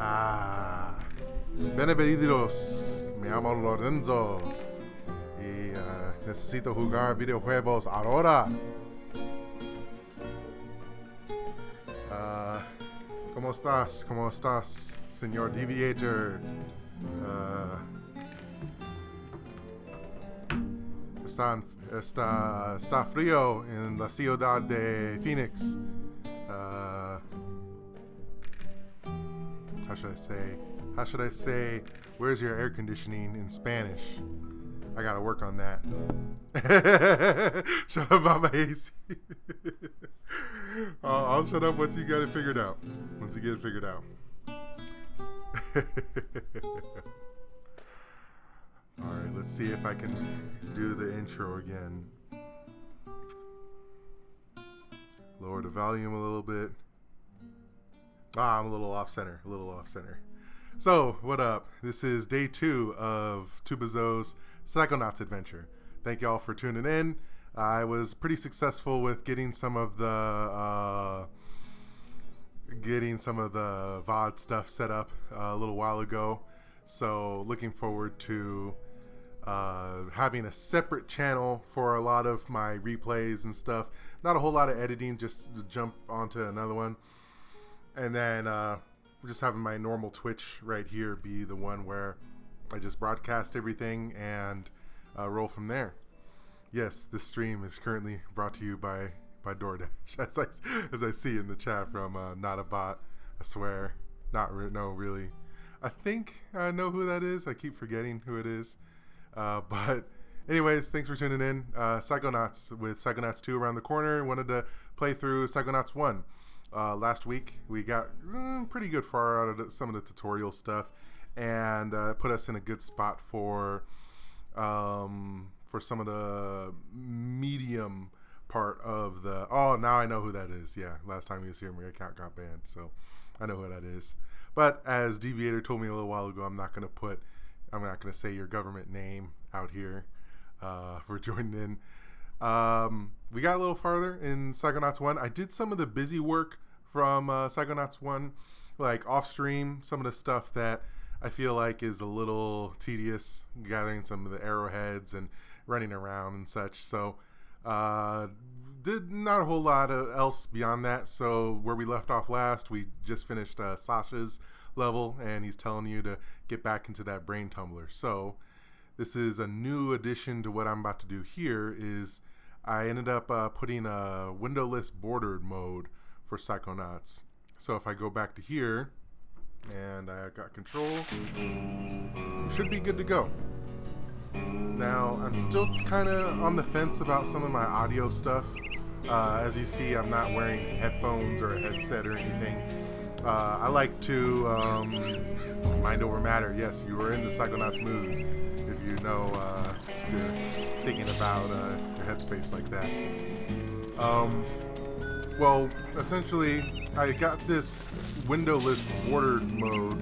Ah, bienvenidos. Me llamo Lorenzo y necesito jugar videojuegos ahora. Ah, ¿Cómo estás? ¿Cómo estás, señor Deviator? Ah, está frío en la ciudad de Phoenix. How should I say? How should I say? Where's your air conditioning in Spanish? I gotta work on that. Shut up about my AC. I'll shut up once you get it figured out. Once you get it figured out. Alright, let's see if I can do the intro again. Lower the volume a little bit. I'm a little off center. So, what up? This is day 2 of Tubazo's Psychonauts adventure. Thank y'all for tuning in. I was pretty successful with getting some of the VOD stuff set up a little while ago. So, looking forward to having a separate channel for a lot of my replays and stuff. Not a whole lot of editing, just to jump onto another one. And then just having my normal Twitch right here be the one where I just broadcast everything and roll from there. Yes, this stream is currently brought to you by DoorDash, as I see in the chat from Not a Bot. I swear, no, really. I think I know who that is. I keep forgetting who it is. But anyways, thanks for tuning in. Psychonauts with Psychonauts 2 around the corner. Wanted to play through Psychonauts 1. Last week we got pretty good far out of some of the tutorial stuff, and put us in a good spot for some of the medium part of the. Oh, now I know who that is. Yeah, last time he was here, my account got banned, so I know who that is. But as Deviator told me a little while ago, I'm not going to say your government name out here for joining in. We got a little farther in Psychonauts 1. I did some of the busy work from Psychonauts 1, like off stream, some of the stuff that I feel like is a little tedious, gathering some of the arrowheads and running around and such. So did not a whole lot else beyond that. So where we left off last, we just finished Sasha's level, and he's telling you to get back into that brain tumbler. So this is a new addition to what I'm about to do here. Is I ended up putting a windowless bordered mode for Psychonauts. So if I go back to here and I got control, should be good to go. Now I'm still kind of on the fence about some of my audio stuff. As you see, I'm not wearing headphones or a headset or anything. I like to mind over matter. Yes, you were in the Psychonauts mood. If you know, if you're thinking about your headspace like that. Well, essentially, I got this windowless bordered mode.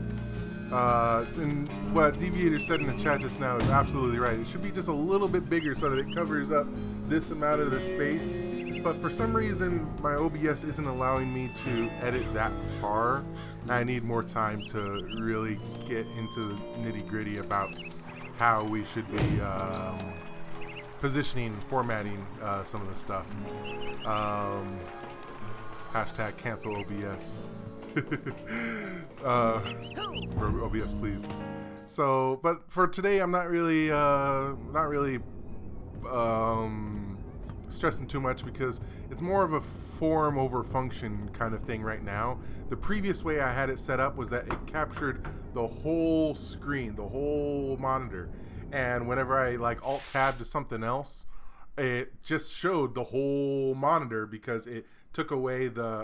And what Deviator said in the chat just now is absolutely right. It should be just a little bit bigger so that it covers up this amount of the space. But for some reason, my OBS isn't allowing me to edit that far. I need more time to really get into the nitty-gritty about how we should be positioning, formatting some of the stuff. Hashtag cancel OBS. Or OBS, please. So, but for today, I'm not really stressing too much because it's more of a form over function kind of thing right now. The previous way I had it set up was that it captured the whole screen, the whole monitor, and whenever I like alt tab to something else, it just showed the whole monitor because it took away the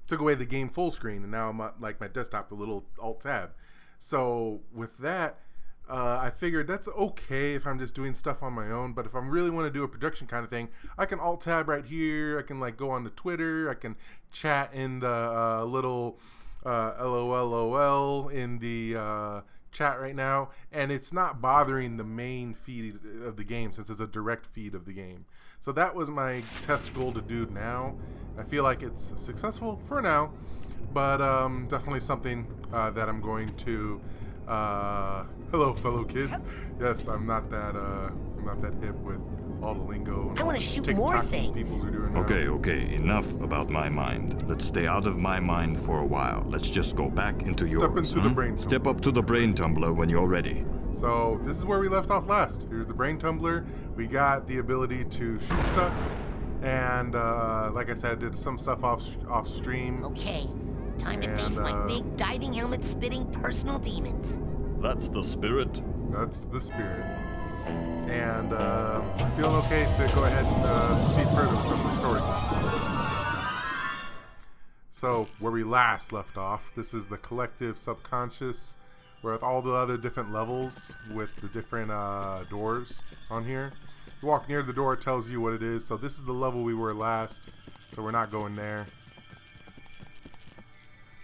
took away the game full screen, and now I'm like my desktop, the little alt tab. So with that, I figured that's okay if I'm just doing stuff on my own, but if I really want to do a production kind of thing, I can alt tab right here. I can like go on to Twitter. I can chat in the little LOL in the chat right now, and it's not bothering the main feed of the game since it's a direct feed of the game. So that was my test goal to do now. I feel like it's successful for now, but definitely something that I'm going to hello fellow kids. Yes, I'm not that hip with all the lingo and I want to shoot TikTok more things. people are doing now. Okay, enough about my mind. Let's stay out of my mind for a while. Let's just go back into yours. Step into the brain Step tumbler. up to the brain tumbler when you're ready. So this is where we left off last. Here's the brain tumbler. We got the ability to shoot stuff, and like I said, I did some stuff off stream. Okay, time to face my big diving helmet spitting personal demons. That's the spirit. That's the spirit. And I'm feeling okay to go ahead and proceed further with some of the story. So where we last left off, this is the collective subconscious, with all the other different levels with the different doors on here. You walk near the door, it tells you what it is. So this is the level we were last, so we're not going there.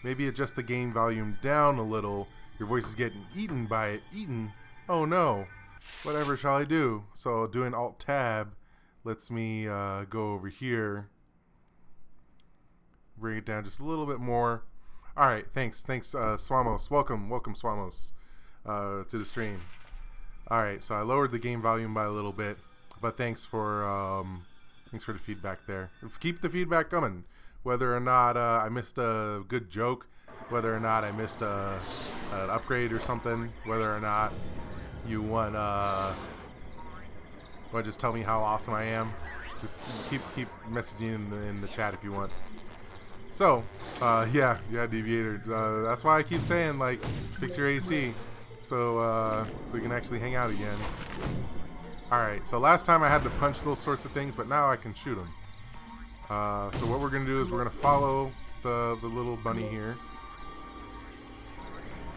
Maybe adjust the game volume down a little. Your voice is getting eaten by it. Eaten? Oh no. Whatever shall I do? So doing Alt Tab lets me go over here, bring it down just a little bit more. All right, thanks, Swamos. Welcome, Swamos, to the stream. All right, so I lowered the game volume by a little bit, but thanks for the feedback there. Keep the feedback coming. Whether or not I missed a good joke, whether or not I missed an upgrade or something, whether or not you want just tell me how awesome I am. Just keep messaging in the chat if you want. So, yeah, Deviator. That's why I keep saying, like, fix your AC, so we can actually hang out again. All right. So last time I had to punch those sorts of things, but now I can shoot them. So what we're gonna do is we're gonna follow the little bunny here,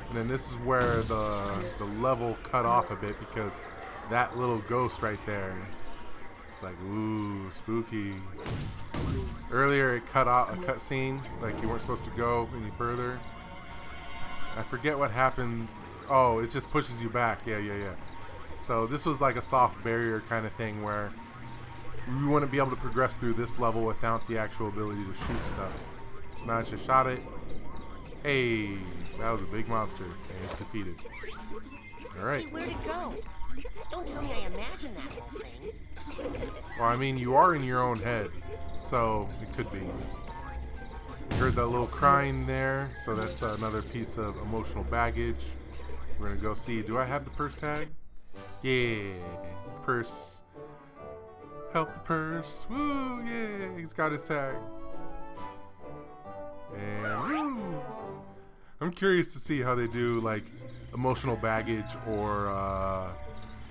and then this is where the level cut off a bit because that little ghost right there. It's like, ooh, spooky. Earlier it cut out a cutscene, like you weren't supposed to go any further. I forget what happens. Oh, it just pushes you back. Yeah. So this was like a soft barrier kind of thing where we wouldn't be able to progress through this level without the actual ability to shoot stuff. So now I just shot it. Hey, that was a big monster, and it's defeated. All right. Hey, where'd it go? Don't tell me I imagined that whole thing. Well, I mean, you are in your own head, so it could be. You heard that little crying there, so that's another piece of emotional baggage. We're gonna go see. Do I have the purse tag? Yeah, purse. Help the purse. Woo, yeah, he's got his tag. And woo. I'm curious to see how they do like emotional baggage or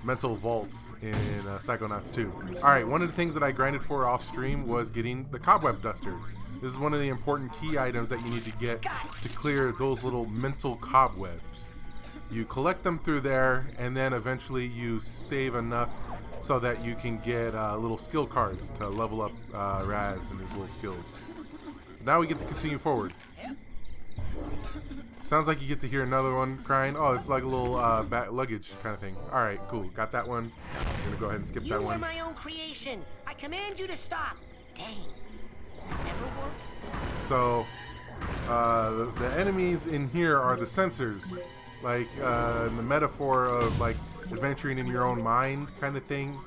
mental vaults in Psychonauts 2. Alright, one of the things that I grinded for off stream was getting the cobweb duster. This is one of the important key items that you need to get to clear those little mental cobwebs. You collect them through there, and then eventually you save enough so that you can get little skill cards to level up Raz and his little skills. Now we get to continue forward. Sounds like you get to hear another one crying. Oh, it's like a little luggage kind of thing. All right, cool. Got that one. I'm gonna go ahead and skip that one. You are my own creation. I command you to stop. Dang. Does that never work? So, the enemies in here are the sensors. Like, the metaphor of, like, adventuring in your own mind kind of thing.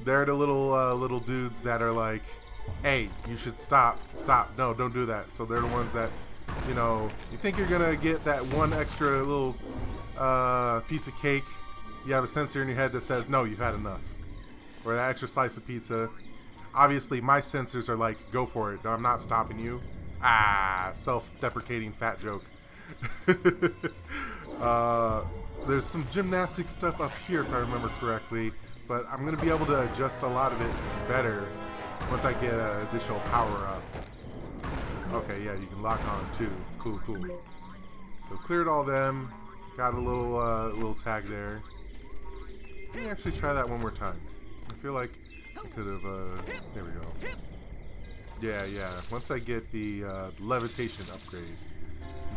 They're the little dudes that are like, hey, you should stop. No, don't do that. So they're the ones that, you know, you think you're gonna get that one extra little piece of cake. You have a sensor in your head that says, no, you've had enough. Or that extra slice of pizza. Obviously, my sensors are like, go for it. I'm not stopping you. Self-deprecating fat joke. There's some gymnastic stuff up here, if I remember correctly. But I'm going to be able to adjust a lot of it better once I get an additional power up. Okay, yeah, you can lock on too. Cool. So cleared all them. Got a little tag there. Let me actually try that one more time. I feel like I could have, there we go. Yeah. Once I get the levitation upgrade,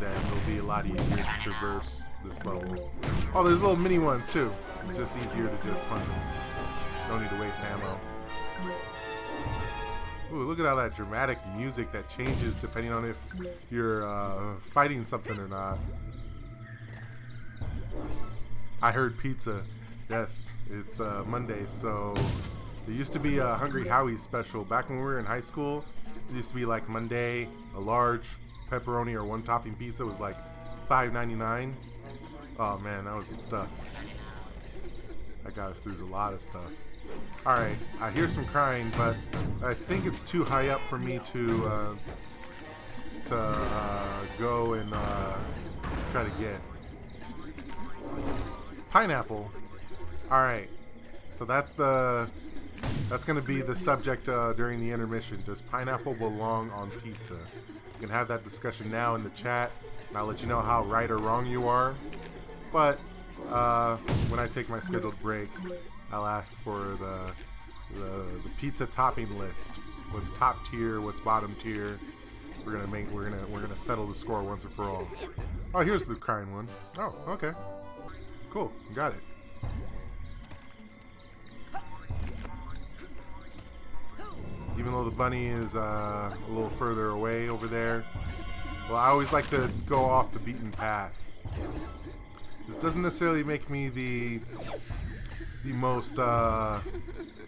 then it'll be a lot easier to traverse this level. Oh, there's little mini ones too. It's just easier to just punch them. Don't need to waste ammo. Ooh, look at all that dramatic music that changes depending on if you're fighting something or not. I heard pizza. Yes, it's Monday, so there used to be a Hungry Howie's special. Back when we were in high school, it used to be like Monday, a large pepperoni or one topping pizza was like $5.99. Oh man, that was the stuff. That got us through a lot of stuff. Alright, I hear some crying, but I think it's too high up for me to go and try to get. Pineapple. Alright, so that's going to be the subject during the intermission. Does pineapple belong on pizza? You can have that discussion now in the chat, and I'll let you know how right or wrong you are. But when I take my scheduled break, I'll ask for the pizza topping list. What's top tier? What's bottom tier? We're gonna settle the score once and for all. Oh, here's the crying one. Oh, okay, cool, got it. Even though the bunny is a little further away over there, Well, I always like to go off the beaten path. This doesn't necessarily make me the most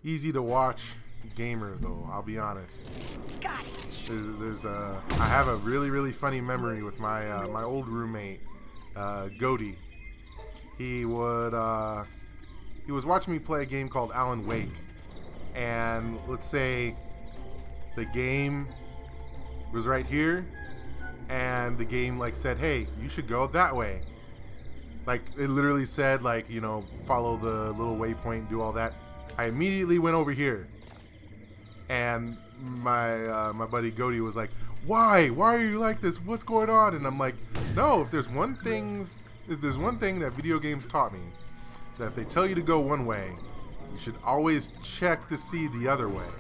easy to watch gamer, though. I'll be honest. I have a really funny memory with my my old roommate, Goaty. He was watching me play a game called Alan Wake, and let's say the game was right here, and the game like said, "Hey, you should go that way." Like it literally said, like, you know, follow the little waypoint, do all that. I immediately went over here, and my buddy Goaty was like, "Why? Why are you like this? What's going on?" And I'm like, "No, if there's one thing that video games taught me, that if they tell you to go one way, you should always check to see the other way,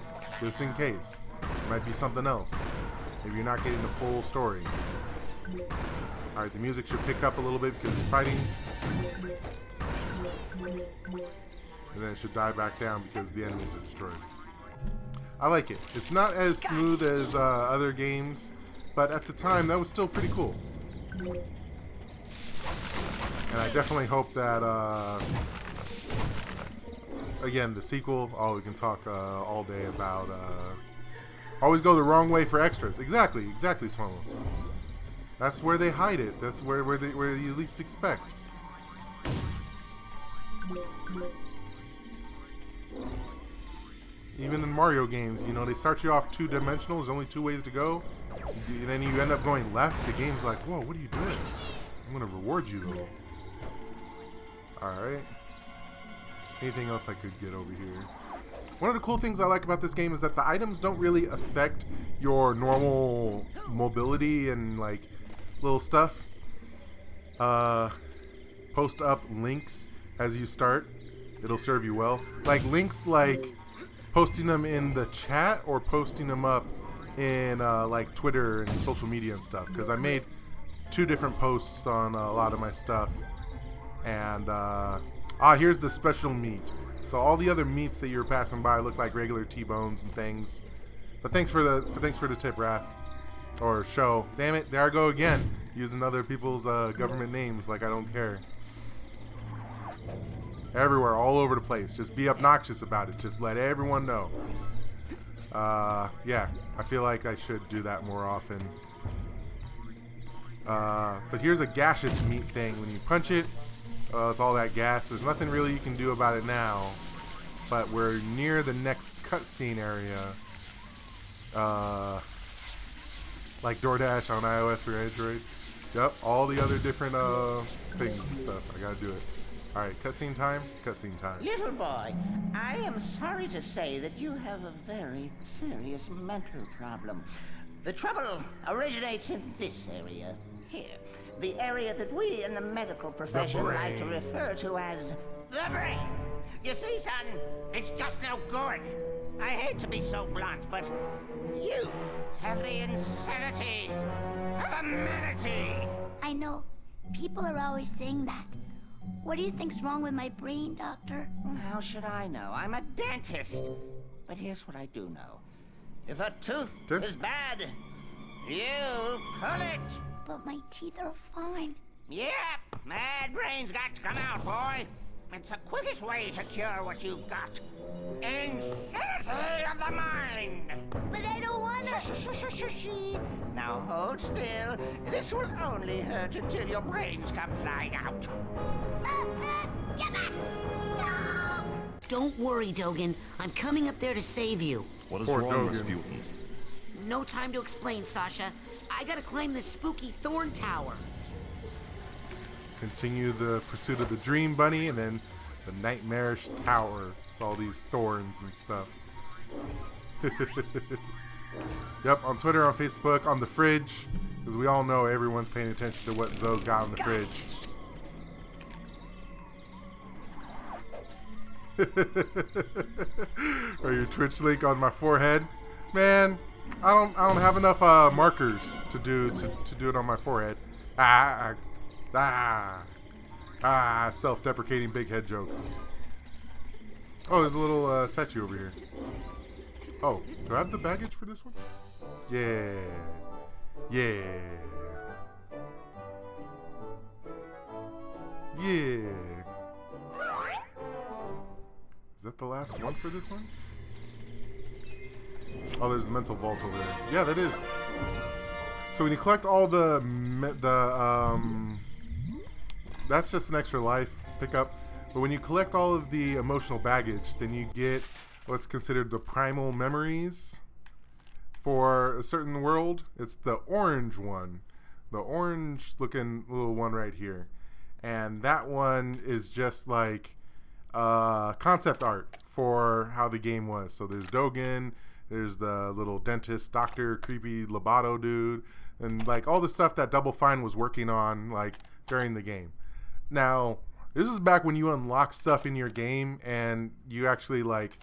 just in case. It might be something else. Maybe you're not getting the full story." Alright, the music should pick up a little bit because you're fighting. And then it should die back down because the enemies are destroyed. I like it. It's not as smooth as other games, but at the time that was still pretty cool. And I definitely hope that, again, the sequel, we can talk all day about, always go the wrong way for extras. Exactly, Swamos. That's where they hide it. That's where you least expect. Even in Mario games, you know, they start you off two-dimensional. There's only two ways to go. And then you end up going left. The game's like, whoa, what are you doing? I'm going to reward you, though. Alright. Anything else I could get over here? One of the cool things I like about this game is that the items don't really affect your normal mobility and, like, little stuff. Post up links as you start. It'll serve you well. Like, links like posting them in the chat or posting them up in, like, Twitter and social media and stuff. Because I made 2 different posts on a lot of my stuff. And, here's the special meat. So all the other meats that you were passing by look like regular T-bones and things. But thanks for the tip, Raph. Or show. Damn it, there I go again. Using other people's government names like I don't care. Everywhere, all over the place. Just be obnoxious about it. Just let everyone know. Yeah, I feel like I should do that more often. But here's a gaseous meat thing. When you punch it, it's all that gas. There's nothing really you can do about it now. But we're near the next cutscene area. Like DoorDash on iOS or Android. Yep, all the other different things and stuff. I gotta do it. Alright, cutscene time? Cutscene time. Little boy, I am sorry to say that you have a very serious mental problem. The trouble originates in this area. Here. The area that we in the medical profession like to refer to as the brain. You see, son, it's just no good. I hate to be so blunt, but you have the insanity of a manatee. I know. People are always saying that. What do you think's wrong with my brain, doctor? How should I know? I'm a dentist. But here's what I do know. If a tooth is bad, you pull it. But my teeth are fine. Yep, mad brain's got to come out, boy. It's the quickest way to cure what you've got. Insanity of the mind. But I don't wanna. Now hold still. This will only hurt until your brains come flying out. Get back! No! Don't worry, Dogen. I'm coming up there to save you. What is Poor wrong, Dogen. Rasputin? No time to explain, Sasha. I gotta climb this spooky thorn tower. Continue the pursuit of the Dream Bunny and then the nightmarish tower. It's all these thorns and stuff. Yep, on Twitter, on Facebook, on the fridge. Because we all know everyone's paying attention to what Zoe's got on the fridge. Or your Twitch link on my forehead. Man, I don't have enough markers to do it on my forehead. Self-deprecating big head joke. Oh, there's a little statue over here. Oh, do I have the baggage for this one? Yeah. Yeah. Is that the last one for this one? Oh, there's the mental vault over there. Yeah, that is. So when you collect all that's just an extra life pickup. But when you collect all of the emotional baggage, then you get what's considered the primal memories for a certain world. It's the orange one. The orange looking little one right here. And that one is just like concept art for how the game was. So there's Dogen, there's the little dentist, doctor, creepy Lobato dude, and like all the stuff that Double Fine was working on like during the game. Now, this is back when you unlock stuff in your game and you actually like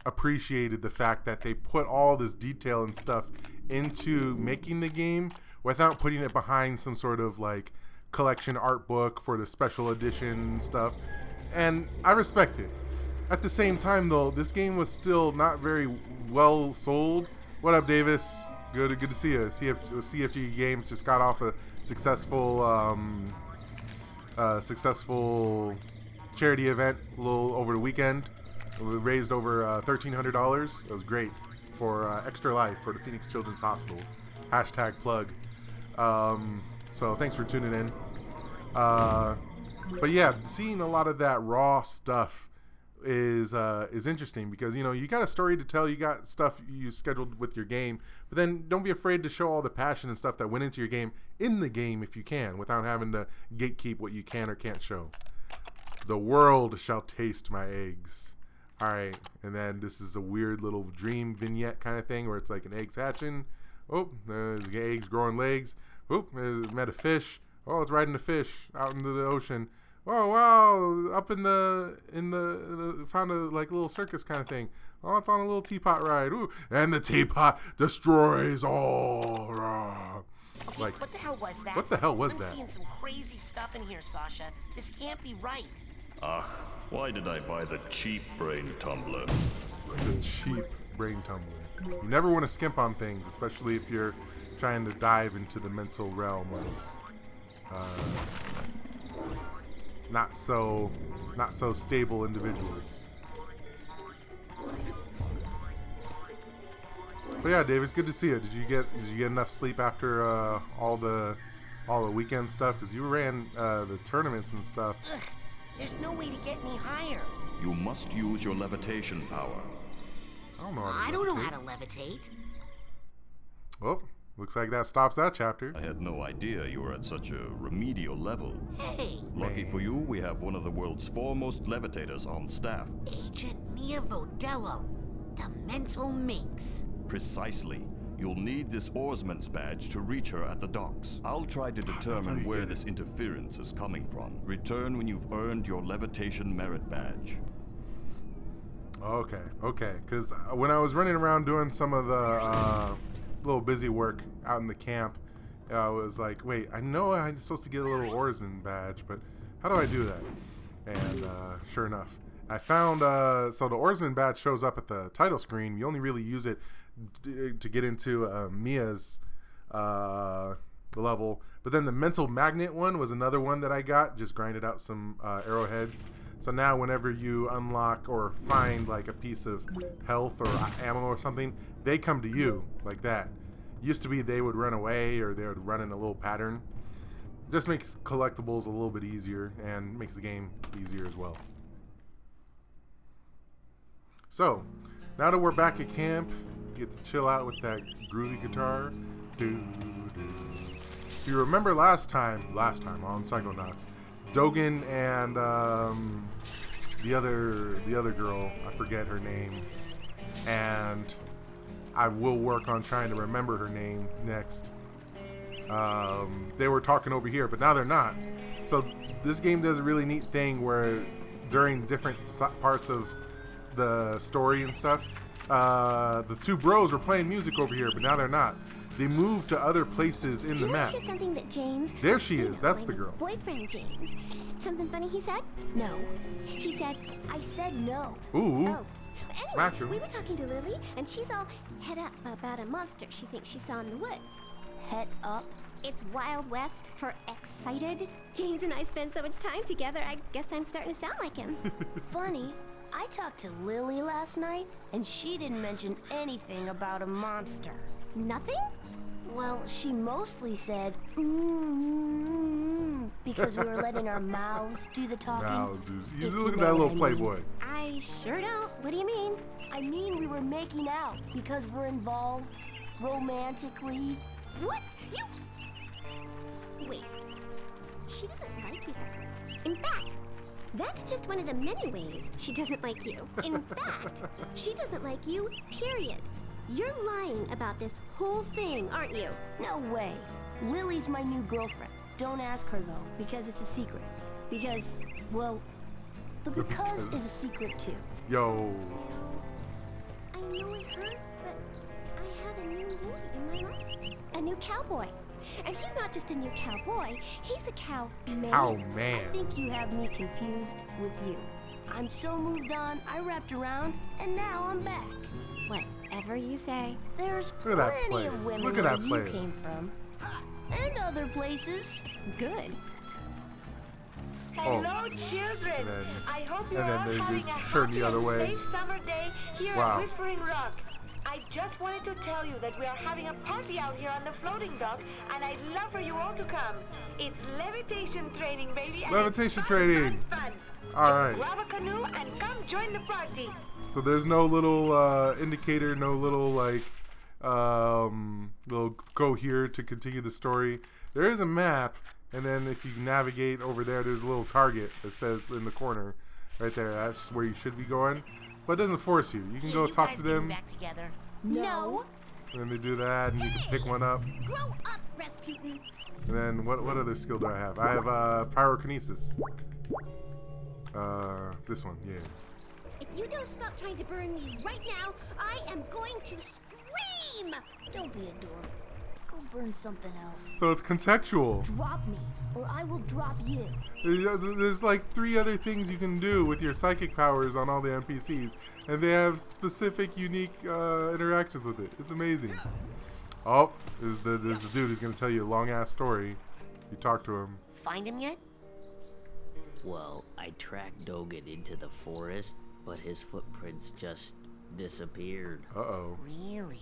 appreciated the fact that they put all this detail and stuff into making the game without putting it behind some sort of like collection art book for the special edition stuff. And I respect it. At the same time though, this game was still not very well sold. What up, Davis? Good to see you. CFG Games just got off a successful charity event a little over the weekend. We raised over $1,300. It was great for Extra Life for the Phoenix Children's Hospital. #plug. So thanks for tuning in. But yeah, seeing a lot of that raw stuff is interesting because, you know, you got a story to tell, you got stuff you scheduled with your game, but then don't be afraid to show all the passion and stuff that went into your game in the game if you can, without having to gatekeep what you can or can't show. The world shall taste my eggs. All right, and then this is a weird little dream vignette kind of thing where it's like an egg's hatching. Oh, there's eggs growing legs. Oh, met a fish. Oh, it's riding a fish out into the ocean. Whoa, wow! Up in the found a like little circus kind of thing. Oh, it's on a little teapot ride. Ooh, and the teapot destroys all. Okay, Like, what the hell was that? what the hell was I'm that? seeing some crazy stuff in here, Sasha. This can't be right. Why did I buy the cheap brain tumbler? The cheap brain tumbler. You never want to skimp on things, especially if you're trying to dive into the mental realm of not so stable individuals. But yeah, Dave, it's good to see you. Did you get enough sleep after all the weekend stuff? Because you ran the tournaments and stuff. Ugh, there's no way to get me higher. You must use your levitation power. I don't know how to levitate. Well, looks like that stops that chapter. I had no idea you were at such a remedial level. Hey, Lucky for you, we have one of the world's foremost levitators on staff. Agent Mia Vodello, the mental minx. Precisely. You'll need this oarsman's badge to reach her at the docks. I'll try to determine where this interference is coming from. Return when you've earned your levitation merit badge. Okay. Because when I was running around doing some of the little busy work out in the camp, I was like, wait, I know I'm supposed to get a little oarsman badge, but how do I do that? And sure enough, I found, so the oarsman badge shows up at the title screen. You only really use it to get into Mia's level. But then the mental magnet one was another one that I got, just grinded out some arrowheads. So now whenever you unlock or find like a piece of health or ammo or something, they come to you like that. Used to be they would run away or they would run in a little pattern. Just makes collectibles a little bit easier and makes the game easier as well. So, now that we're back at camp, you get to chill out with that groovy guitar. If you remember last time on Psychonauts, Dogen and the other girl, I forget her name, and I will work on trying to remember her name next. They were talking over here, but now they're not. So this game does a really neat thing where during different parts of the story and stuff, the two bros were playing music over here, but now they're not. They moved to other places in the map. Hear something that James... There she is. That's the girl. Boyfriend James. Something funny he said? No. He said, I said no. Ooh. Oh. Smacked Anyway, her. we were talking to Lily, and she's all head up about a monster she thinks she saw in the woods. Head up? It's Wild West for excited. James and I spend so much time together, I guess I'm starting to sound like him. Funny, I talked to Lily last night, and she didn't mention anything about a monster. Nothing? Well, she mostly said, because we were letting our mouths do the talking. Mouths, dude. You If look you at that know little what I mean. playboy. I sure don't. What do you mean? I mean, we were making out because we're involved romantically. What? You... Wait. She doesn't like you, though. In fact, that's just one of the many ways she doesn't like you. In fact, she doesn't like you, period. You're lying about this whole thing, aren't you? No way. Lily's my new girlfriend. Don't ask her, though, because it's a secret. Because, well, the because is a secret, too. Yo. I know it hurts, but I have a new boy in my life. A new cowboy. And he's not just a new cowboy, he's a cow man. Cow man. I think you have me confused with you. I'm so moved on, I wrapped around, and now I'm back. Whatever you say. There's Look at that plenty player. of women Look at where that you player. came from. And other places. Good. Hello, children. And then- I hope and you're then all they having just a turn the happy other and way. safe summer day here Wow. at Whispering Rock. I just wanted to tell you that we are having a party out here on the floating dock, and I'd love for you all to come. It's levitation training, baby. And Levitation it's training. fun. All Just right. grab a canoe and come join the party. So there's no little indicator, no little like little go here to continue the story. There is a map, and then if you navigate over there, there's a little target that says in the corner, right there. That's where you should be going, but it doesn't force you. You can Hey, go you talk guys to getting them, back together? No. and then they do that, and you can pick one up. Grow up, Rasputin. And then what other skill do I have? I have pyrokinesis. This one, yeah. If you don't stop trying to burn me right now, I am going to scream! Don't be a dork. Go burn something else. So it's contextual. Drop me, or I will drop you. There's like 3 other things you can do with your psychic powers on all the NPCs, and they have specific, unique interactions with it. It's amazing. Oh, there's the dude who's gonna tell you a long ass story. You talk to him. Find him yet? Well, I tracked Dogan into the forest, but his footprints just disappeared. Uh-oh. Really?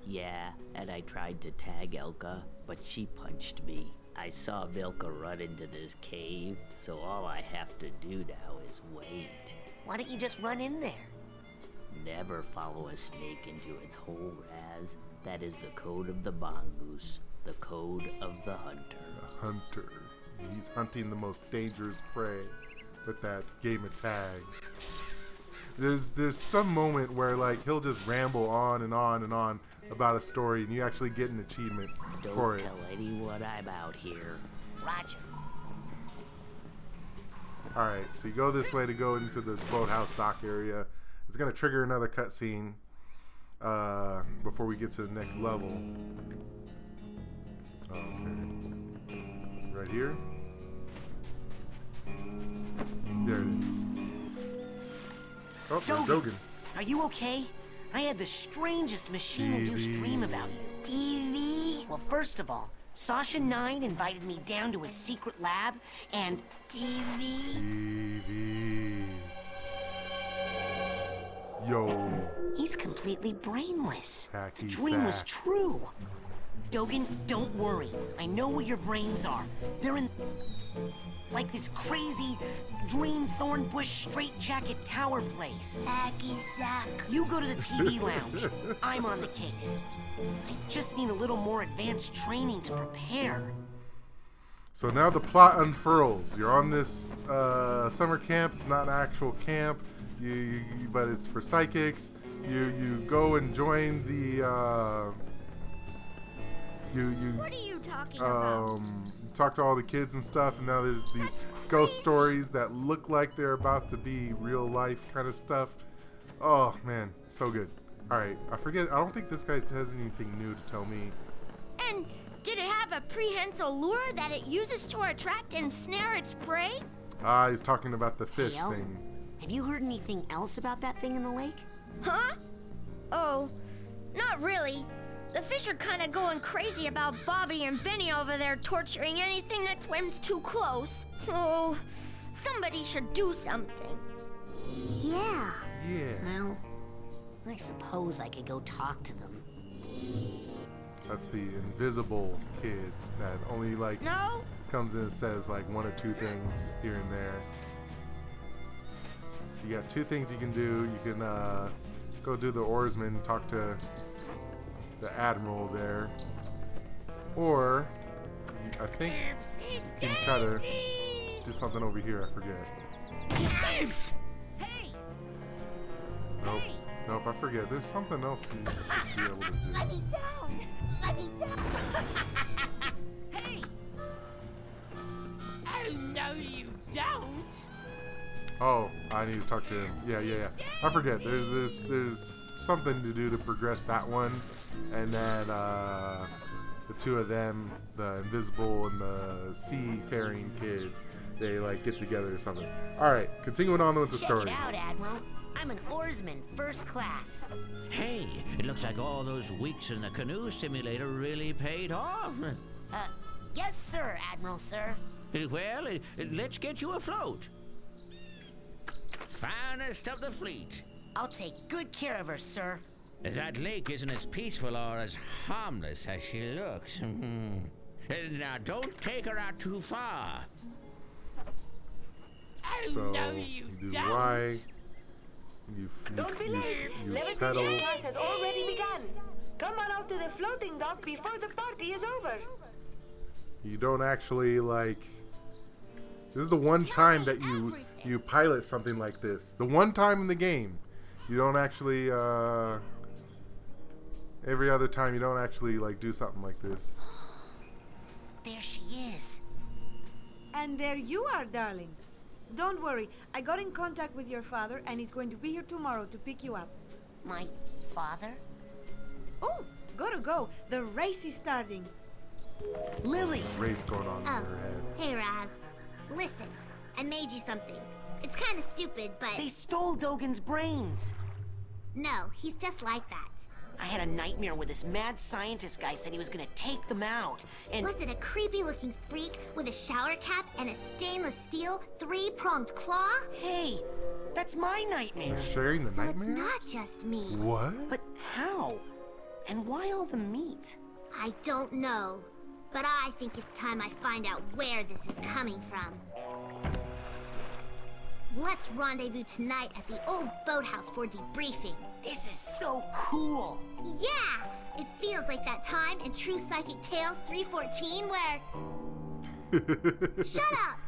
Yeah, and I tried to tag Elka, but she punched me. I saw Vilka run into this cave, so all I have to do now is wait. Why don't you just run in there? Never follow a snake into its hole, Raz. That is the code of the mongoose, the code of the hunter. A hunter. He's hunting the most dangerous prey with that game of tag. There's some moment where like he'll just ramble on and on and on about a story, and you actually get an achievement for Don't it. tell anyone I'm out here. Roger. All right, so you go this way to go into the boathouse dock area. It's gonna trigger another cutscene before we get to the next level. Okay, right here. There it is. Oh, there's Dogan. Dogan. Are you okay? I had the strangest machine-induced TV. dream about you. TV. Well, first of all, Sasha 9 invited me down to his secret lab, and TV. TV. Yo. he's completely brainless. Hacky The dream was sack. true. Dogan, don't worry. I know where your brains are. They're in, like, this crazy dream thorn bush straitjacket tower place. Hacky sack. You go to the TV lounge. I'm on the case. I just need a little more advanced training to prepare. So now the plot unfurls. You're on this summer camp. It's not an actual camp, but it's for psychics. You go and join the. What are you talking about? Talk to all the kids and stuff, and now there's these That's ghost crazy. stories that look like they're about to be real life kind of stuff. Oh man, so good. All right, I forget. I don't think this guy has anything new to tell me. And did it have a prehensile lure that it uses to attract and snare its prey? He's talking about the fish Hale? thing. Have you heard anything else about that thing in the lake? Huh? Oh, not really. The fish are kind of going crazy about Bobby and Benny over there torturing anything that swims too close. Oh, somebody should do something. Yeah. Yeah. Well, I suppose I could go talk to them. That's the invisible kid that only like No? comes in and says like one or two things here and there. So you got two things you can do. You can go do the oarsman, talk to the admiral there, or I think you can try to do something over here. I forget. Hey! Nope. Nope. I forget. There's something else you should be able to do. Let me down! Let me down! Hey! Oh, no, you don't. Oh, I need to talk to him. Yeah. I forget. There's something to do to progress that one, and then the two of them, the invisible and the seafaring kid, they like get together or something. All right, continuing on with the Check story. it out, Admiral. I'm an oarsman, first class. Hey, it looks like all those weeks in the canoe simulator really paid off. Yes, sir, Admiral, sir. Well, let's get you afloat. Finest of the fleet. I'll take good care of her, sir. That lake isn't as peaceful or as harmless as she looks. Now, don't take her out too far. So you do Y. Don't be late. You Levitation pedal. class has already begun. Come on out to the floating dock before the party is over. You don't actually like. This is the one time that you pilot something like this. The one time in the game, you don't actually. Every other time, you don't actually like do something like this. There she is. And there you are, darling. Don't worry, I got in contact with your father and he's going to be here tomorrow to pick you up. My father? Oh, gotta go. The race is starting. Lily! Race going on in her head. Hey, Raz. Listen, I made you something. It's kind of stupid, but... They stole Dogen's brains. No, he's just like that. I had a nightmare where this mad scientist guy said he was gonna take them out, and... Was it a creepy-looking freak with a shower cap and a stainless steel three-pronged claw? Hey, that's my nightmare. You're sharing the So nightmare? it's not just me. What? But how? And why all the meat? I don't know, but I think it's time I find out where this is coming from. Let's rendezvous tonight at the old boathouse for debriefing. This is so cool. Yeah! It feels like that time in True Psychic Tales 314 where... Shut up!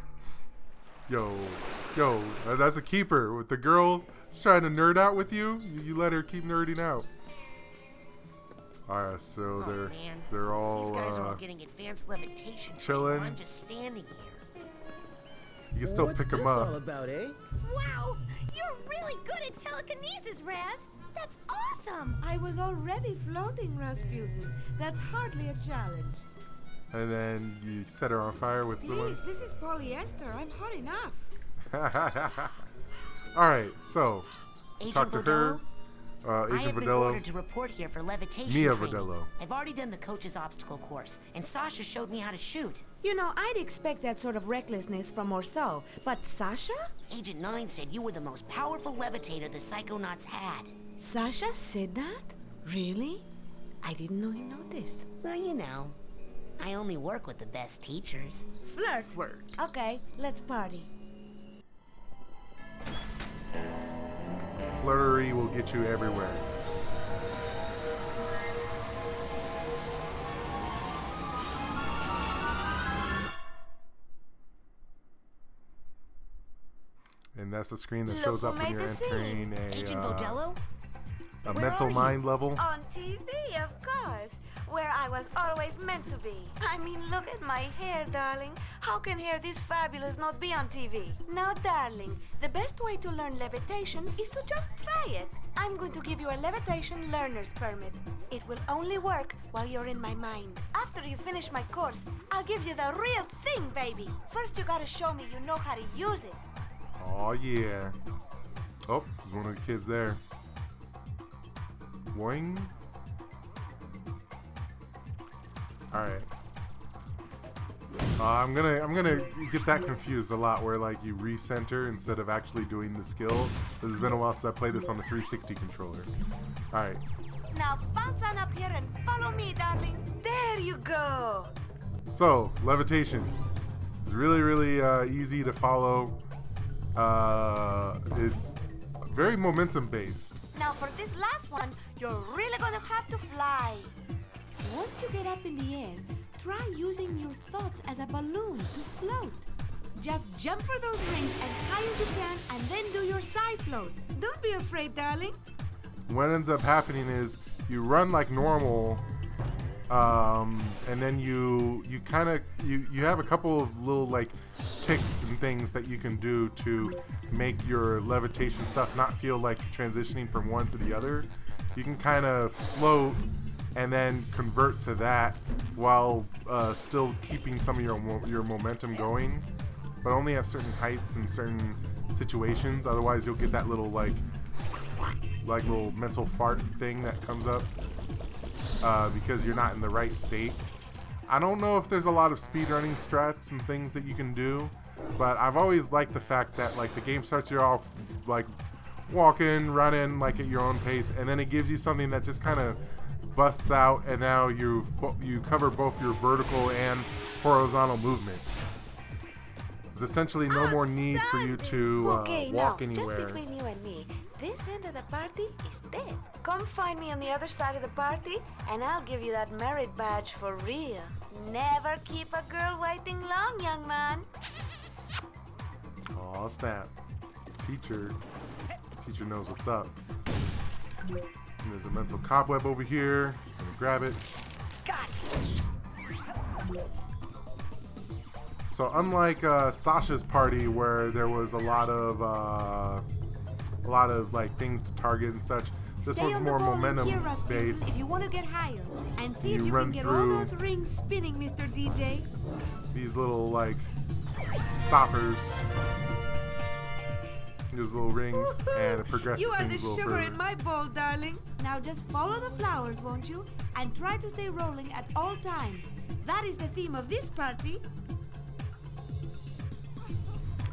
Yo, that's a keeper. With the girl trying to nerd out with you, you let her keep nerding out. Alright, so Man, they're all these guys are all getting advanced levitation training chilling. while I'm just standing here. You can still pick them up. all about, eh? Wow! You're really good at telekinesis, Raz! That's awesome! I was already floating, Rasputin. That's hardly a challenge. And then you set her on fire. What's the one? Please, this is polyester. I'm hot enough. Alright, so Agent talk to her. I Agent have been Vodello. ordered to report here for levitation Mia training. Vodello. I've already done the coach's obstacle course, and Sasha showed me how to shoot. You know, I'd expect that sort of recklessness from Orso, but Sasha? Agent 9 said you were the most powerful levitator the Psychonauts had. Sasha said that? Really? I didn't know he noticed. Well, you know, I only work with the best teachers. Flirt. Okay, let's party. Flirtery will get you everywhere. And that's the screen that Look shows who up when made you're the scene. entering Agent Vodello? a Where mental are you? mind level. On TV, of course. Where I was always meant to be. I mean, look at my hair, darling. How can hair this fabulous not be on TV? Now, darling, the best way to learn levitation is to just try it. I'm going to give you a levitation learner's permit. It will only work while you're in my mind. After you finish my course, I'll give you the real thing, baby. First, you gotta show me you know how to use it. Oh yeah. Oh, there's one of the kids there. Boing. All right. I'm gonna get that confused a lot, where like you recenter instead of actually doing the skill. It's been a while since I played this on the 360 controller. All right. Now bounce on up here and follow me, darling. There you go. So levitation. It's really, really easy to follow. It's very momentum based. Now for this last one, you're really gonna have to fly. Once you get up in the air, try using your thoughts as a balloon to float. Just jump for those rings as high as you can and then do your side float. Don't be afraid, darling. What ends up happening is you run like normal, and then you have a couple of little like ticks and things that you can do to make your levitation stuff not feel like transitioning from one to the other. You can kind of float and then convert to that while still keeping some of your momentum going, but only at certain heights and certain situations. Otherwise, you'll get that little like little mental fart thing that comes up because you're not in the right state. I don't know if there's a lot of speedrunning strats and things that you can do, but I've always liked the fact that like the game starts you off like walking, running like at your own pace, and then it gives you something that just kind of busts out, and now you cover both your vertical and horizontal movement. There's essentially no more need for you to walk anywhere. Just between you and me, this end of the party is dead. Come find me on the other side of the party, and I'll give you that merit badge for real. Never keep a girl waiting long, young man. Aw, snap. Teacher knows what's up. And there's a mental cobweb over here. Let me grab it. So unlike Sasha's party, where there was a lot of like things to target and such, this one's more momentum based. If you want to get higher and see You if you run can get through all those rings spinning, Mr. DJ. These little like stoppers. There's little rings, and it progresses You are the things a little sugar further. in my bowl, darling. Now just follow the flowers, won't you? And try to stay rolling at all times. That is the theme of this party.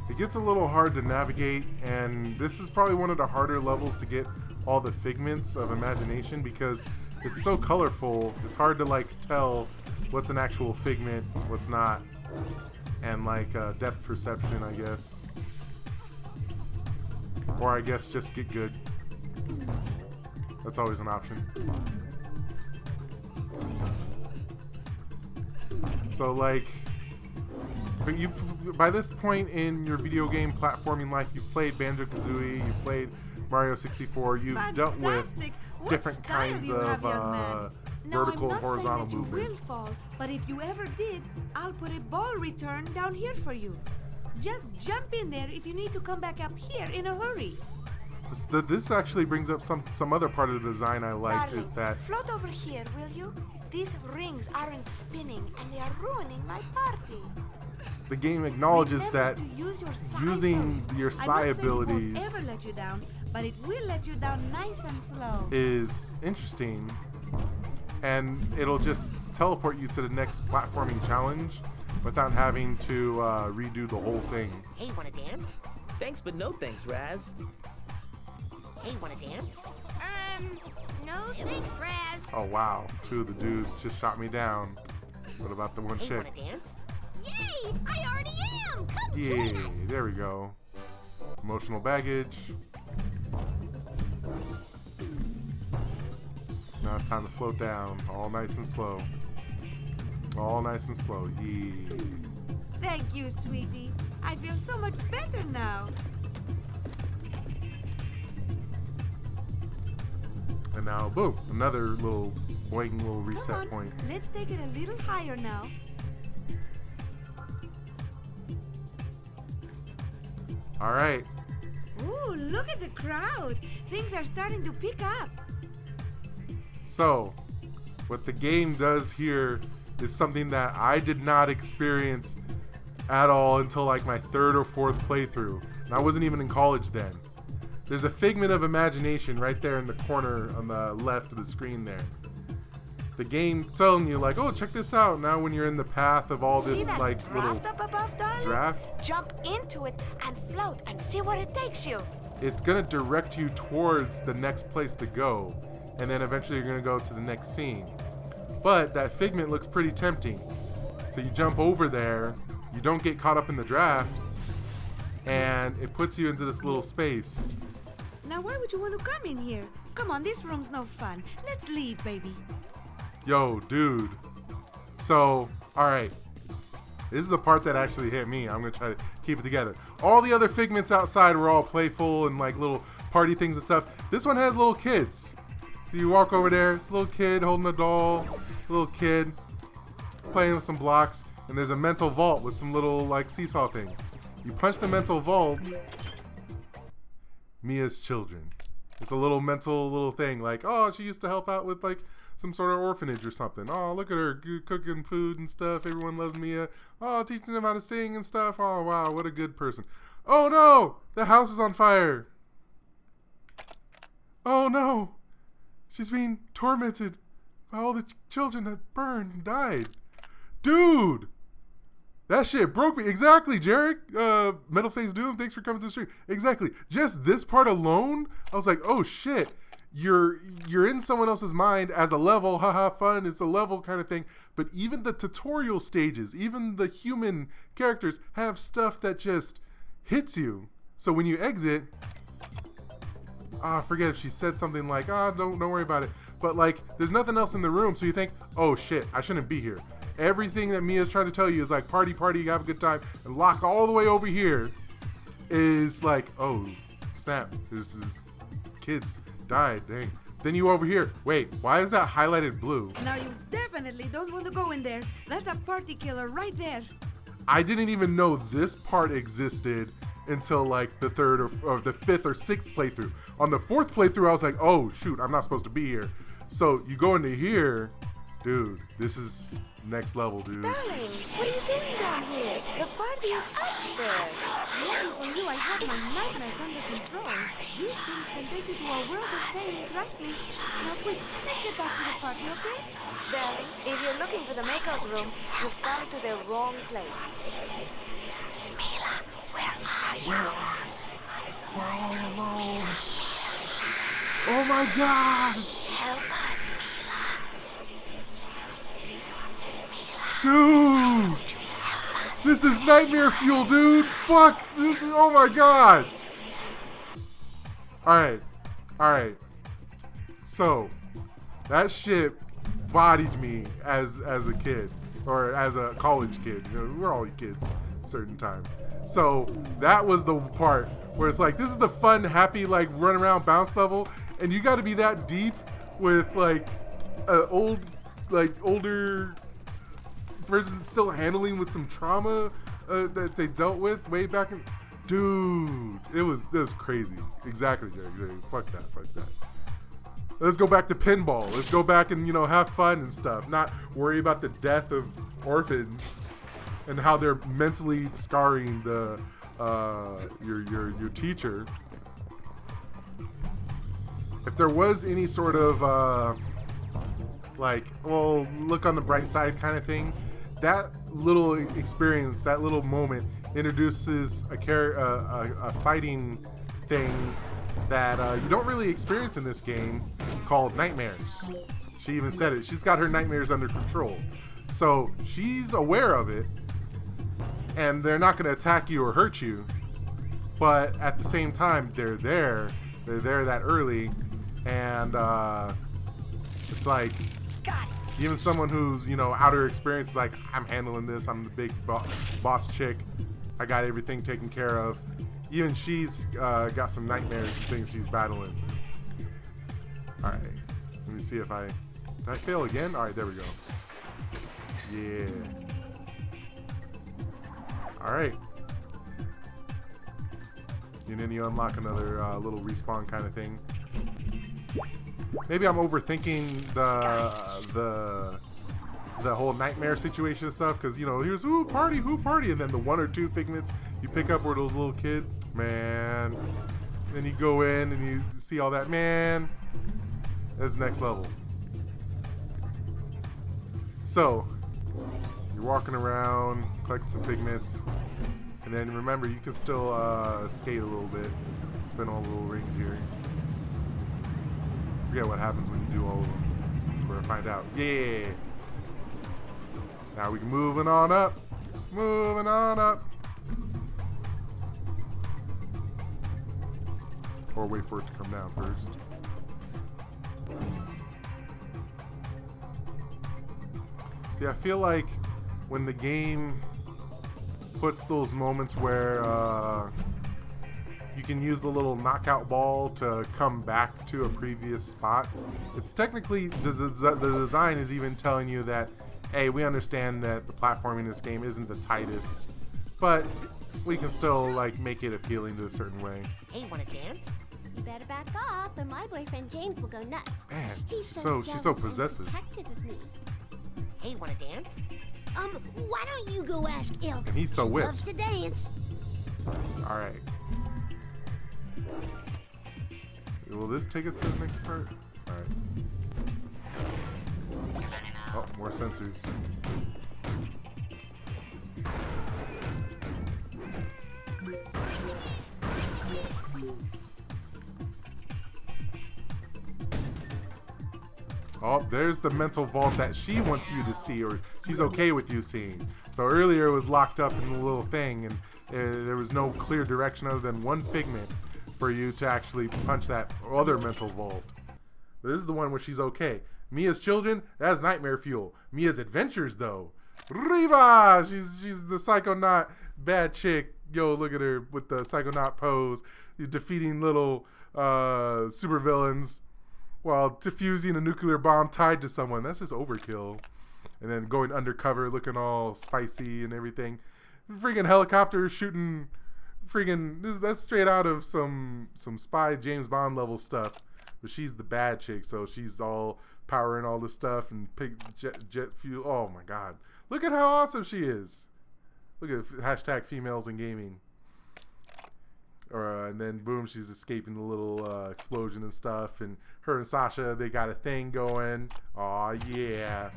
It gets a little hard to navigate, and this is probably one of the harder levels to get all the figments of imagination because it's so colorful. It's hard to like tell what's an actual figment, what's not, and like depth perception, I guess. Or I guess just get good. That's always an option. So like, but you, by this point in your video game platforming life, you've played Banjo-Kazooie, you've played Mario 64, you've dealt with different kinds of vertical and horizontal movement. You will fall, but if you ever did, I'll put a ball return down here for you. Just jump in there if you need to come back up here in a hurry. This actually brings up some other part of the design I like. Darling, is that float over here, will you? These rings aren't spinning and they are ruining my party. the game acknowledges Remember that to use your using your psi abilities it won't ever let you down, but it will let you down nice and slow. is interesting, and it'll just teleport you to the next platforming challenge without having to redo the whole thing. Hey, wanna dance? Thanks, but no thanks, Raz. Hey, wanna dance? No thanks, Raz. Oh wow, two of the dudes just shot me down. What about the one Hey, chick? wanna dance? Yay! I already am! Come Yay, join us! there we go. Emotional baggage. Now it's time to float down, all nice and slow. All nice and slow, yeah. Thank you, sweetie. I feel so much better now. And now, boom, another little boing little Come reset on, point. let's take it a little higher now. All right, Ooh, look at the crowd. Things are starting to pick up. so what the game does here is something that I did not experience at all until like my third or fourth playthrough. And I wasn't even in college then. There's a figment of imagination right there in the corner on the left of the screen there. the game telling you like, oh, check this out. Now when you're in the path of all See this that like little draft up above, darling? draft, Jump into it and float and see where it takes you. it's gonna direct you towards the next place to go, and then eventually you're gonna go to the next scene. But that figment looks pretty tempting, so you jump over there. You don't get caught up in the draft, and it puts you into this little space. Now, why would you want to come in here? Come on, this room's no fun. Let's leave, baby. Yo, dude. So, alright. This is the part that actually hit me. I'm going to try to keep it together. All the other figments outside were all playful and like little party things and stuff. This one has little kids. So you walk over there, it's a little kid holding a doll, a little kid playing with some blocks, and there's a mental vault with some little like seesaw things. You punch the mental vault, Mia's children. It's a little mental little thing like, oh, she used to help out with like some sort of orphanage or something. Oh, look at her cooking food and stuff. Everyone loves Mia. Oh, teaching them how to sing and stuff. Oh, wow, what a good person. Oh, no, the house is on fire. Oh, no, she's being tormented by all the children that burned and died. Dude, that shit broke me. Exactly, Jarek. Metal Face Doom, thanks for coming to the stream. Exactly. Just this part alone, I was like, oh, shit. You're in someone else's mind as a level, haha, fun, it's a level kind of thing. But even the tutorial stages, even the human characters have stuff that just hits you. So when you exit, I forget if she said something like, don't worry about it. But like, there's nothing else in the room, so you think, oh shit, I shouldn't be here. Everything that Mia's trying to tell you is like, party, have a good time, and locked all the way over here is like, oh, snap, this is kids died, dang. Then you over here, wait, why is that highlighted blue? Now you definitely don't want to go in there. That's a party killer right there. I didn't even know this part existed until like the third or the fifth or sixth playthrough. On the fourth playthrough, I was like, oh shoot, I'm not supposed to be here. So you go into here, dude, this is next level, dude. Darling, what are you doing down here? The party is upstairs. Lucky for you, I have my nightmares under control. These things can take you to a world of pain, trust me. Now quick, let's get back to the party, okay? Darling, if you're looking for the makeup room, you've come to the wrong place. Mila, where are you? We're all alone. Oh my god! Help us, Dude! This is nightmare fuel, dude! Fuck! Oh my god! Alright. So, that shit bodied me as a kid. Or as a college kid. You know, we're all kids at a certain time. So, that was the part where it's like, this is the fun, happy, like, run around bounce level. And you gotta be that deep with, like, an older person still handling with some trauma that they dealt with way back in. Dude, it was crazy. Exactly, Jerry. Fuck that. Let's go back to pinball. Let's go back and, you know, have fun and stuff. Not worry about the death of orphans and how they're mentally scarring the your teacher. If there was any sort of like, well, look on the bright side kind of thing, that little experience, that little moment introduces a fighting thing that you don't really experience in this game called nightmares. She even said it. She's got her nightmares under control. So she's aware of it, and they're not going to attack you or hurt you, but at the same time, they're there that early, and it's like, even someone who's, you know, outer experience is like, I'm handling this, I'm the big boss chick, I got everything taken care of. Even she's got some nightmares and things she's battling. Alright, let me see if did I fail again? Alright, there we go. Yeah. Alright. And then you unlock another little respawn kind of thing. Maybe I'm overthinking the whole nightmare situation and stuff, because, you know, here's who party, and then the one or two figments you pick up were those little kids, man. Then you go in and you see all that, man. That's next level. So, you're walking around, collecting some pigments, and then remember you can still skate a little bit, spin all the little rings here. Forget what happens when you do all of them. We're gonna find out. Yeah. Now we can moving on up. Moving on up. Or wait for it to come down first. See, I feel like when the game puts those moments where you can use the little knockout ball to come back to a previous spot, it's technically, the design is even telling you that, hey, we understand that the platforming in this game isn't the tightest, but we can still like make it appealing to a certain way. Hey, wanna dance? You better back off, or my boyfriend James will go nuts. Man, He's she's so so possessive. protective of me. Hey, wanna dance? Why don't you go ask Ilk? And he's so She whipped. loves to dance. All right. Will this take us to the next part? All right. Oh, more sensors. Oh, there's the mental vault that she wants you to see, or she's okay with you seeing. So earlier it was locked up in the little thing, and there was no clear direction other than one figment for you to actually punch that other mental vault. But this is the one where she's okay. Mia's children, that's nightmare fuel. Mia's adventures, though. Riva! She's the Psychonaut bad chick. Yo, look at her with the Psychonaut pose. You're defeating little supervillains while defusing a nuclear bomb tied to someone. That's just overkill. And then going undercover, looking all spicy and everything. Freaking helicopter shooting. That's straight out of some spy James Bond level stuff. But she's the bad chick, so she's all powering all this stuff and jet fuel. Oh my god. Look at how awesome she is. Look at hashtag females in gaming. And then boom, she's escaping the little explosion and stuff. And her and Sasha, they got a thing going. Aw, yeah.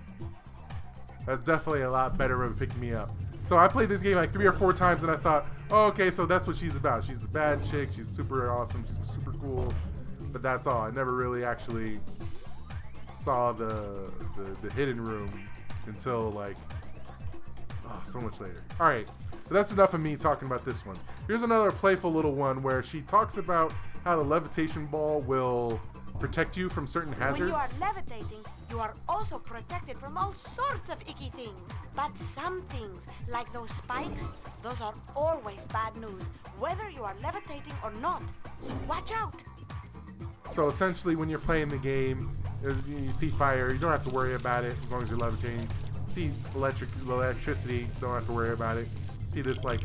That's definitely a lot better of a pick me up. So I played this game like 3 or 4 times and I thought, oh, okay, so that's what she's about. She's the bad chick. She's super awesome. She's super cool. But that's all. I never really actually saw the hidden room until like, oh, so much later. All right. But that's enough of me talking about this one. Here's another playful little one where she talks about how the levitation ball will protect you from certain hazards. When you are levitating, you are also protected from all sorts of icky things. But some things, like those spikes, those are always bad news, whether you are levitating or not. So watch out. So essentially, when you're playing the game, you see fire, you don't have to worry about it as long as you're levitating. See electricity, don't have to worry about it. See this like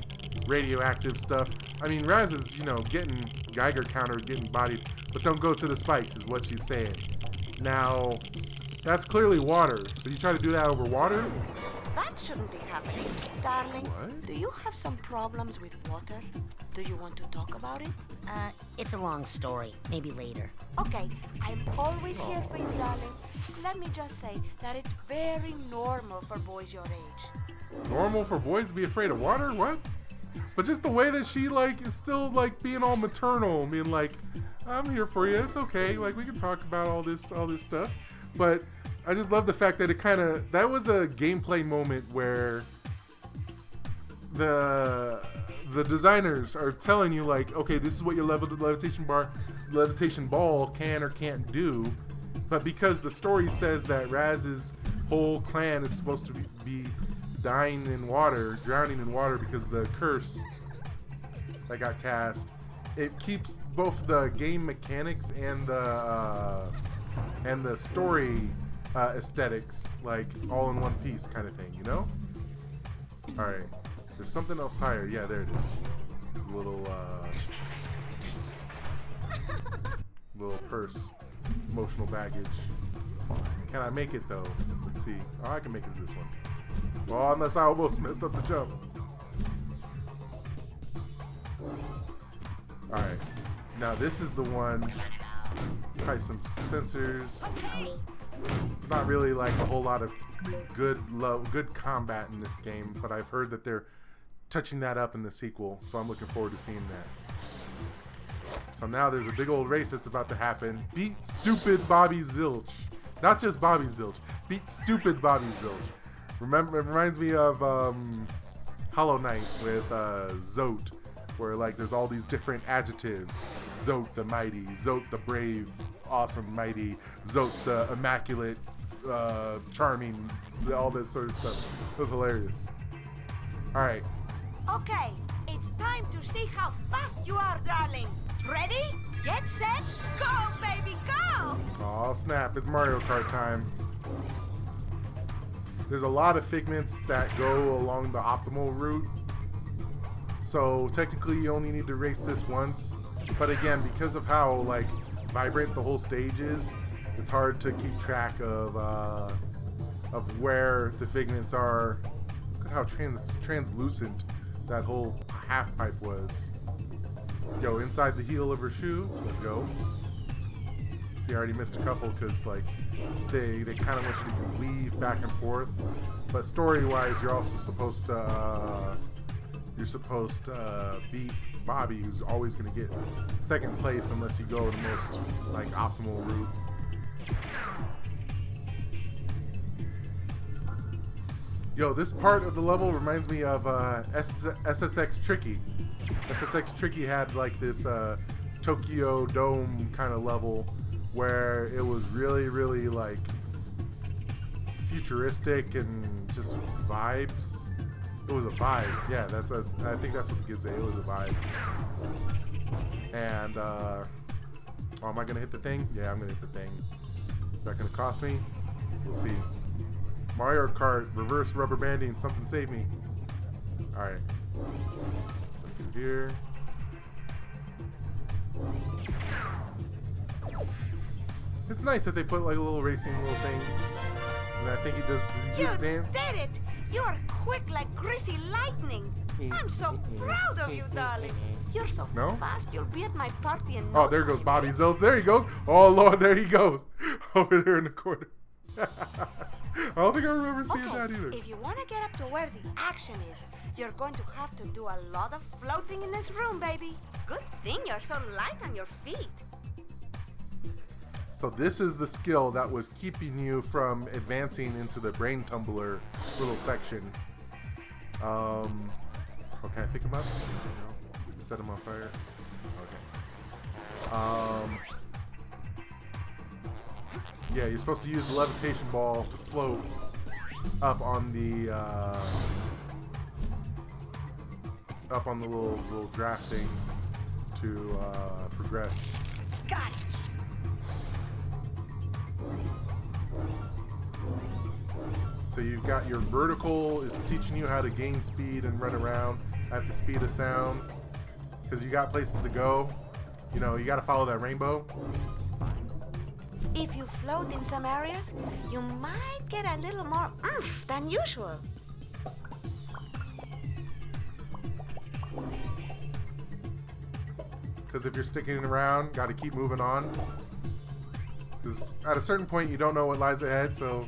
radioactive stuff. I mean, Raz is, getting Geiger counter, getting bodied, but don't go to the spikes is what she's saying. Now, that's clearly water. So you try to do that over water? That shouldn't be happening. Darling, What? do you have some problems with water? Do you want to talk about it? It's a long story. Maybe later. Okay, I'm always here for you, darling. Let me just say that it's very normal for boys your age. Normal for boys to be afraid of water? What? But just the way that she is still being all maternal, being like, I'm here for you, it's okay, we can talk about all this stuff. But I just love the fact that that was a gameplay moment where the designers are telling you okay, this is what your levitation ball can or can't do. But because the story says that Raz's whole clan is supposed to be drowning in water because of the curse that got cast, it keeps both the game mechanics and the story aesthetics all in one piece kind of thing, All right, there's something else higher. Yeah, there it is. Little purse, emotional baggage. Can I make it though? Let's see. Oh, I can make it to this one. Well, unless I almost messed up the jump. Alright. Now this is the one. Probably some sensors. There's not really like a whole lot of good combat in this game, but I've heard that they're touching that up in the sequel, so I'm looking forward to seeing that. So now there's a big old race that's about to happen. Beat stupid Bobby Zilch. Not just Bobby Zilch. Beat stupid Bobby Zilch. Remember, it reminds me of Hollow Knight with Zote, where like there's all these different adjectives. Zote the mighty, Zote the brave, awesome, mighty, Zote the immaculate, charming, all that sort of stuff. It was hilarious. All right. Okay, it's time to see how fast you are, darling. Ready? Get set, go, baby, go! Oh snap, it's Mario Kart time. There's a lot of figments that go along the optimal route. So technically you only need to race this once. But again, because of how like vibrant the whole stage is, it's hard to keep track of where the figments are. Look at how translucent that whole half pipe was. Yo, inside the heel of her shoe. Let's go. See, I already missed a couple because like they kind of want you to weave back and forth. But story-wise, you're also supposed to beat Bobby, who's always going to get second place unless you go the most like optimal route. Yo, this part of the level reminds me of SSX Tricky. SSX Tricky had like this Tokyo Dome kind of level where it was really, really like futuristic and just vibes. It was a vibe. Yeah, I think that's what the kids say. It was a vibe. And oh, am I gonna hit the thing? Yeah, I'm gonna hit the thing. Is that gonna cost me? We'll see. Mario Kart reverse rubber banding. Something save me. All right. Through here. It's nice that they put like a little racing little thing. And I think he does. Does he do the dance? You did it! You are quick like greasy lightning. I'm so proud of you, darling. You're so fast, you'll be at my party in no Oh, there goes Bobby Zilch. There he goes. Oh, Lord, there he goes. Over there in the corner. I don't think I remember seeing that either. If you want to get up to where the action is, you're going to have to do a lot of floating in this room, baby. Good thing you're so light on your feet. So this is the skill that was keeping you from advancing into the brain tumbler little section. Oh, can I pick him up? No. Set him on fire. Okay. Yeah, you're supposed to use the levitation ball to float up on the little draft things to progress. Got it. So you've got your vertical is teaching you how to gain speed and run around at the speed of sound, because you got places to go. You know, you got to follow that rainbow. If you float in some areas, you might get a little more oomph than usual. Because if you're sticking around, got to keep moving on. Because at a certain point, you don't know what lies ahead, so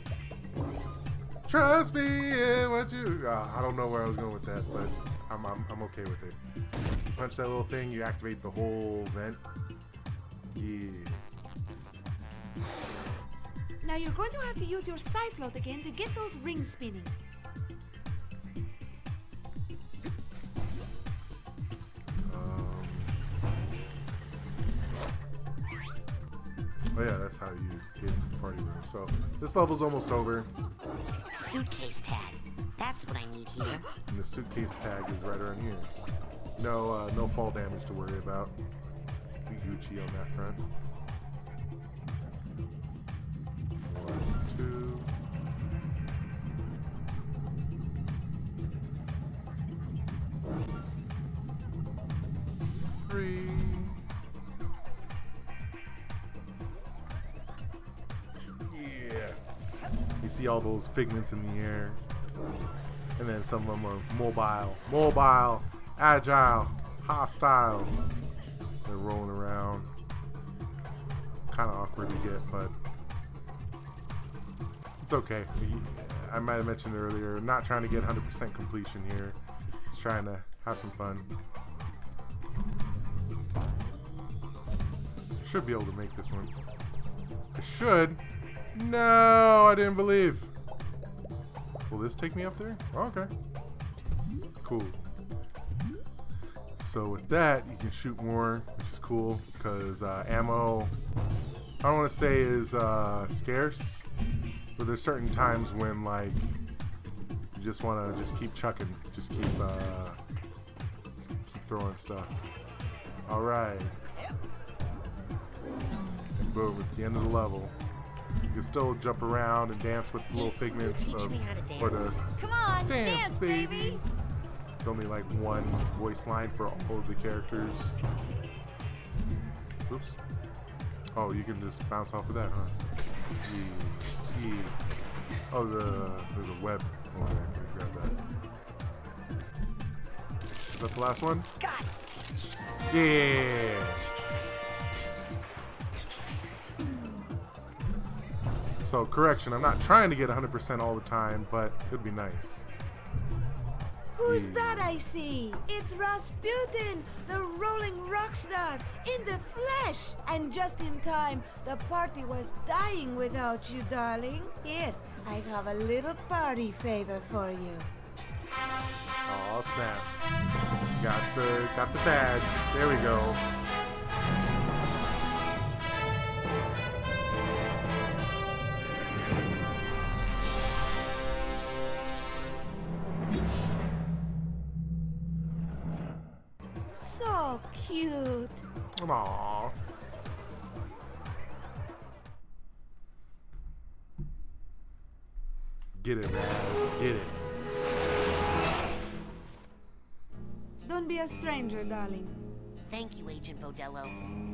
trust me in what you... I don't know where I was going with that, but I'm okay with it. You punch that little thing, you activate the whole vent. Yeah. Now you're going to have to use your Psy-float again to get those rings spinning. Oh yeah, that's how you get into the party room. So this level's almost over. Suitcase tag. That's what I need here. And the suitcase tag is right around here. No fall damage to worry about. We Gucci on that front. 1, 2. Three. Yeah. You see all those figments in the air. And then some of them are mobile, agile, hostile. They're rolling around. Kind of awkward to get, but It's okay. I might have mentioned earlier, not trying to get 100% completion here. Just trying to have some fun. Should be able to make this one. I should. No, I didn't believe. Will this take me up there? Oh, okay. Cool. So with that, you can shoot more, which is cool, because ammo, I don't want to say is scarce, but there's certain times when like you just want to just keep chucking, just keep throwing stuff. All right. And boom, it's the end of the level. You can still jump around and dance with the little figments teach me how to dance. or the Come on, dance, baby. It's only like one voice line for all of the characters. Oops. Oh, you can just bounce off of that, huh? Oh, there's a web over there. Can we grab that? Is that the last one? Got it. Yeah. So, correction, I'm not trying to get 100% all the time, but it'd be nice. Who's that I see? It's Rasputin, the rolling rock star, in the flesh! And just in time, the party was dying without you, darling. Here, I have a little party favor for you. Oh snap! Got the badge. There we go. So cute. Aww. Get it, Raz. Get it. Don't be a stranger, darling. Thank you, Agent Vodello.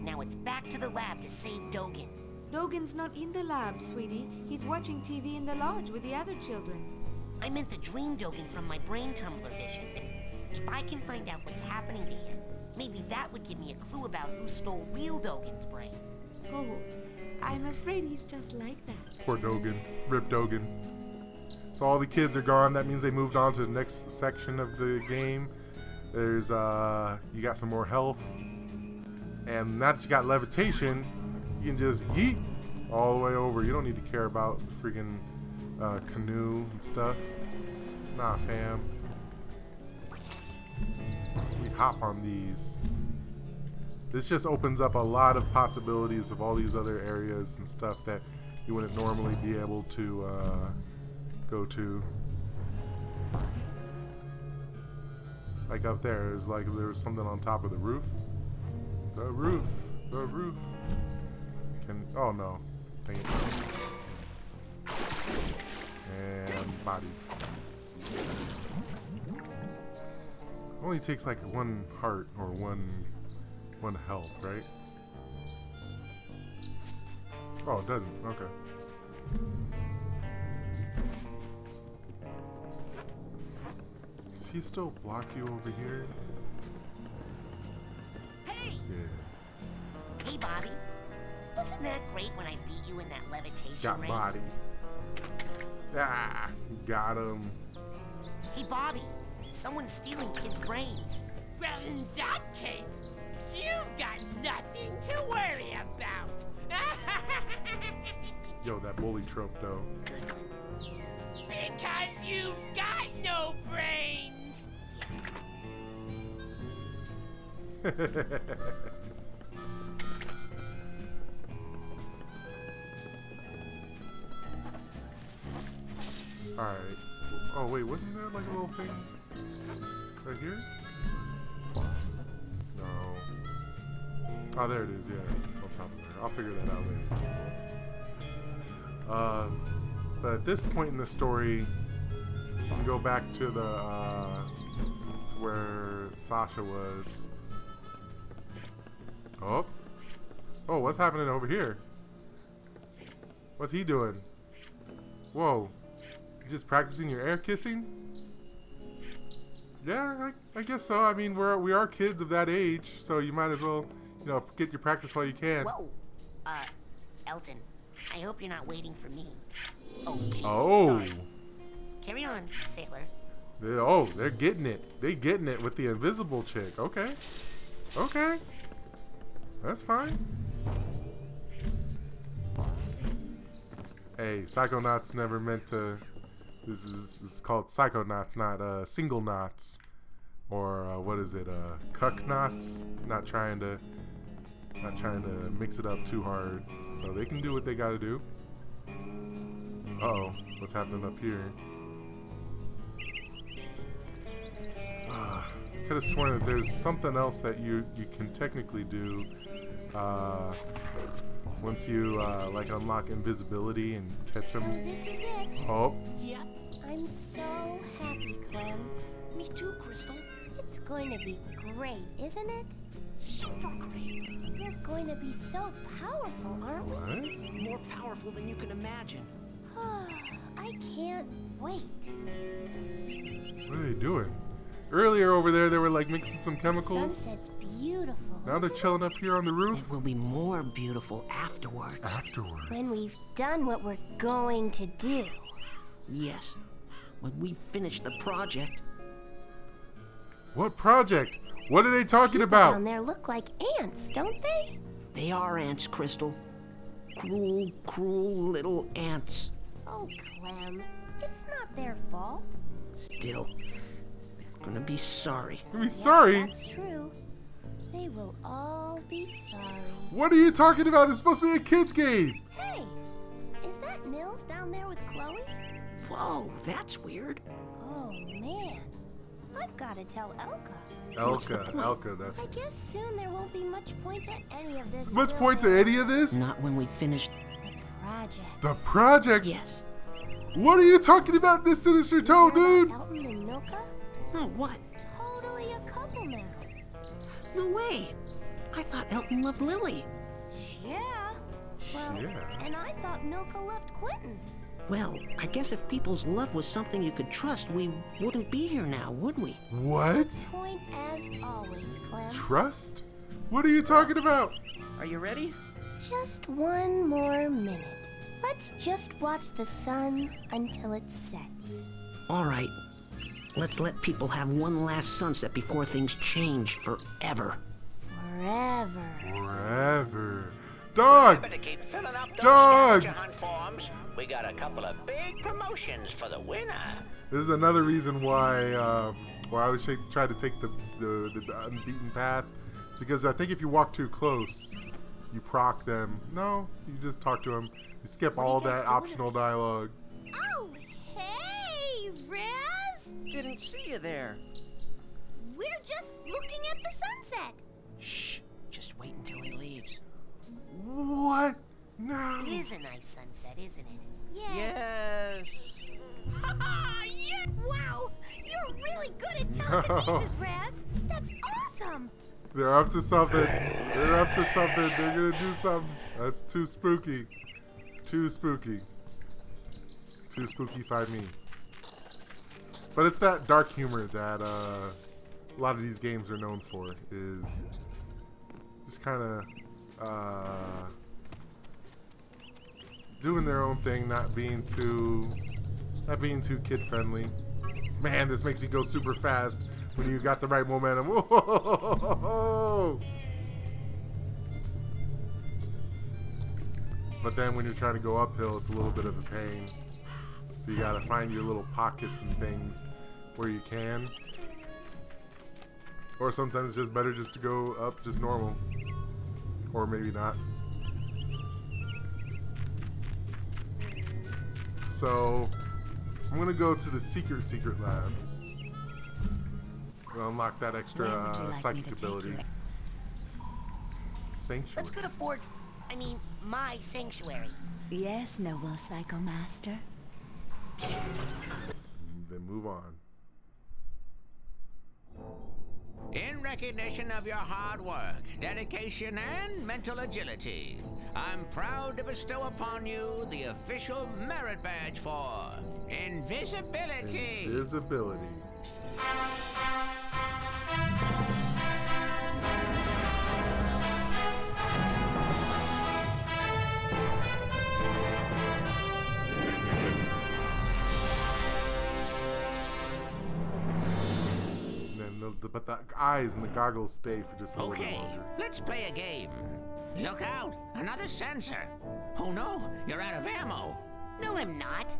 Now it's back to the lab to save Dogen. Dogen's not in the lab, sweetie. He's watching TV in the lodge with the other children. I meant the dream Dogen from my brain tumbler vision. If I can find out what's happening to him, maybe that would give me a clue about who stole real Dogen's brain. Oh, I'm afraid he's just like that. Poor Dogen. Rip Dogen. So all the kids are gone. That means they moved on to the next section of the game. There's, you got some more health. And now that you got levitation, you can just yeet all the way over. You don't need to care about the freaking canoe and stuff. Nah, fam. We hop on these. This just opens up a lot of possibilities of all these other areas and stuff that you wouldn't normally be able to go to. Like up there, there's like there was something on top of the roof. The roof. Oh no. Dang it. And body. Only takes like one heart or one health, right? Oh, it doesn't. Okay. Does he still block you over here? Hey! Yeah. Hey, Bobby. Wasn't that great when I beat you in that levitation Got race? body. Ah, got him. Hey, Bobby. Someone's stealing kids' brains. Well, in that case, you've got nothing to worry about. Yo, that bully trope though. Because you've got no brains. Alright. Oh wait, wasn't there like a little thing right here? No. Oh, there it is, yeah. It's on top of there. I'll figure that out later. But at this point in the story, you can go back to the to where Sasha was. Oh. Oh, what's happening over here? What's he doing? Whoa. You just practicing your air kissing? Yeah, I guess so. I mean, we are kids of that age, so you might as well, you know, get your practice while you can. Whoa. Elton, I hope you're not waiting for me. Oh, jeez. Oh. Sorry. Carry on, sailor. They're getting it. They getting it with the invisible chick. Okay. Okay. That's fine. Hey, Psychonauts never meant to. This is called Psychonauts, not single knots, or what is it? Cuck knots. Not trying to mix it up too hard. So they can do what they got to do. Uh-oh, what's happening up here? I could have sworn that there's something else that you can technically do once you like unlock invisibility and catch them. So this is it. Oh. Yep. I'm so happy, Clem. Me too, Crystal. It's going to be great, isn't it? Super great. We're going to be so powerful, aren't we? What? More powerful than you can imagine. I can't wait. What are they doing? Earlier over there, they were like mixing some chemicals. Sunset's beautiful. Now they're chilling up here on the roof. It will be more beautiful afterwards. Afterwards. When we've done what we're going to do. Yes. When we finish the project. What project? What are they talking People about? down there look like ants, don't they? They are ants, Crystal. Cruel, cruel little ants. Oh, Clem, it's not their fault. Still, they're gonna be sorry. Are we sorry? That's true. They will all be sorry. What are you talking about? It's supposed to be a kid's game. Hey, is that Nils down there with Chloe? Whoa, that's weird. Oh, man. I've got to tell Elka. Elka, that's... I guess soon there won't be much point to any of this. Much point to any of this? Not when we finish the project. The project? Yes. What are you talking about, this sinister tone, dude? Elton and Milka? No, what? Totally a couple now. No way. I thought Elton loved Lily. Yeah. Well, Yeah. and I thought Milka loved Quentin. Well, I guess if people's love was something you could trust, we wouldn't be here now, would we? What? Point as always, Clem. Trust? What are you talking about? Are you ready? Just one more minute. Let's just watch the sun until it sets. All right. Let's let people have one last sunset before things change forever. Forever. Forever. Dog! Better keep filling up those Dog! scavenger hunt forms. We got a couple of big promotions for the winner. This is another reason why I always try to take the unbeaten path. It's because I think if you walk too close, you proc them. No, you just talk to them. You skip all that optional dialogue. Oh, hey, Raz! Didn't see you there. We're just looking at the sunset. Shh. Just wait until he leaves. What? No. It is a nice sunset, isn't it? Yes. Yeah! Wow! You're really good at telekinesis, Raz! That's awesome! They're up to something. They're up to something. They're gonna do something. That's too spooky. Too spooky. Too spooky by me. But it's that dark humor that a lot of these games are known for. Is just kind of doing their own thing, not being too kid friendly. Man, this makes you go super fast when you got the right momentum. Whoa! But then when you're trying to go uphill, it's a little bit of a pain. So you gotta find your little pockets and things where you can. Or sometimes it's just better just to go up just normal. Or maybe not. So I'm gonna go to the secret lab. We'll unlock that extra psychic ability. Sanctuary. Let's go to Ford's, my sanctuary. Yes, noble Psycho Master. Then move on. In recognition of your hard work, dedication, and mental agility, I'm proud to bestow upon you the official merit badge for invisibility. Invisibility. but the eyes and the goggles stay for just a little bit Okay, longer. let's play a game. Look out, another sensor. Oh no, you're out of ammo. No, I'm not.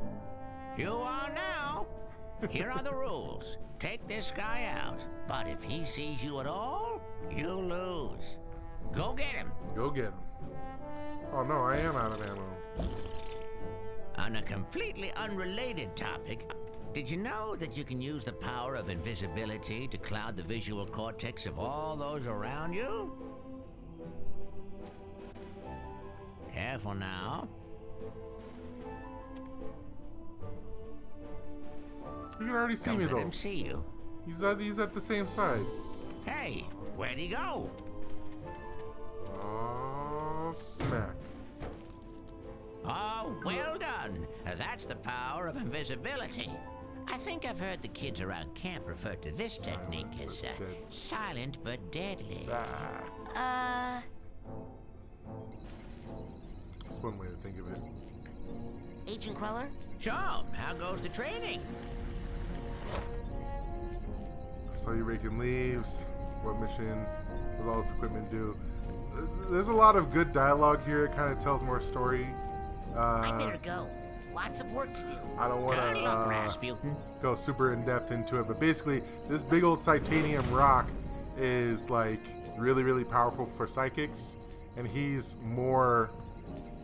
You are now. Here are the rules. Take this guy out, but if he sees you at all, you lose. Go get him. Go get him. Oh no, I am out of ammo. On a completely unrelated topic, did you know that you can use the power of invisibility to cloud the visual cortex of all those around you? Careful now. You can already see Don't me let though. him see you. He's at the same side. Hey, where'd he go? Oh, smack. Oh, well done. That's the power of invisibility. I think I've heard the kids around camp refer to this technique as silent but deadly. That's one way to think of it. Agent Cruller? So, how goes the training? Saw you raking leaves. What mission does all this equipment do? There's a lot of good dialogue here. It kind of tells more story. I better go. Lots of work to do. I don't want Good luck, to Rasputin. go super in depth into it, but basically, this big old titanium rock is like really, really powerful for psychics, and he's more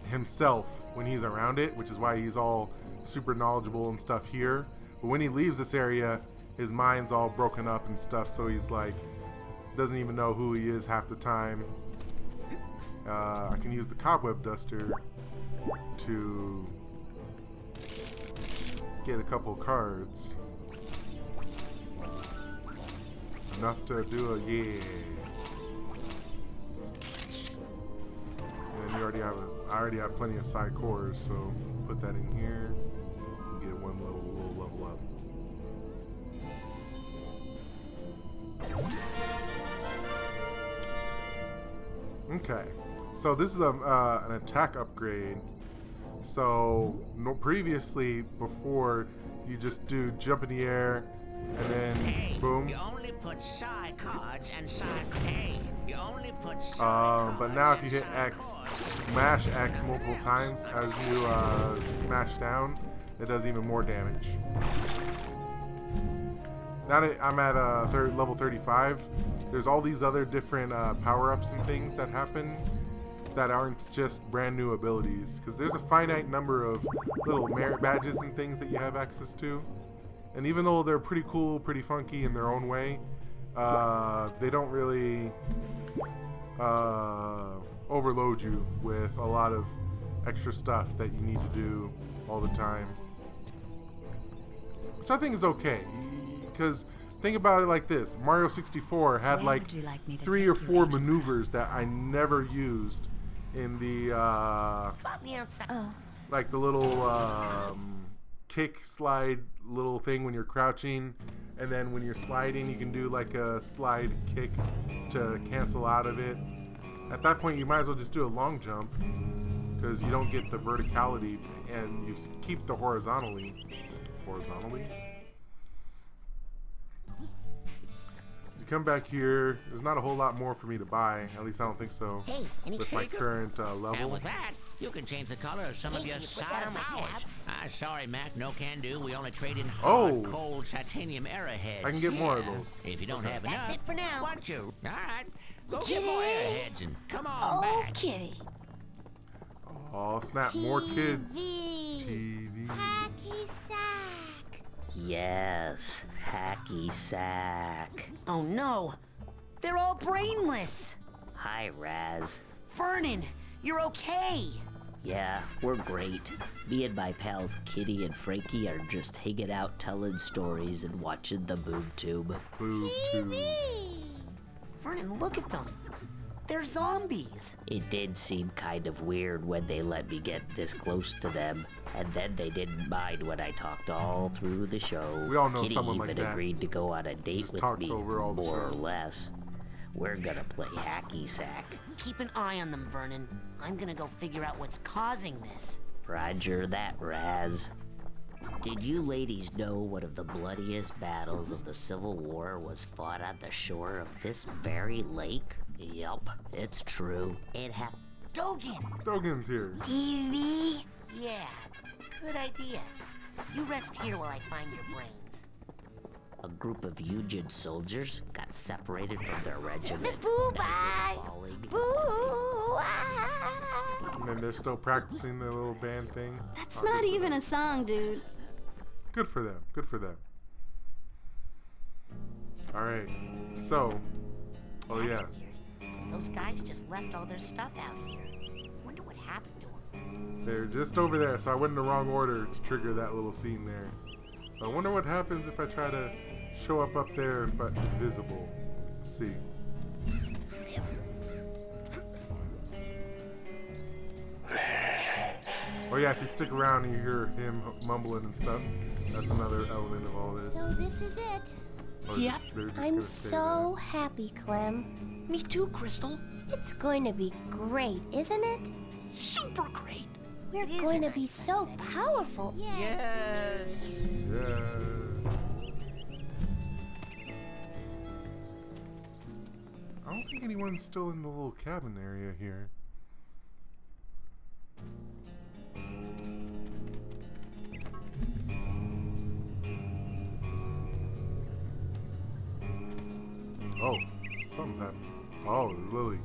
himself when he's around it, which is why he's all super knowledgeable and stuff here. But when he leaves this area, his mind's all broken up and stuff, so he's like doesn't even know who he is half the time. I can use the cobweb duster to get a couple cards. Enough to do a yeah. And you already have I already have plenty of side cores, so put that in here and get one little level up. Okay, so this is an attack upgrade. So previously, before, you just do jump in the air and then Hey, boom. you only put psi cards and psi. Hey, you only put psi But now if you hit X, mash X multiple times as you mash down, it does even more damage. Now that I'm at level 35, there's all these other different power-ups and things that happen that aren't just brand new abilities, because there's a finite number of little merit badges and things that you have access to, and even though they're pretty cool, pretty funky in their own way, they don't really overload you with a lot of extra stuff that you need to do all the time, which I think is okay, because think about it like this: Mario 64 had Where like would you like me to 3 take or you, 4 Agent maneuvers that I never used in the Drop me outside. like the little kick slide little thing when you're crouching, and then when you're sliding you can do like a slide kick to cancel out of it. At that point you might as well just do a long jump, because you don't get the verticality and you keep the horizontally. You come back here, there's not a whole lot more for me to buy, at least I don't think so, Hey, any with my paper? current And level. with that, you can change the color of some Hey, of your can you put psi that on my powers. tab? Sorry, Mac, no can do. We only trade in Oh. hard, cold titanium arrowheads. I can get more of here. those. If you don't Okay. have That's enough, it for now. why don't you? All right, go get more Kitty. arrowheads and come on Oh, back. kitty. Oh snap, more kids. TV. Hacky sack. Yes, hacky sack. Oh no, they're all brainless. Hi, Raz. Vernon, you're okay. Yeah, we're great. Me and my pals Kitty and Frankie are just hanging out telling stories and watching the boob tube. Boob tube. Vernon, look at them. They're zombies. It did seem kind of weird when they let me get this close to them, and then they didn't mind when I talked all through the show. We all know Kitty someone even like that. agreed to go on a date Just with talks me, over all the more or show. less. We're gonna play hacky sack. Keep an eye on them, Vernon. I'm gonna go figure out what's causing this. Roger that, Raz. Did you ladies know one of the bloodiest battles of the Civil War was fought on the shore of this very lake? Yup, it's true. It happened. Dogen! Dogen's here. TV? Yeah, good idea. You rest here while I find your brains. A group of Union soldiers got separated from their regiment. Miss Boo-Bye! And then they're still practicing the little band thing. That's not even a song, dude. Good for them. Good for them. Alright. So. Oh, That's yeah. weird. Those guys just left all their stuff out here. Wonder what happened to them. They're just over there. So I went in the wrong order to trigger that little scene there. So I wonder what happens if I try to show up there but invisible. Let's see. Oh yeah, if you stick around and you hear him mumbling and stuff, that's another element of all this. So this is it. Oh, Yep. they're just I'm gonna stay so happy, Clem. Me too, Crystal. It's going to be great, isn't it? Super great. We're It is going a to be nice so sunset. powerful. Yes. there. Yeah. I don't think anyone's still in the little cabin area here. Oh, something's happening. Oh, there's Lily.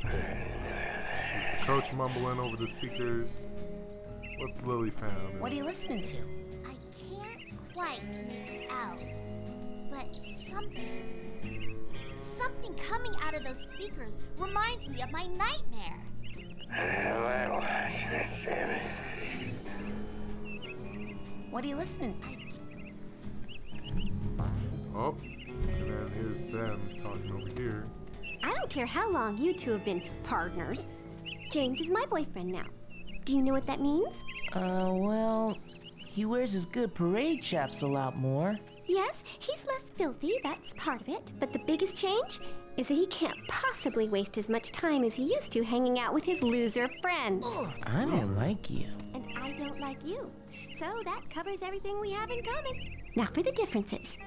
Is the coach mumbling over the speakers? What's Lily found? What are you listening to? I can't quite make it out, but something coming out of those speakers reminds me of my nightmare. What are you listening to? Oh, and then here's them talking over here. I don't care how long you two have been partners. James is my boyfriend now. Do you know what that means? Well, he wears his good parade chaps a lot more. Yes, he's less filthy, that's part of it. But the biggest change is that he can't possibly waste as much time as he used to hanging out with his loser friends. I don't like you. And I don't like you. So that covers everything we have in common. Now for the differences.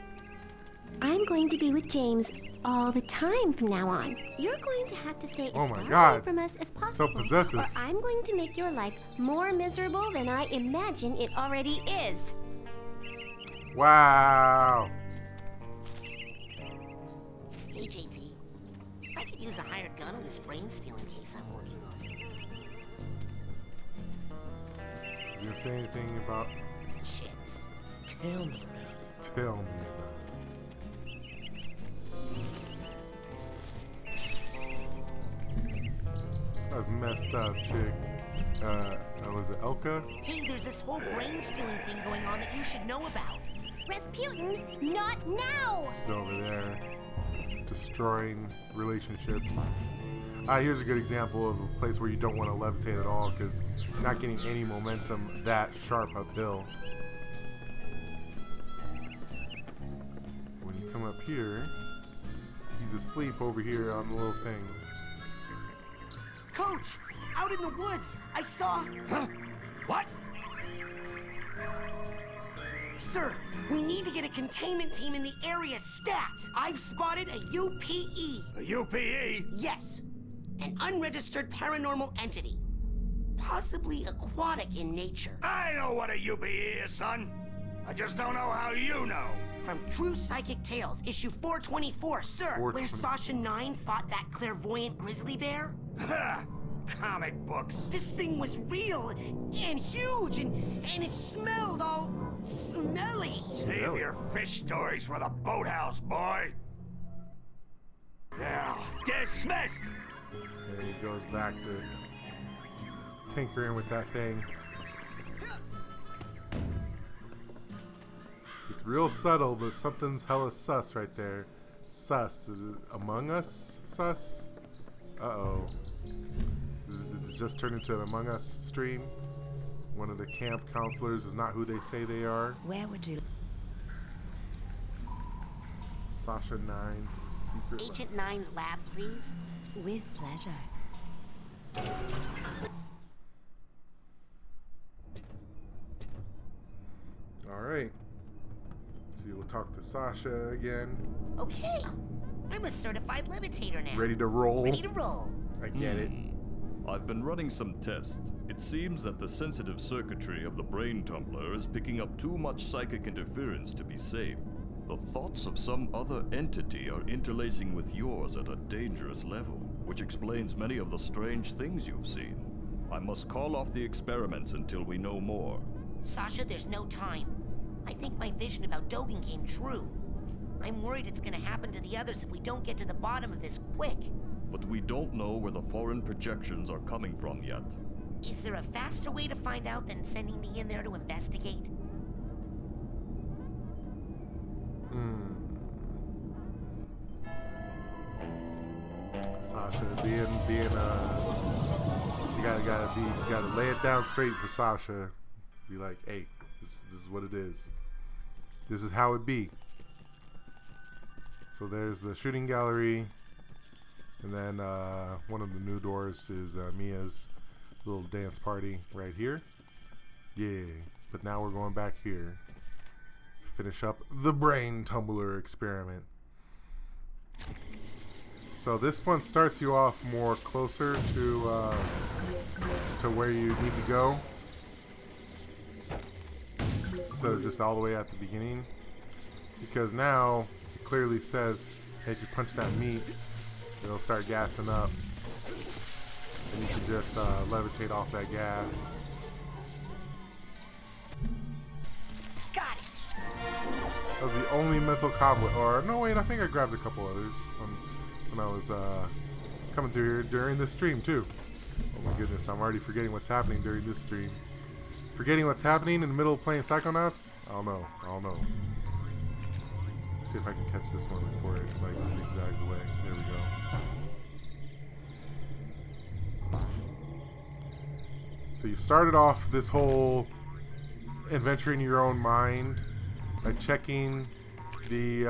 I'm going to be with James all the time from now on. You're going to have to stay Oh as my far God. away from us as So possible. possessive. Or I'm going to make your life more miserable than I imagine it already is. Wow. Hey, JT. I could use a hired gun on this brain stealing case I'm working on. Did you say anything about? Chicks. Tell me. Tell me about it. That was messed up, chick. Was it Elka? Hey, there's this whole brain stealing thing going on that you should know about. Rasputin, not now! She's over there destroying relationships. Here's a good example of a place where you don't want to levitate at all because you're not getting any momentum that sharp uphill. When you come up here, he's asleep over here on the little thing. Coach, out in the woods, I saw... Huh? What? Sir, we need to get a containment team in the area stat. I've spotted a UPE. A UPE? Yes, an unregistered paranormal entity. Possibly aquatic in nature. I know what a UPE is, son. I just don't know how you know. From True Psychic Tales, issue 424, sir. Where Sasha 9 fought that clairvoyant grizzly bear. Ha! Comic books. This thing was real and huge and it smelled all smelly. Save your fish stories for the boathouse, boy. Now, dismissed. And he goes back to tinkering with that thing. It's real subtle, but something's hella sus right there. Sus. Is it Among Us sus? Uh-oh. Did it just turn into an Among Us stream? One of the camp counselors is not who they say they are. Where would you... Sasha 9's secret Agent 9's lab, please. With pleasure. Alright. So we'll talk to Sasha again. Okay. I'm a certified levitator now. Ready to roll? Ready to roll. I get it. I've been running some tests. It seems that the sensitive circuitry of the brain tumbler is picking up too much psychic interference to be safe. The thoughts of some other entity are interlacing with yours at a dangerous level, which explains many of the strange things you've seen. I must call off the experiments until we know more. Sasha, there's no time. I think my vision about Dogen came true. I'm worried it's gonna happen to the others if we don't get to the bottom of this quick. But we don't know where the foreign projections are coming from yet. Is there a faster way to find out than sending me in there to investigate? Sasha being you gotta lay it down straight for Sasha. Be like, hey, this is what it is. This is how it be. So there's the shooting gallery, and then one of the new doors is Mia's little dance party right here. Yeah, but now we're going back here to finish up the brain tumbler experiment. So this one starts you off more closer to where you need to go, instead of just all the way at the beginning, because now it clearly says, hey, if you punch that meat, it'll start gassing up, and you can just levitate off that gas. Got it. That was the only mental cobweb. Or no, wait, I think I grabbed a couple others when I was coming through here during this stream too. Oh my goodness, I'm already forgetting what's happening during this stream. Forgetting what's happening in the middle of playing Psychonauts? I don't know. See if I can catch this one before it like zigzags away. There we go. So you started off this whole adventure in your own mind by checking the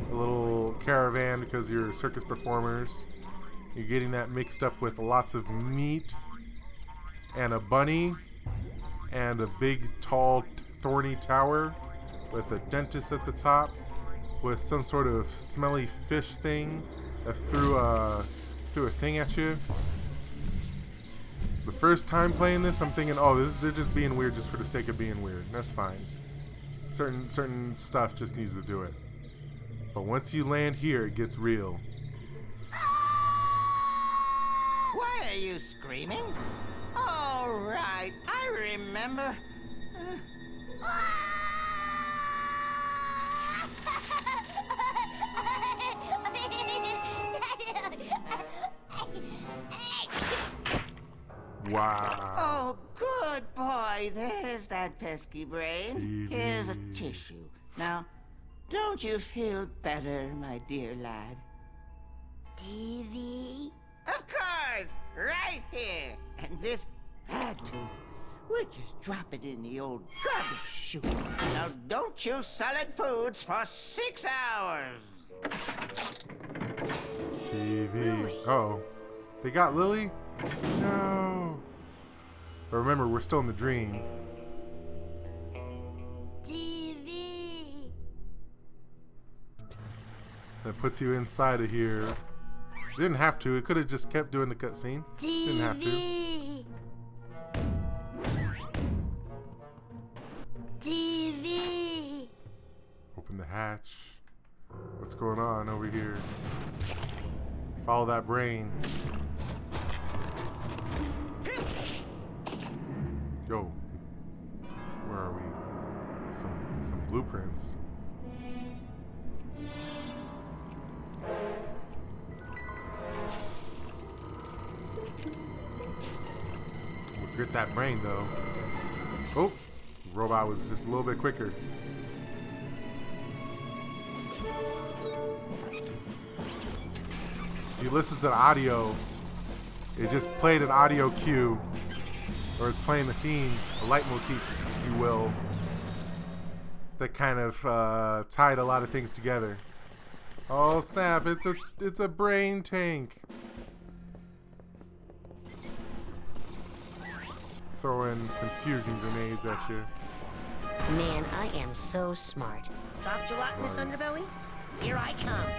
little caravan because you're circus performers. You're getting that mixed up with lots of meat and a bunny and a big tall thorny tower with a dentist at the top with some sort of smelly fish thing that threw a thing at you. The first time playing this, I'm thinking, oh, they're just being weird just for the sake of being weird. That's fine. Certain stuff just needs to do it. But once you land here, it gets real. Why are you screaming? All right, I remember. Wow. Oh, good boy. There's that pesky brain. Here's a tissue. Now, don't you feel better, my dear lad? TV? Of course! Right here! And this bad tooth, we'll just drop it in the old garbage chute. Now, don't you solid foods for 6 hours! TV. Lily. Oh. They got Lily? No. But remember, we're still in the dream. TV. That puts you inside of here. Didn't have to. It could have just kept doing the cutscene. Didn't have to. TV. Open the hatch. What's going on over here? Follow that brain. Yo, where are we? Some blueprints. We'll get that brain though. Oh, the robot was just a little bit quicker. If you listen to the audio, it just played an audio cue, or it's playing a theme, a leitmotif, if you will, that kind of tied a lot of things together. Oh snap! It's a brain tank. Throwing confusion grenades at you. Man, I am so smart. Soft gelatinous underbelly? Here I come.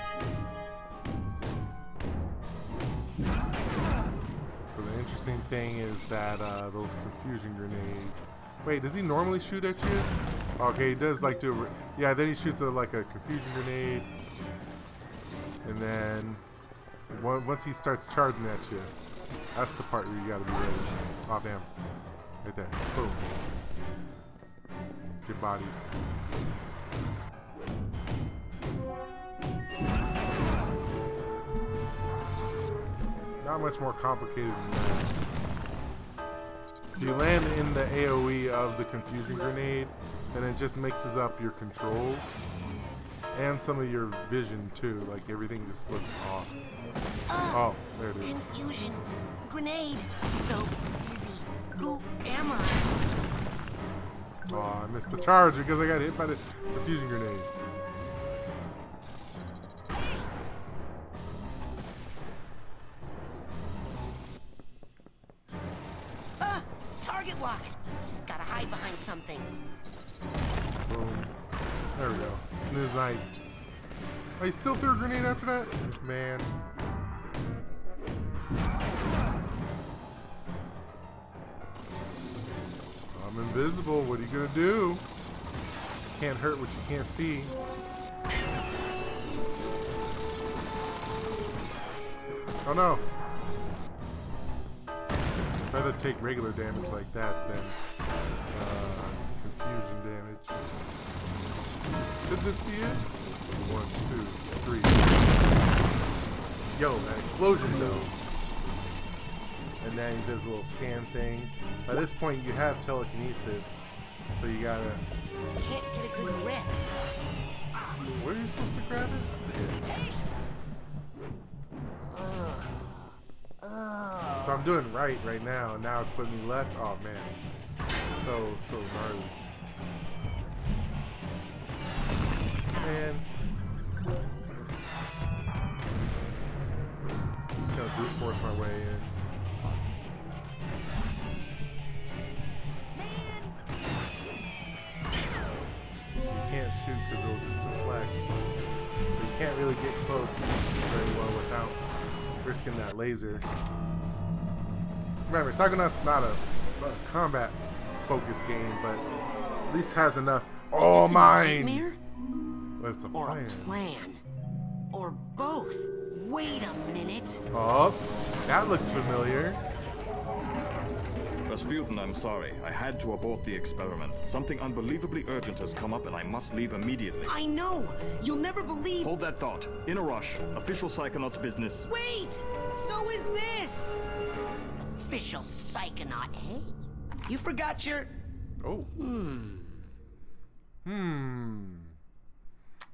So the interesting thing is that those confusion grenades. Wait, does he normally shoot at you? Okay, he does like to. Yeah, then he shoots like a confusion grenade, and then once he starts charging at you, that's the part where you gotta be ready. Oh damn! Right there. Boom. Good body. Not much more complicated than that. If you land in the AoE of the confusion grenade, then it just mixes up your controls and some of your vision too. Like everything just looks off. Oh, there it is. Confusion. Grenade. So dizzy. Who am I? Oh, I missed the charge because I got hit by the confusion grenade. Target lock. Gotta hide behind something. Boom. There we go. Snooze knifed. Oh, he still threw a grenade after that? Man. I'm invisible. What are you gonna do? Can't hurt what you can't see. Oh no. Rather take regular damage like that than confusion damage. Should this be it? 1, 2, 3. Yo, that explosion though. And then he does a little scan thing. By this point, you have telekinesis, so you gotta. Can't get a good grip. Where are you supposed to grab it? I forget. So I'm doing right now. Now it's putting me left. Oh man, so gnarly. Man, I'm just gonna brute force my way in. So you can't shoot because it'll just deflect. But you can't really get close very well without risking that laser. Remember, Psychonauts is not a combat focused game, but at least has enough. Oh, mine! But it's a plan. A plan. Or both. Wait a minute. Oh, that looks familiar. Rasputin, I'm sorry. I had to abort the experiment. Something unbelievably urgent has come up and I must leave immediately. I know! You'll never believe— Hold that thought. In a rush. Official Psychonauts business. Wait! So is this! Official Psychonaut. Hey, you forgot your— Oh.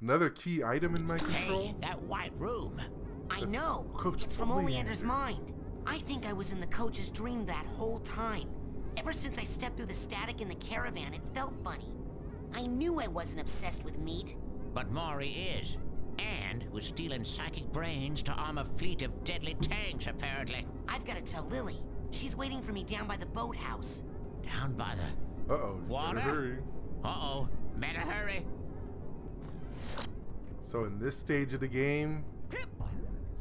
Another key item in my control? Hey, that white room. I know. It's from Oleander's mind. I think I was in the coach's dream that whole time. Ever since I stepped through the static in the caravan, it felt funny. I knew I wasn't obsessed with meat. But Maury is. And was stealing psychic brains to arm a fleet of deadly tanks, apparently. I've got to tell Lily. She's waiting for me down by the boathouse. Down by the... Uh-oh, you water? better hurry. Uh-oh, better hurry. So in this stage of the game,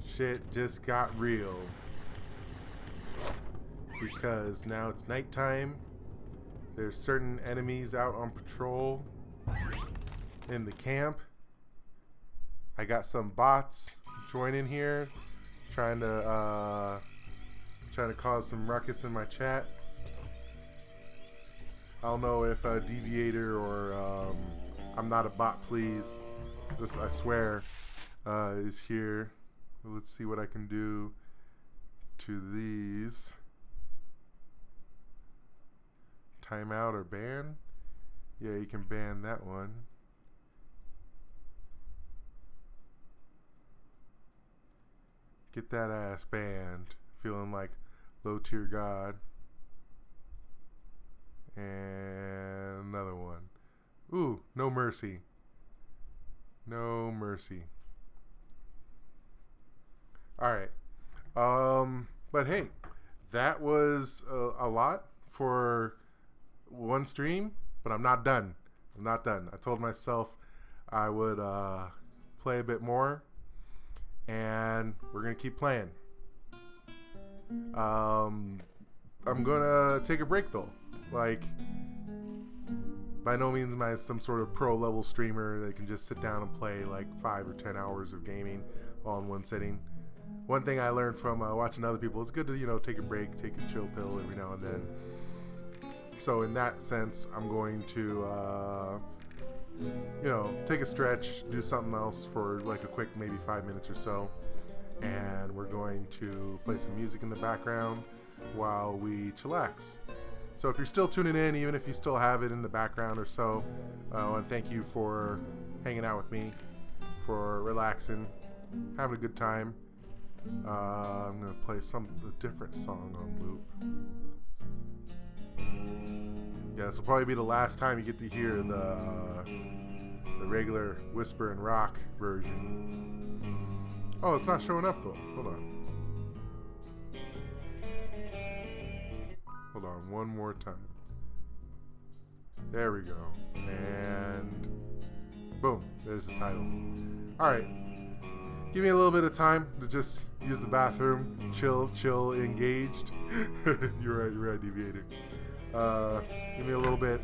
shit just got real. Because now it's nighttime. There's certain enemies out on patrol in the camp. I got some bots joining here, trying to cause some ruckus in my chat. I don't know if Deviator or I'm not a bot, please. This, I swear, is here. Let's see what I can do to these. Timeout or ban? Yeah, you can ban that one. Get that ass banned. Feeling like low tier god. And another one. Ooh, no mercy. No mercy. Alright. But hey, that was a lot for one stream, but I'm not done. I'm not done. I told myself I would play a bit more, and we're gonna keep playing. I'm gonna take a break though. Like, by no means am I some sort of pro level streamer that can just sit down and play like 5 or 10 hours of gaming all in one sitting. One thing I learned from watching other people, it's good to take a break, take a chill pill every now and then. So in that sense, I'm going to take a stretch, do something else for like a quick maybe 5 minutes or so, and we're going to play some music in the background while we chillax. So if you're still tuning in, even if you still have it in the background or so, I want to thank you for hanging out with me, for relaxing, having a good time. I'm going to play a different song on loop. Yeah, this will probably be the last time you get to hear the regular Whisper and Rock version. Oh, it's not showing up though. Hold on one more time. There we go. And boom, there's the title. Alright. Give me a little bit of time to just use the bathroom. Chill, engaged. You're right, Deviator. Give me a little bit,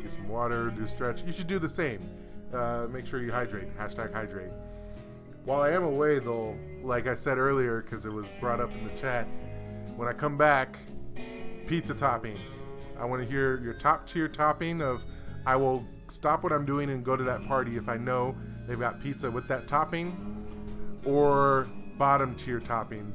get some water, do a stretch. You should do the same. Make sure you hydrate. #hydrate. While I am away though, like I said earlier, because it was brought up in the chat, when I come back, pizza toppings. I want to hear your top tier topping of, I will stop what I'm doing and go to that party if I know they've got pizza with that topping, or bottom tier topping.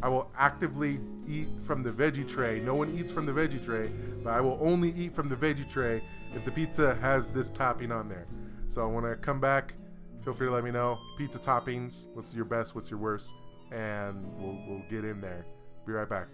I will actively eat from the veggie tray. No one eats from the veggie tray, but I will only eat from the veggie tray if the pizza has this topping on there. So when I come back, feel free to let me know. Pizza toppings, what's your best, what's your worst, and we'll get in there. Be right back.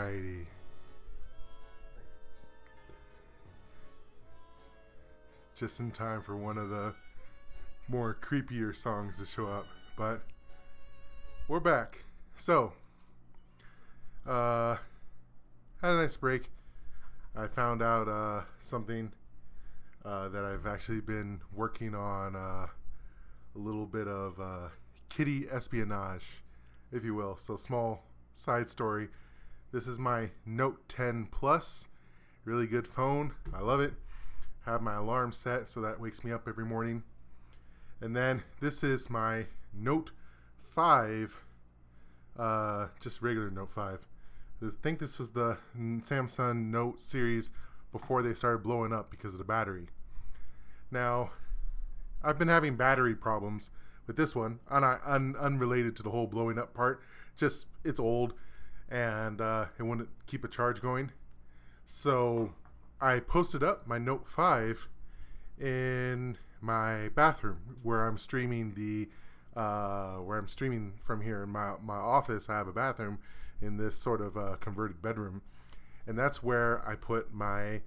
Alrighty. Just in time for one of the more creepier songs to show up, but we're back. So, had a nice break. I found out something that I've actually been working on, a little bit of kitty espionage, if you will. So, small side story. This is my Note 10 Plus. Really good phone. I love it. Have my alarm set so that wakes me up every morning. And then this is my Note 5, just regular Note 5. I think this was the Samsung Note series before they started blowing up because of the battery. Now, I've been having battery problems with this one, unrelated to the whole blowing up part. Just, it's old, and it wouldn't keep a charge going. So, I posted up my Note 5 in my bathroom where I'm streaming from here. In my office, I have a bathroom in this sort of converted bedroom, and that's where I put my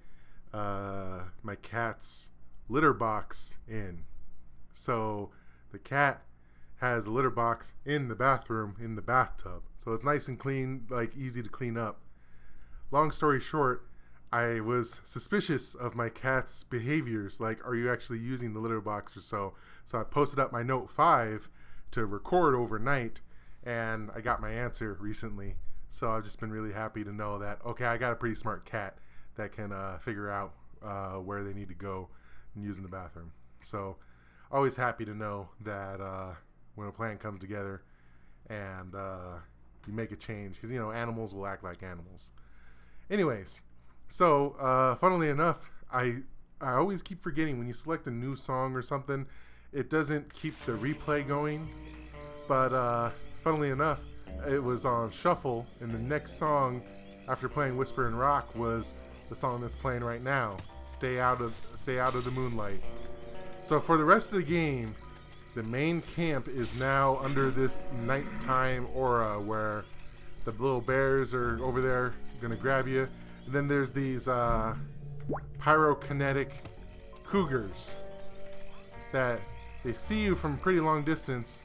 my cat's litter box in. So the cat has a litter box in the bathroom in the bathtub, so it's nice and clean, like easy to clean up. Long story short, I was suspicious of my cat's behaviors, like, are you actually using the litter box or so? So I posted up my Note 5 to record overnight, and I got my answer recently. So I've just been really happy to know that, okay, I got a pretty smart cat that can figure out where they need to go and use in the bathroom. So always happy to know that when a plan comes together and you make a change, because, you know, animals will act like animals. Anyways, so funnily enough, I always keep forgetting when you select a new song or something, it doesn't keep the replay going. But funnily enough, it was on shuffle, and the next song after playing Whisper and Rock was the song that's playing right now, Stay Out of the Moonlight. So for the rest of the game, the main camp is now under this nighttime aura where the little bears are over there gonna grab you. And then there's these pyrokinetic cougars that they see you from a pretty long distance,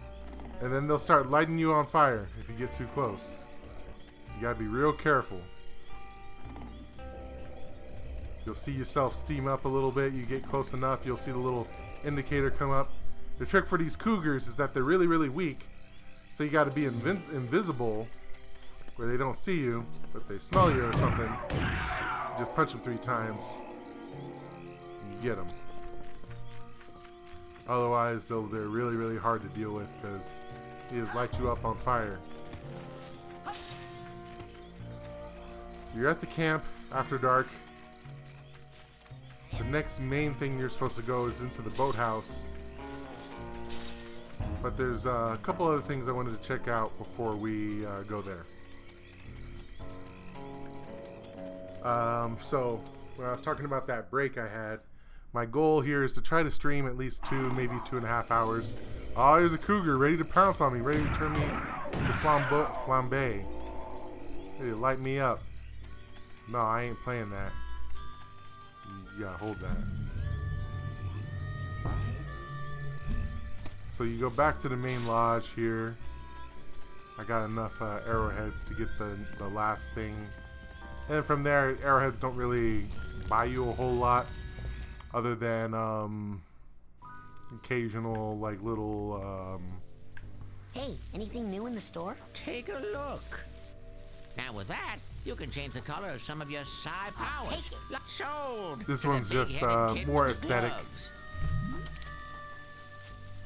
and then they'll start lighting you on fire if you get too close. You gotta be real careful. You'll see yourself steam up a little bit. You get close enough, you'll see the little indicator come up. The trick for these cougars is that they're really, really weak, so you gotta be invisible where they don't see you, but they smell you or something. You just punch them 3 times, and you get them. Otherwise, they're really, really hard to deal with because they just light you up on fire. So you're at the camp after dark. The next main thing you're supposed to go is into the boathouse. But there's a couple other things I wanted to check out before we go there. So when I was talking about that break I had, my goal here is to try to stream at least 2, maybe 2.5 hours. Oh, there's a cougar ready to pounce on me, ready to turn me into flambe. Ready to light me up. No, I ain't playing that. You gotta hold that. So you go back to the main lodge here. I got enough arrowheads to get the last thing. And from there, arrowheads don't really buy you a whole lot, other than occasional, like, little Hey, anything new in the store? Take a look. Now with that, you can change the color of some of your psi powers. Take it. Sold. This to the one's just big-headed kid more with the aesthetic. gloves.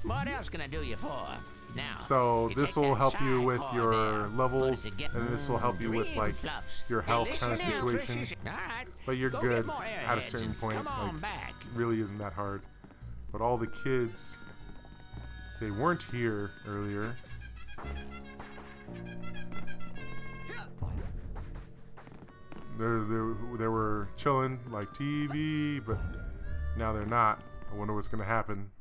What else can I do you for? Now, So you this take will that help you psi with core your there, levels, put it together. and this will help you with, Green like, fluffs. your health Hey, kind of listen now, situation. Trish, all right. But you're Go good get more at a airheads certain and point. come on Like, back. really isn't that hard. But all the kids, they weren't here earlier. They were chilling like TV, but now they're not. I wonder what's gonna happen.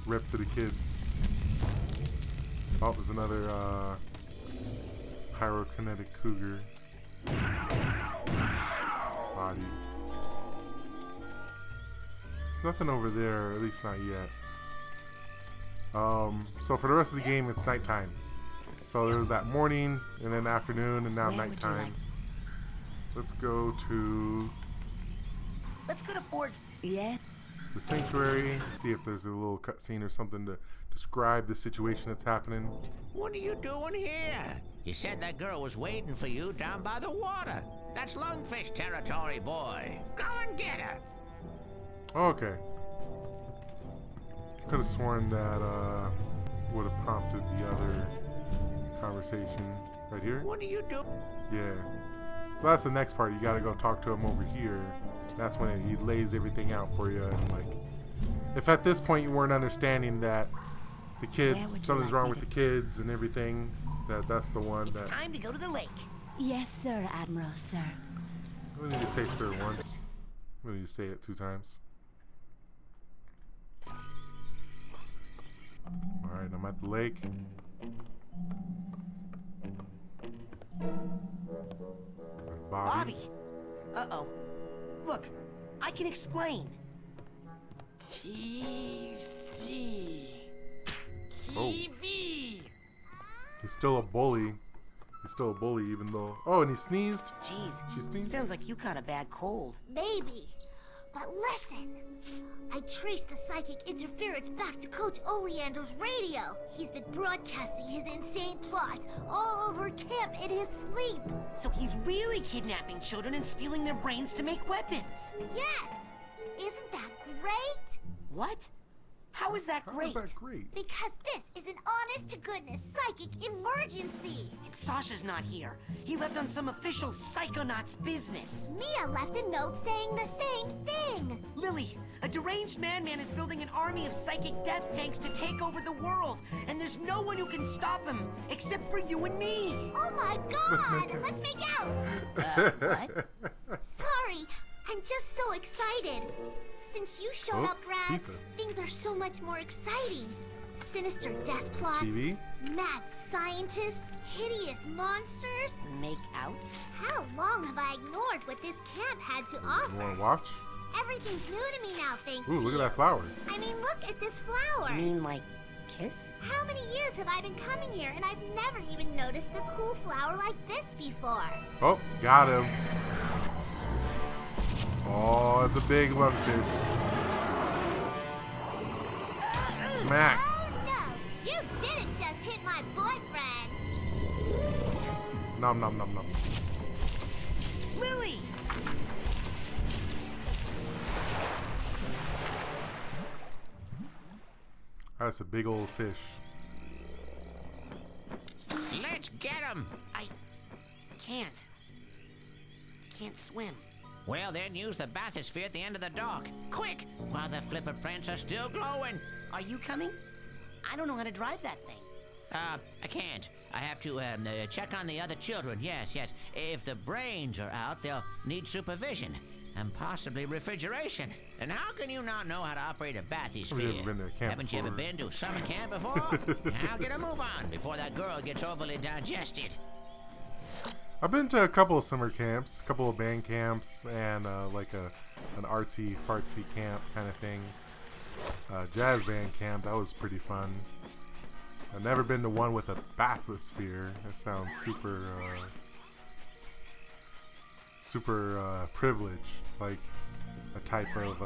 Rip to the kids. Oh, there's another pyrokinetic cougar. Body. There's nothing over there, at least not yet. So for the rest of the game, it's nighttime. So there was that morning, and then afternoon, and now nighttime. Let's go to... Let's go to Ford's. Yeah? The sanctuary. See if there's a little cutscene or something to describe the situation that's happening. What are you doing here? You said that girl was waiting for you down by the water. That's lungfish territory, boy. Go and get her. Okay. Could have sworn that would have prompted the other conversation right here. What do you do? Yeah. So that's the next part. You gotta go talk to him over here. That's when he lays everything out for you. And like, if at this point you weren't understanding that the kids, something's wrong with the kids and everything, that's the one that. It's time to go to the lake. Yes, sir, Admiral, sir. We need to say sir once. We need to say it 2 times. Alright, I'm at the lake. Bobby. Uh-oh. Look, I can explain. Oh. He's still a bully. He's still a bully even though... Oh, and he sneezed. Jeez. She sneezed? Sounds like you caught a bad cold. Maybe. But listen. I traced the psychic interference back to Coach Oleander's radio. He's been broadcasting his insane plots all over camp in his sleep. So he's really kidnapping children and stealing their brains to make weapons. Yes! Isn't that great? What? How is that great? How is that great? Because this is an honest-to-goodness psychic emergency. And Sasha's not here. He left on some official Psychonauts business. Mia left a note saying the same thing. Lily, a deranged madman is building an army of psychic death tanks to take over the world. And there's no one who can stop him, except for you and me. Oh my God! Let's make out! What? Sorry, I'm just so excited. Since you showed up, Brad, things are so much more exciting. Sinister death plots, TV? mad scientists, hideous monsters. Make out? How long have I ignored what this camp had to offer? You want to watch? Everything's new to me now, thanks Ooh, to look you. at that flower. I mean, look at this flower. You mean like kiss? How many years have I been coming here and I've never even noticed a cool flower like this before? Oh, got him. Oh, it's a big lungfish. Smack. Oh no, you didn't just hit my boyfriend. Nom nom nom nom. Lily! That's a big old fish. Let's get him. I can't swim. Well, then use the bathysphere at the end of the dock. Quick, while the flipper prints are still glowing. Are you coming? I don't know how to drive that thing. I can't. I have to check on the other children. Yes. If the brains are out, they'll need supervision and possibly refrigeration. And how can you not know how to operate a bathysphere? Haven't you ever been to summer camp before? Now get a move on before that girl gets overly digested. I've been to a couple of summer camps, a couple of band camps, and like an artsy fartsy camp kind of thing. Jazz band camp, that was pretty fun. I've never been to one with a bathysphere. That sounds super privileged, like a type of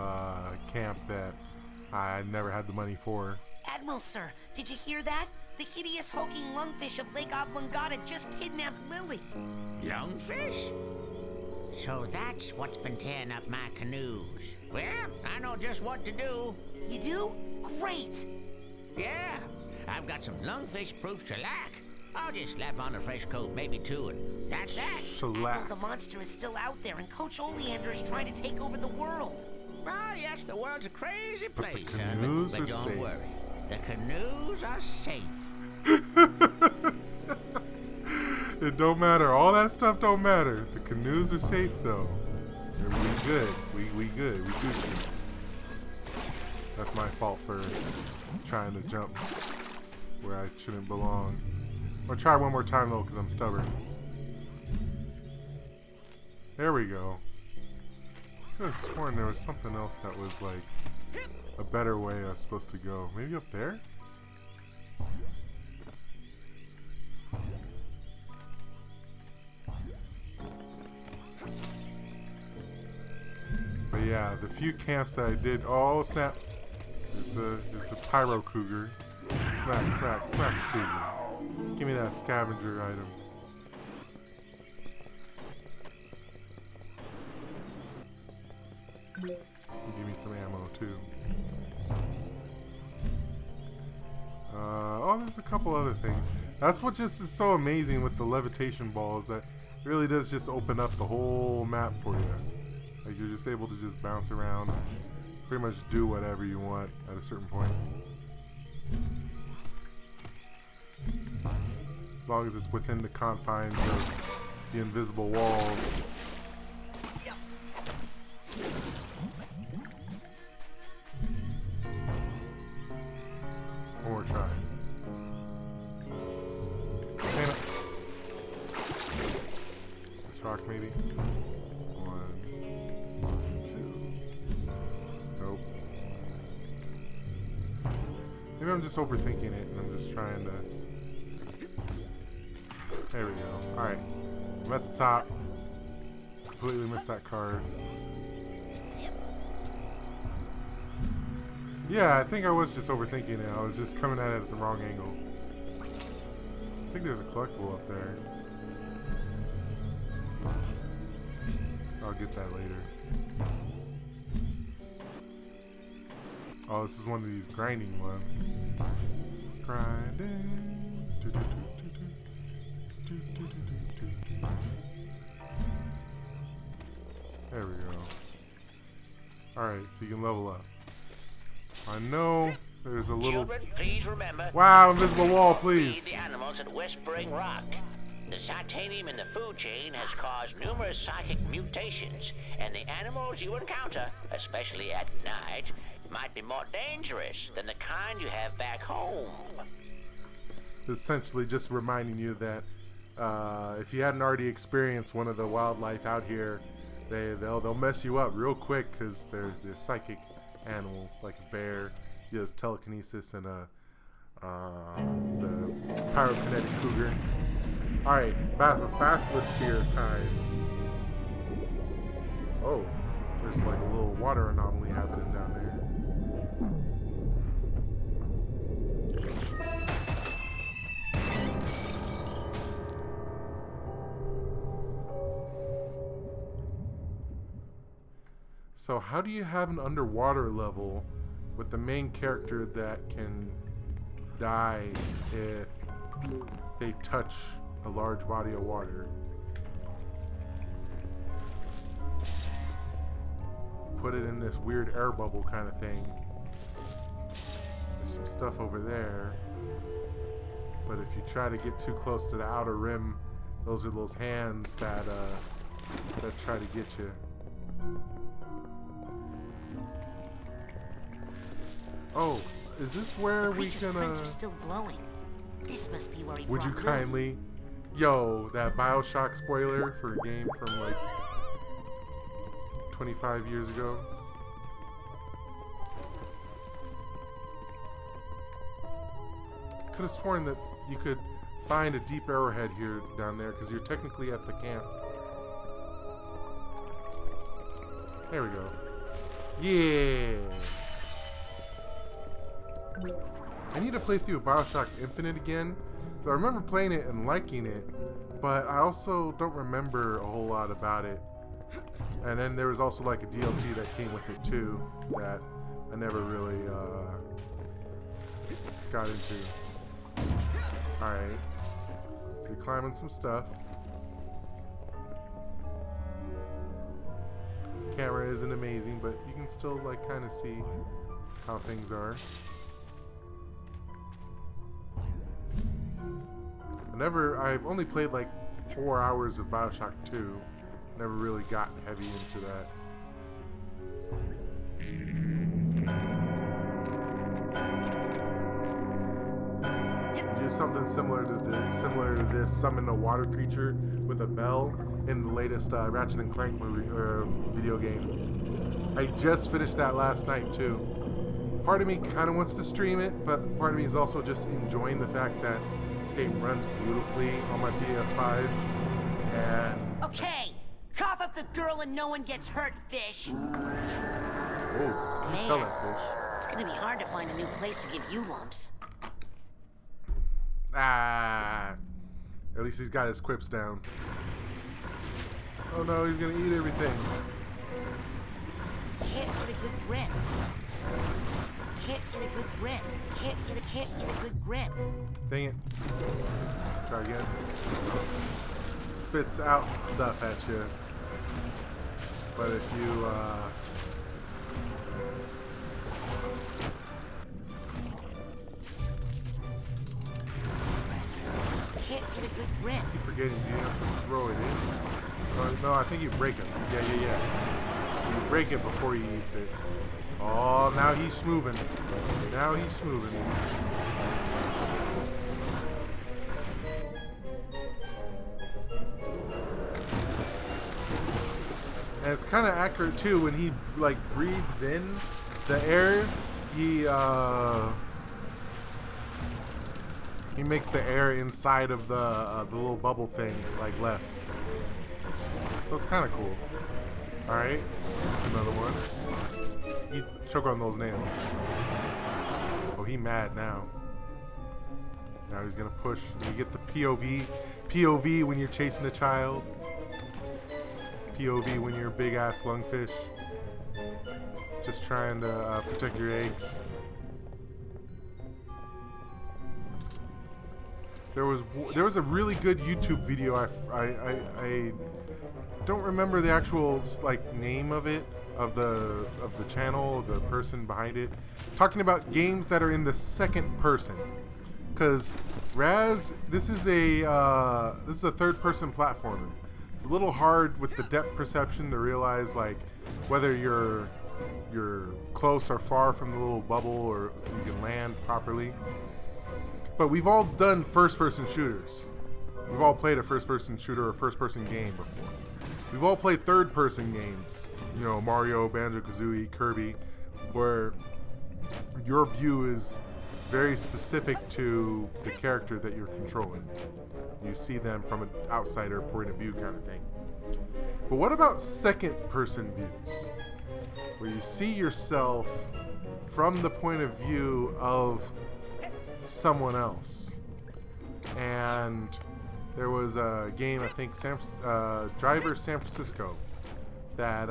camp that I never had the money for. Admiral, sir, did you hear that? The hideous hulking lungfish of Lake Oblongata just kidnapped Lily. Lungfish? So that's what's been tearing up my canoes. Well, I know just what to do. You do? Great! Yeah, I've got some lungfish-proof shellac. I'll just slap on a fresh coat, maybe two, and that's that. Shellac. The monster is still out there, and Coach Oleander is trying to take over the world. Ah, yes, the world's a crazy place, the canoes but don't safe. worry. The canoes are safe. It don't matter. All that stuff don't matter. The canoes are safe though. We good. We good. We Gucci. That's my fault for trying to jump where I shouldn't belong. I'll try one more time though, because I'm stubborn. There we go. I could have sworn there was something else that was like a better way I was supposed to go. Maybe up there? But yeah, the few camps that I did. Oh snap! It's a pyro cougar. Smack, smack, smack a cougar. Give me that scavenger item. Give me some ammo too. Oh, there's a couple other things. That's what just is so amazing with the levitation balls, that really does just open up the whole map for you. Like, you're just able to just bounce around, pretty much do whatever you want at a certain point. As long as it's within the confines of the invisible walls. One more try. This rock maybe? One, two. Nope. Maybe I'm just overthinking it and I'm just trying to... There we go. Alright. I'm at the top. Completely missed that card. Yeah, I think I was just overthinking it. I was just coming at it at the wrong angle. I think there's a collectible up there. I'll get that later. Oh, this is one of these grinding ones. Grinding. There we go. Alright, so you can level up. I know there's a little... Children, please remember... Wow, invisible wall, please! Feed the animals at Whispering Rock. The titanium in the food chain has caused numerous psychic mutations, and the animals you encounter, especially at night, might be more dangerous than the kind you have back home. Essentially just reminding you that if you hadn't already experienced one of the wildlife out here, they'll mess you up real quick, because they're psychic animals, like a bear. He has telekinesis, and the pyrokinetic cougar. Alright, bathysphere time. Oh, there's like a little water anomaly happening down there. So how do you have an underwater level with the main character that can die if they touch a large body of water? Put it in this weird air bubble kind of thing. There's some stuff over there. But if you try to get too close to the outer rim, those are those hands that try to get you. Oh, is this where we can prints are still glowing. This must be where he Would you brought kindly... Yo, that BioShock spoiler for a game from like 25 years ago. Could have sworn that you could find a deep arrowhead here down there, because you're technically at the camp. There we go. Yeah. I need to play through BioShock Infinite again. So I remember playing it and liking it, but I also don't remember a whole lot about it. And then there was also like a DLC that came with it too that I never really got into. Alright. So you're climbing some stuff. Camera isn't amazing, but you can still like kind of see how things are. I've only played like 4 hours of BioShock 2. Never really got heavy into that. You something similar to this. Summon a water creature with a bell in the latest Ratchet and Clank movie or video game. I just finished that last night too. Part of me kind of wants to stream it, but part of me is also just enjoying the fact that this game runs beautifully on my PS5. And okay, cough up the girl and no one gets hurt, fish. oh, do Man, tell that fish? It's gonna be hard to find a new place to give you lumps. Ah, at least he's got his quips down. Oh no, he's gonna eat everything. Can't get a good grip. Can't get a good grip. Can't get a good grip. Dang it. Try again. Spits out stuff at you. But if you can't get a good grip. I keep forgetting, you have to throw it in. No, I think you break it. Yeah. You break it before he eats it. Oh, now he's moving. Now he's moving. And it's kind of accurate too when he like breathes in the air. He makes the air inside of the little bubble thing like less. So it's kind of cool. All right, another one. Choke on those nails. Oh, he mad now. Now he's gonna push. You get the POV when you're chasing a child. POV when you're a big ass lungfish. Just trying to protect your eggs. There was a really good YouTube video. I don't remember the actual like name of it, of the channel, the person behind it, talking about games that are in the second person. Because Raz, this is a third person platformer. It's a little hard with the depth perception to realize like whether you're close or far from the little bubble or you can land properly. But we've all done first-person shooters. We've all played a first-person shooter or first-person game before. We've all played third-person games. You know, Mario, Banjo-Kazooie, Kirby, where your view is very specific to the character that you're controlling. You see them from an outsider point of view kind of thing. But what about second-person views? Where you see yourself from the point of view of someone else. And there was a game, I think Driver San Francisco, that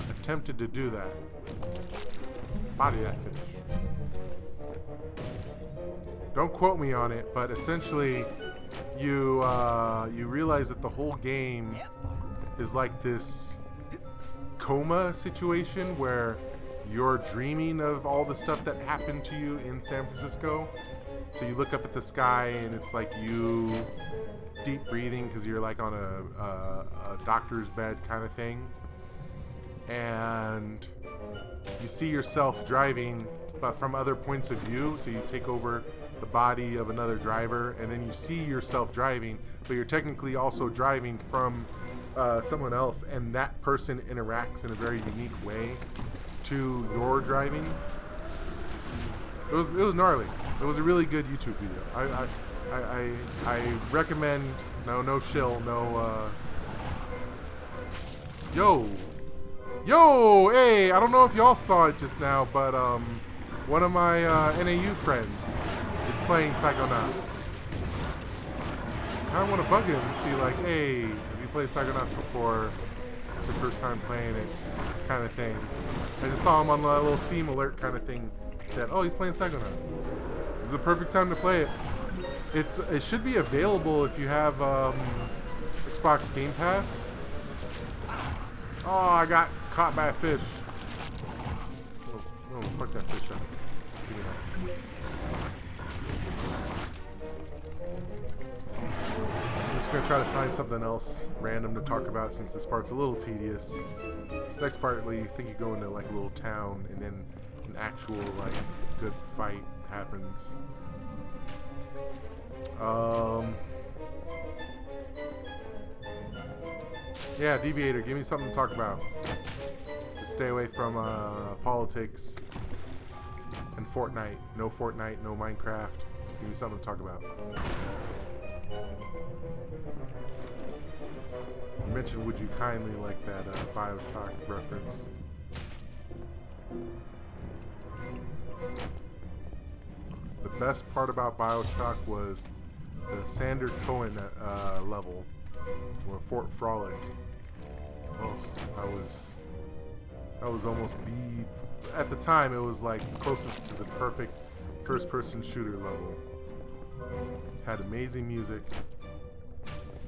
attempted to do that. Body that fish. Don't quote me on it, but essentially you realize that the whole game is like this coma situation where you're dreaming of all the stuff that happened to you in San Francisco. So you look up at the sky and it's like you deep breathing because you're like on a doctor's bed kind of thing. And you see yourself driving, but from other points of view. So you take over the body of another driver and then you see yourself driving, but you're technically also driving from someone else, and that person interacts in a very unique way to your driving. It was gnarly. It was a really good YouTube video. I recommend. No shill. No. Yo, hey! I don't know if y'all saw it just now, but one of my NAU friends is playing Psychonauts. I want to bug him and see like, hey, have you played Psychonauts before? It's your first time playing it, kind of thing. I just saw him on a little Steam alert kind of thing. That he's playing Psychonauts. It's the perfect time to play it. It should be available if you have Xbox Game Pass. Oh, I got caught by a fish. Oh, fuck that fish up. Give me that. I'm just gonna try to find something else random to talk about since this part's a little tedious. This next part, you think you go into like a little town and then an actual like good fight happens. Yeah, Deviator, give me something to talk about. Just stay away from politics and Fortnite. No Fortnite, no Minecraft. Give me something to talk about. You mentioned Would You Kindly like that Bioshock reference. The best part about Bioshock was the Sander Cohen level, or Fort Frolic. Oh, that was almost the, at the time it was like closest to the perfect first-person shooter level. Had amazing music.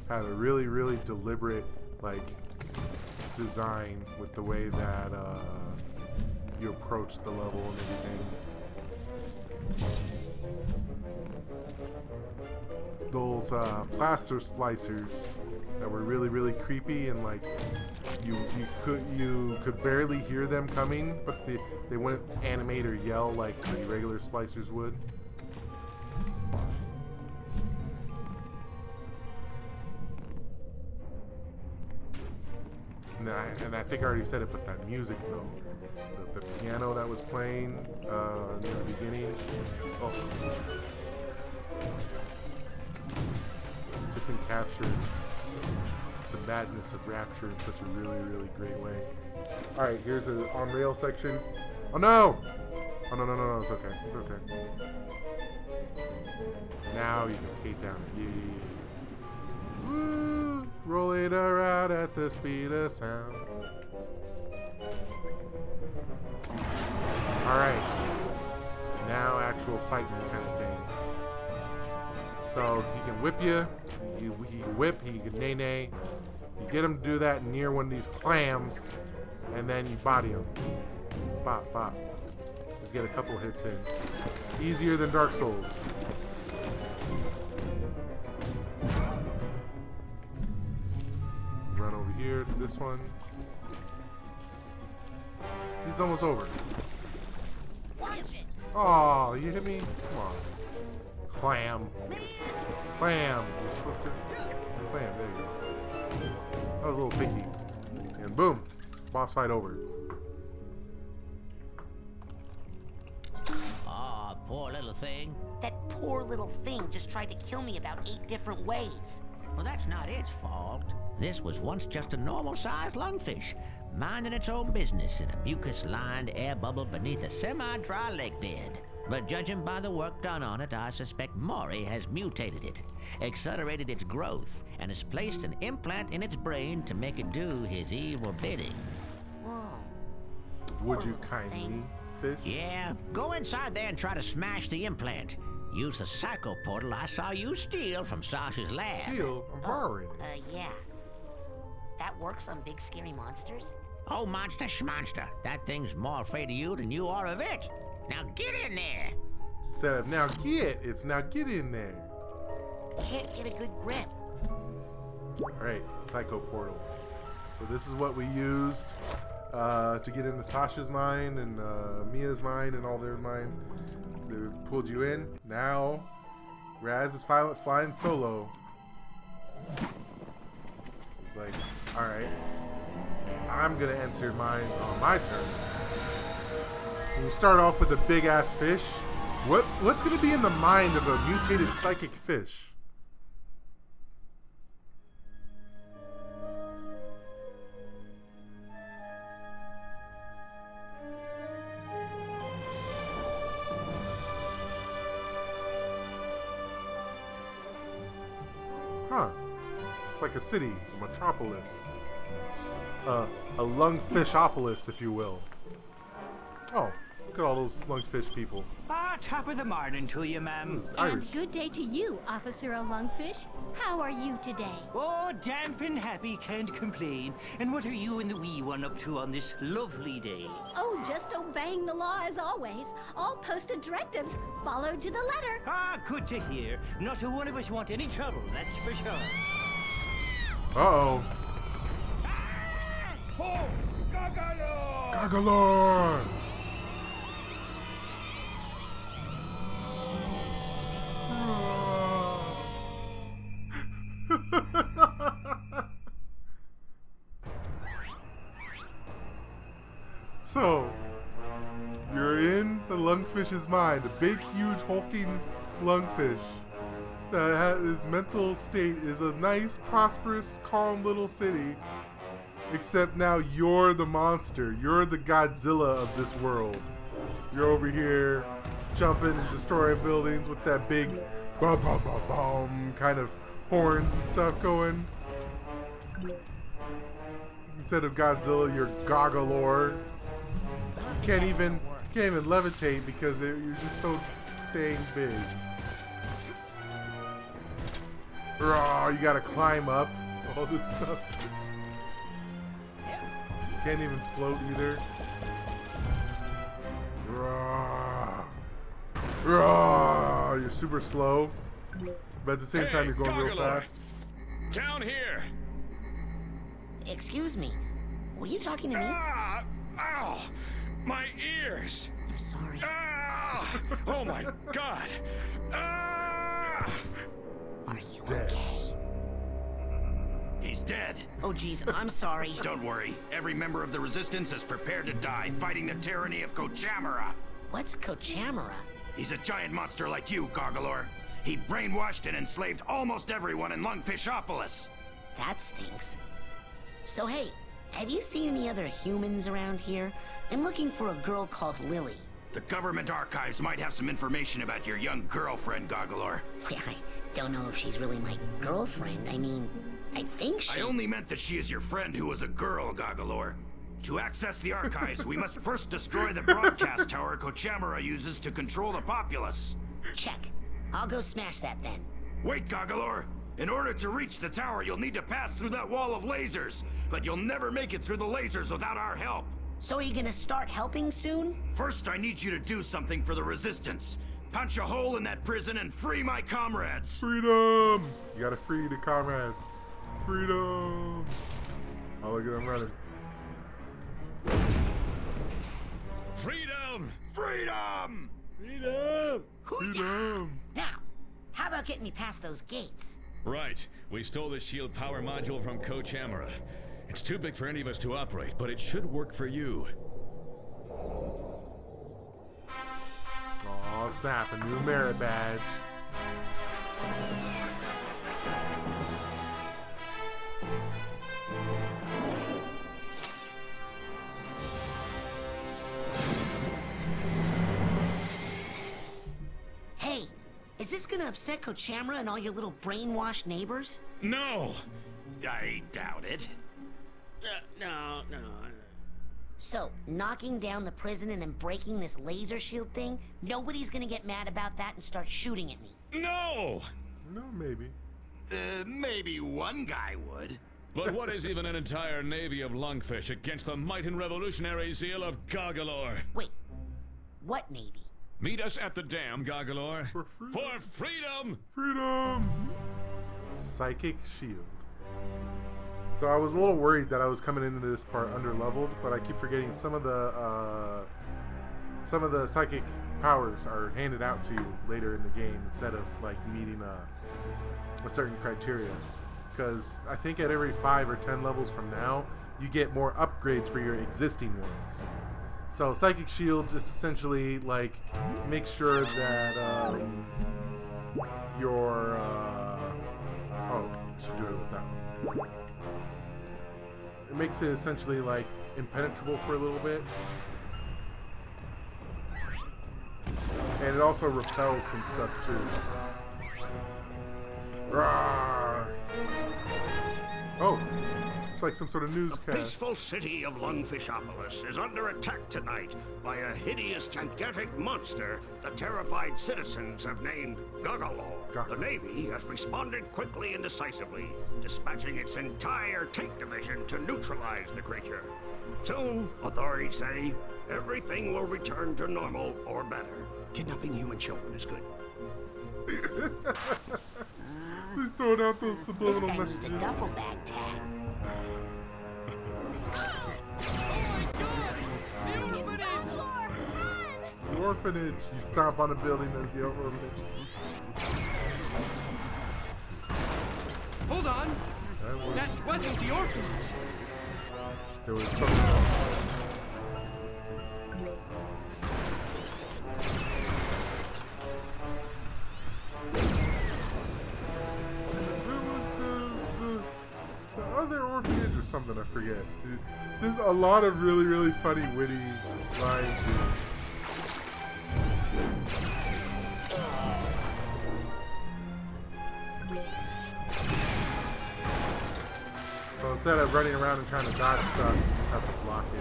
Had a really, really deliberate like design with the way that you approach the level and everything. Those plaster splicers that were really, really creepy, and like you could barely hear them coming, but they wouldn't animate or yell like the regular splicers would. And I think I already said it, but that music though, the piano that was playing in the beginning, oh, just encaptured the madness of Rapture in such a really, really great way. All right, here's an on-rail section. Oh no! Oh no, it's okay, it's okay. Now you can skate down it. Yeah. Woo! Roll it around at the speed of sound. Alright. Now actual fighting kind of thing. So he can whip you. He can whip, he can nay-nay. You get him to do that near one of these clams, and then you body him. Bop, bop. Just get a couple hits in. Easier than Dark Souls. Run over here to this one. See, it's almost over. Oh, you hit me? Come on. Clam. Clam. You're supposed to... Clam, there you go. That was a little picky. And boom. Boss fight over. Ah, poor little thing. That poor little thing just tried to kill me about 8 different ways. Well, that's not its fault. This was once just a normal-sized lungfish, minding its own business in a mucus-lined air bubble beneath a semi-dry lake bed. But judging by the work done on it, I suspect Maury has mutated it, accelerated its growth, and has placed an implant in its brain to make it do his evil bidding. Whoa. Would you kindly, fish? Yeah, go inside there and try to smash the implant. Use the psycho portal I saw you steal from Sasha's lab. Steal? I'm borrowing it. Yeah. That works on big scary monsters? Oh, monster schmonster. That thing's more afraid of you than you are of it. Now get in there. Instead of now get, it's now get in there. Can't get a good grip. Alright, Psycho Portal. So this is what we used to get into Sasha's mind and Mia's mind and all their minds. They pulled you in. Now, Raz is flying solo. It's like, alright, I'm gonna enter mine on my turn. And you start off with a big ass fish. What's gonna be in the mind of a mutated psychic fish? Huh. It's like a city, a metropolis. A lungfishopolis, if you will. Oh, look at all those lungfish people. Top of the morning to you, ma'am. Irish. And good day to you, Officer Lungfish. How are you today? Oh, damp and happy, can't complain. And what are you and the wee one up to on this lovely day? Oh, just obeying the law as always. All posted directives followed to the letter. Ah, good to hear. Not a one of us want any trouble, that's for sure. Uh-oh. Oh, Gagalor! Gagalor! So, you're in the lungfish's mind, a big, huge, hulking lungfish that his mental state is a nice, prosperous, calm little city. Except now you're the monster. You're the Godzilla of this world. You're over here jumping and destroying buildings with that big ba-ba-ba-bum kind of horns and stuff going. Instead of Godzilla, you're Goggalore. You can't even levitate because you're just so dang big. Oh, you gotta climb up. All this stuff. You can't even float either. You're super slow, but at the same time you're going real fast. Down here. Excuse me. Were you talking to me? Ow! My ears! I'm sorry. Oh my god! Are you okay? He's dead. Oh geez, I'm sorry. Don't worry. Every member of the Resistance is prepared to die, fighting the tyranny of Kochamara. What's Kochamara? He's a giant monster like you, Goggalore. He brainwashed and enslaved almost everyone in Lungfishopolis. That stinks. So hey, have you seen any other humans around here? I'm looking for a girl called Lily. The government archives might have some information about your young girlfriend, Goggalore. Yeah, I don't know if she's really my girlfriend. I mean, I think she... I only meant that she is your friend who was a girl, Goggalore. To access the archives, we must first destroy the broadcast tower Kochamara uses to control the populace. Check. I'll go smash that then. Wait, Goggalore. In order to reach the tower, you'll need to pass through that wall of lasers. But you'll never make it through the lasers without our help. So are you gonna start helping soon? First, I need you to do something for the Resistance. Punch a hole in that prison and free my comrades. Freedom! You gotta free the comrades. Freedom! Oh, look at them running. Freedom! Freedom! Freedom! Freedom! Now, how about getting me past those gates? Right. We stole the shield power module from Kochamara. It's too big for any of us to operate, but it should work for you. Oh snap, a new merit badge. Hey, is this gonna upset Kochamara and all your little brainwashed neighbors? No! I doubt it. No. So, knocking down the prison and then breaking this laser shield thing, nobody's gonna get mad about that and start shooting at me. No! No, maybe. Maybe one guy would. But what is even an entire navy of lungfish against the might and revolutionary zeal of Goggalore? Wait, what navy? Meet us at the dam, Goggalore. For freedom! Freedom! Psychic shield. So I was a little worried that I was coming into this part under-leveled, but I keep forgetting some of the psychic powers are handed out to you later in the game instead of like meeting a certain criteria. Because I think at every 5 or 10 levels from now, you get more upgrades for your existing ones. So psychic shield just essentially like make sure that your oh, I should do it with that one. It makes it essentially like impenetrable for a little bit. And it also repels some stuff too. Rawr. Oh, it's like some sort of newscast. The peaceful city of Lungfishopolis is under attack tonight by a hideous, gigantic monster the terrified citizens have named Goggalore. The Navy has responded quickly and decisively, dispatching its entire tank division to neutralize the creature. Soon, authorities say, everything will return to normal or better. Kidnapping human children is good. He's throwing out those subliminal messages. This guy needs a duffel bag tag. The orphanage. You stomp on a building as the orphanage. Hold on. That wasn't the orphanage. There was something else. or something, I forget. Just a lot of really, really funny, witty lines here. So instead of running around and trying to dodge stuff, you just have to block it.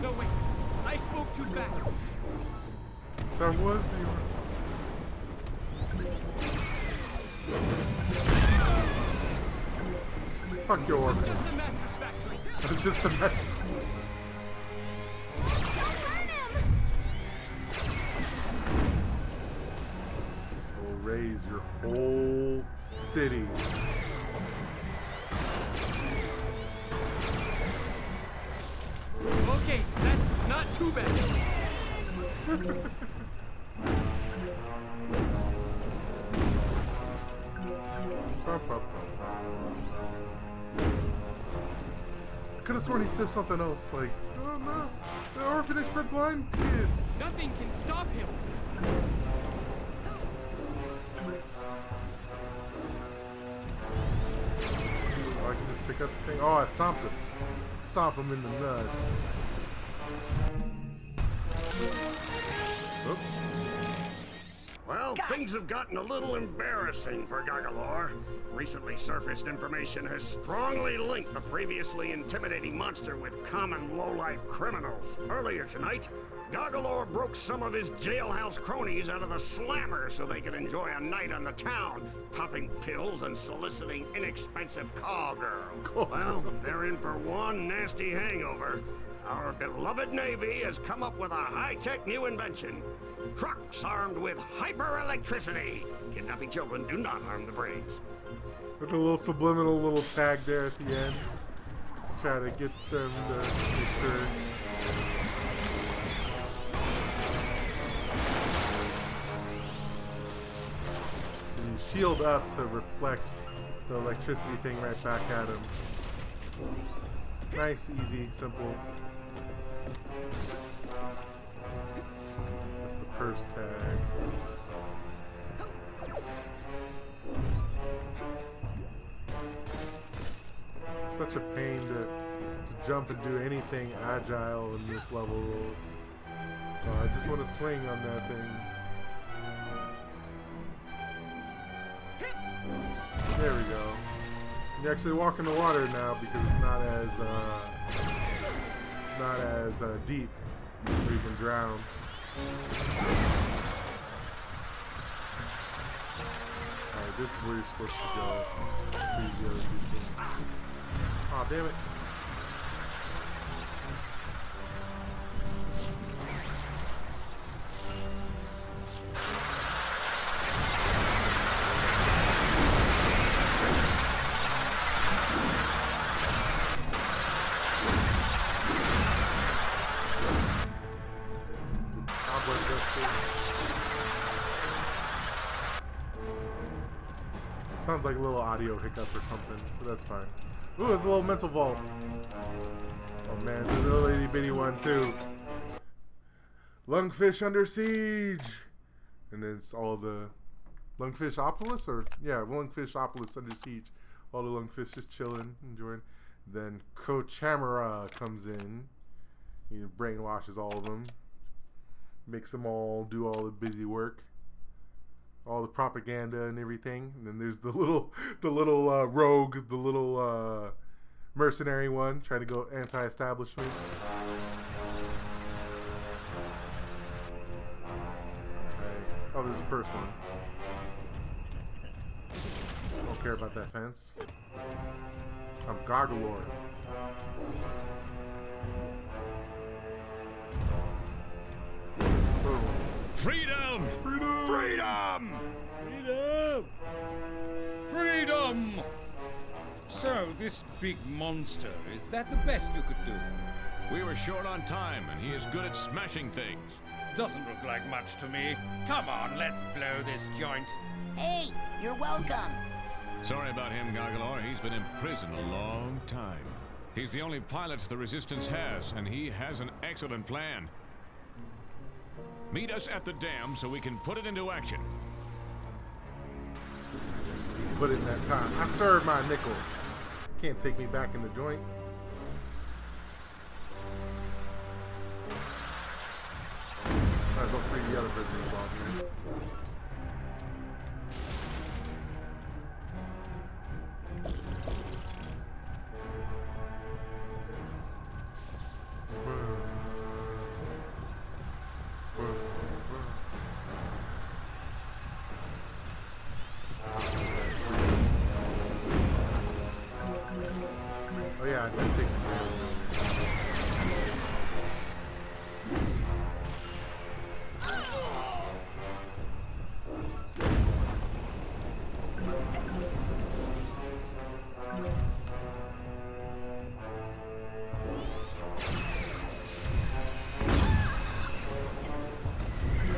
No, wait. I spoke too fast. That was the Fuck your orphan. It's just a mattress factory. It's just a mattress. Will raise your whole city. Okay, that's not too bad. I could have sworn he said something else, like, oh no, the orphanage for blind kids. Nothing can stop him. Oh, I can just pick up the thing. Oh, I stomped him. Stomp him in the nuts. Oop. Well, things have gotten a little embarrassing for Gagalor. Recently surfaced information has strongly linked the previously intimidating monster with common low-life criminals. Earlier tonight, Gagalor broke some of his jailhouse cronies out of the slammer so they could enjoy a night on the town, popping pills and soliciting inexpensive call girls. Well, they're in for one nasty hangover. Our beloved Navy has come up with a high-tech new invention. Trucks armed with hyper-electricity. Kidnapping children do not harm the brains. With a little subliminal little tag there at the end. To try to get them to make sure. So you shield up to reflect the electricity thing right back at him. Nice, easy, simple. Just the purse tag. It's such a pain to jump and do anything agile in this level. So I just want to swing on that thing. There we go. You actually walk in the water now because it's not as deep where you can drown. Alright, this is where you're supposed to go. See the other people. Aw, damn it. Sounds like a little audio hiccup or something, but that's fine. Ooh, there's a little mental vault. Oh man, there's a little itty bitty one too. Lungfish under siege! And it's all the Lungfishopolis, or yeah, Lungfishopolis under siege. All the lungfish just chilling, enjoying. Then Coach Hamera comes in. He brainwashes all of them. Makes them all do all the busy work. All the propaganda and everything. And then there's the little rogue, the little mercenary one trying to go anti-establishment. Okay. Oh, there's a purse one. I don't care about that fence. I'm Gagalor. Boom. Freedom! Freedom! Freedom! Freedom! Freedom! So, this big monster, is that the best you could do? We were short on time, and he is good at smashing things. Doesn't look like much to me. Come on, let's blow this joint. Hey, you're welcome. Sorry about him, Gagalor. He's been in prison a long time. He's the only pilot the Resistance has, and he has an excellent plan. Meet us at the dam so we can put it into action. put in that time. I served my nickel. Can't take me back in the joint. Might as well free the other prisoners while I'm here. Oh yeah, I did take some damage.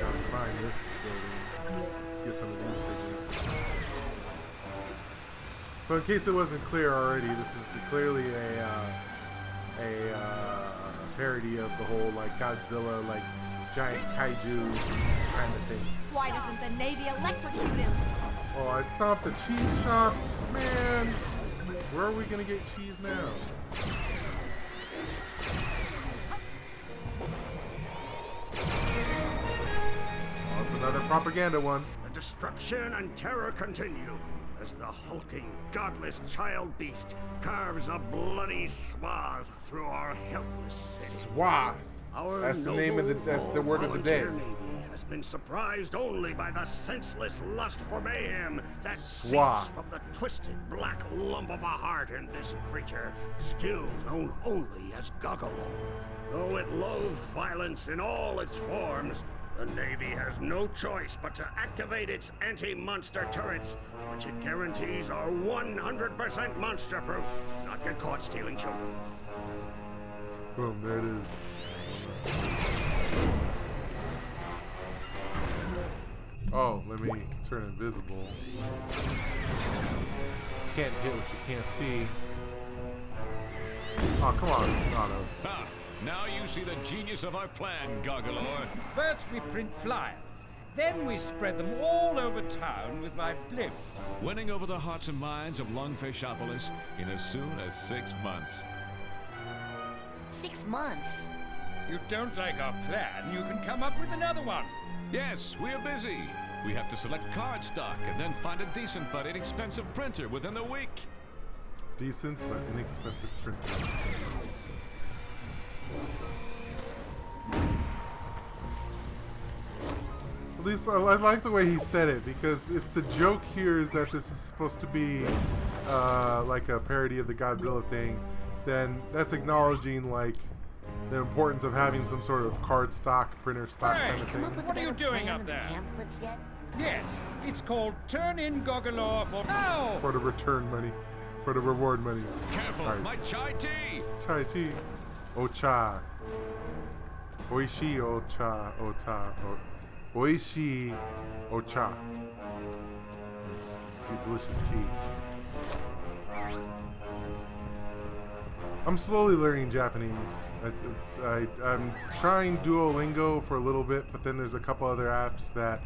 Gotta climb this building to get some of these figments. So in case it wasn't clear already, this is clearly a parody of the whole like Godzilla, like giant kaiju kind of thing. Why doesn't the Navy electrocute him? Oh, I stopped the cheese shop, man. Where are we gonna get cheese now? Oh, it's another propaganda one. The destruction and terror continue as the hulking, godless child beast carves a bloody swath through our helpless city. Swath. Our That's the name of the. That's the word of the day. volunteer Navy has been surprised only by the senseless lust for mayhem that Swath. seeps from the twisted black lump of a heart in this creature, still known only as Goggalor. Though it loathes violence in all its forms, the Navy has no choice but to activate its anti-monster turrets, which it guarantees are 100% monster-proof, not get caught stealing children. Boom, there it is. Oh, let me turn invisible. Can't hit what you can't see. Oh, come on. Oh, that was... Ah, now you see the genius of our plan, Goggalor. First we print flyers. Then we spread them all over town with my blimp. Winning over the hearts and minds of Lungfishopolis in as soon as 6 months. 6 months? You don't like our plan, you can come up with another one. Yes, we're busy. We have to select card stock and then find a decent but inexpensive printer within the week. Decent but inexpensive printer. At least I like the way he said it, because if the joke here is that this is supposed to be like a parody of the Godzilla thing, then that's acknowledging like the importance of having some sort of card stock, printer stock kind of thing. What are you doing up there? Pamphlets yet? Yes, it's called Turn in Goggalor for now. For the return money, for the reward money. Careful, All right. my chai tea. Chai tea. Ocha. Oishi ocha. Ota. Oishi ocha. It's delicious tea. I'm slowly learning Japanese. I'm trying Duolingo for a little bit, but then there's a couple other apps that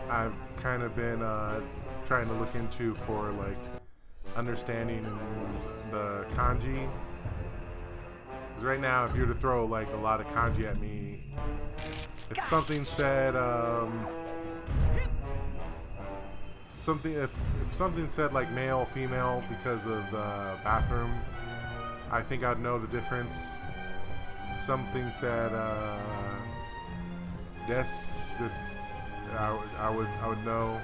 I've kind of been trying to look into for like understanding the kanji. Because right now, if you were to throw like a lot of kanji at me, if something said if something said like male, female because of the bathroom, I think I'd know the difference. If something said this, I would know.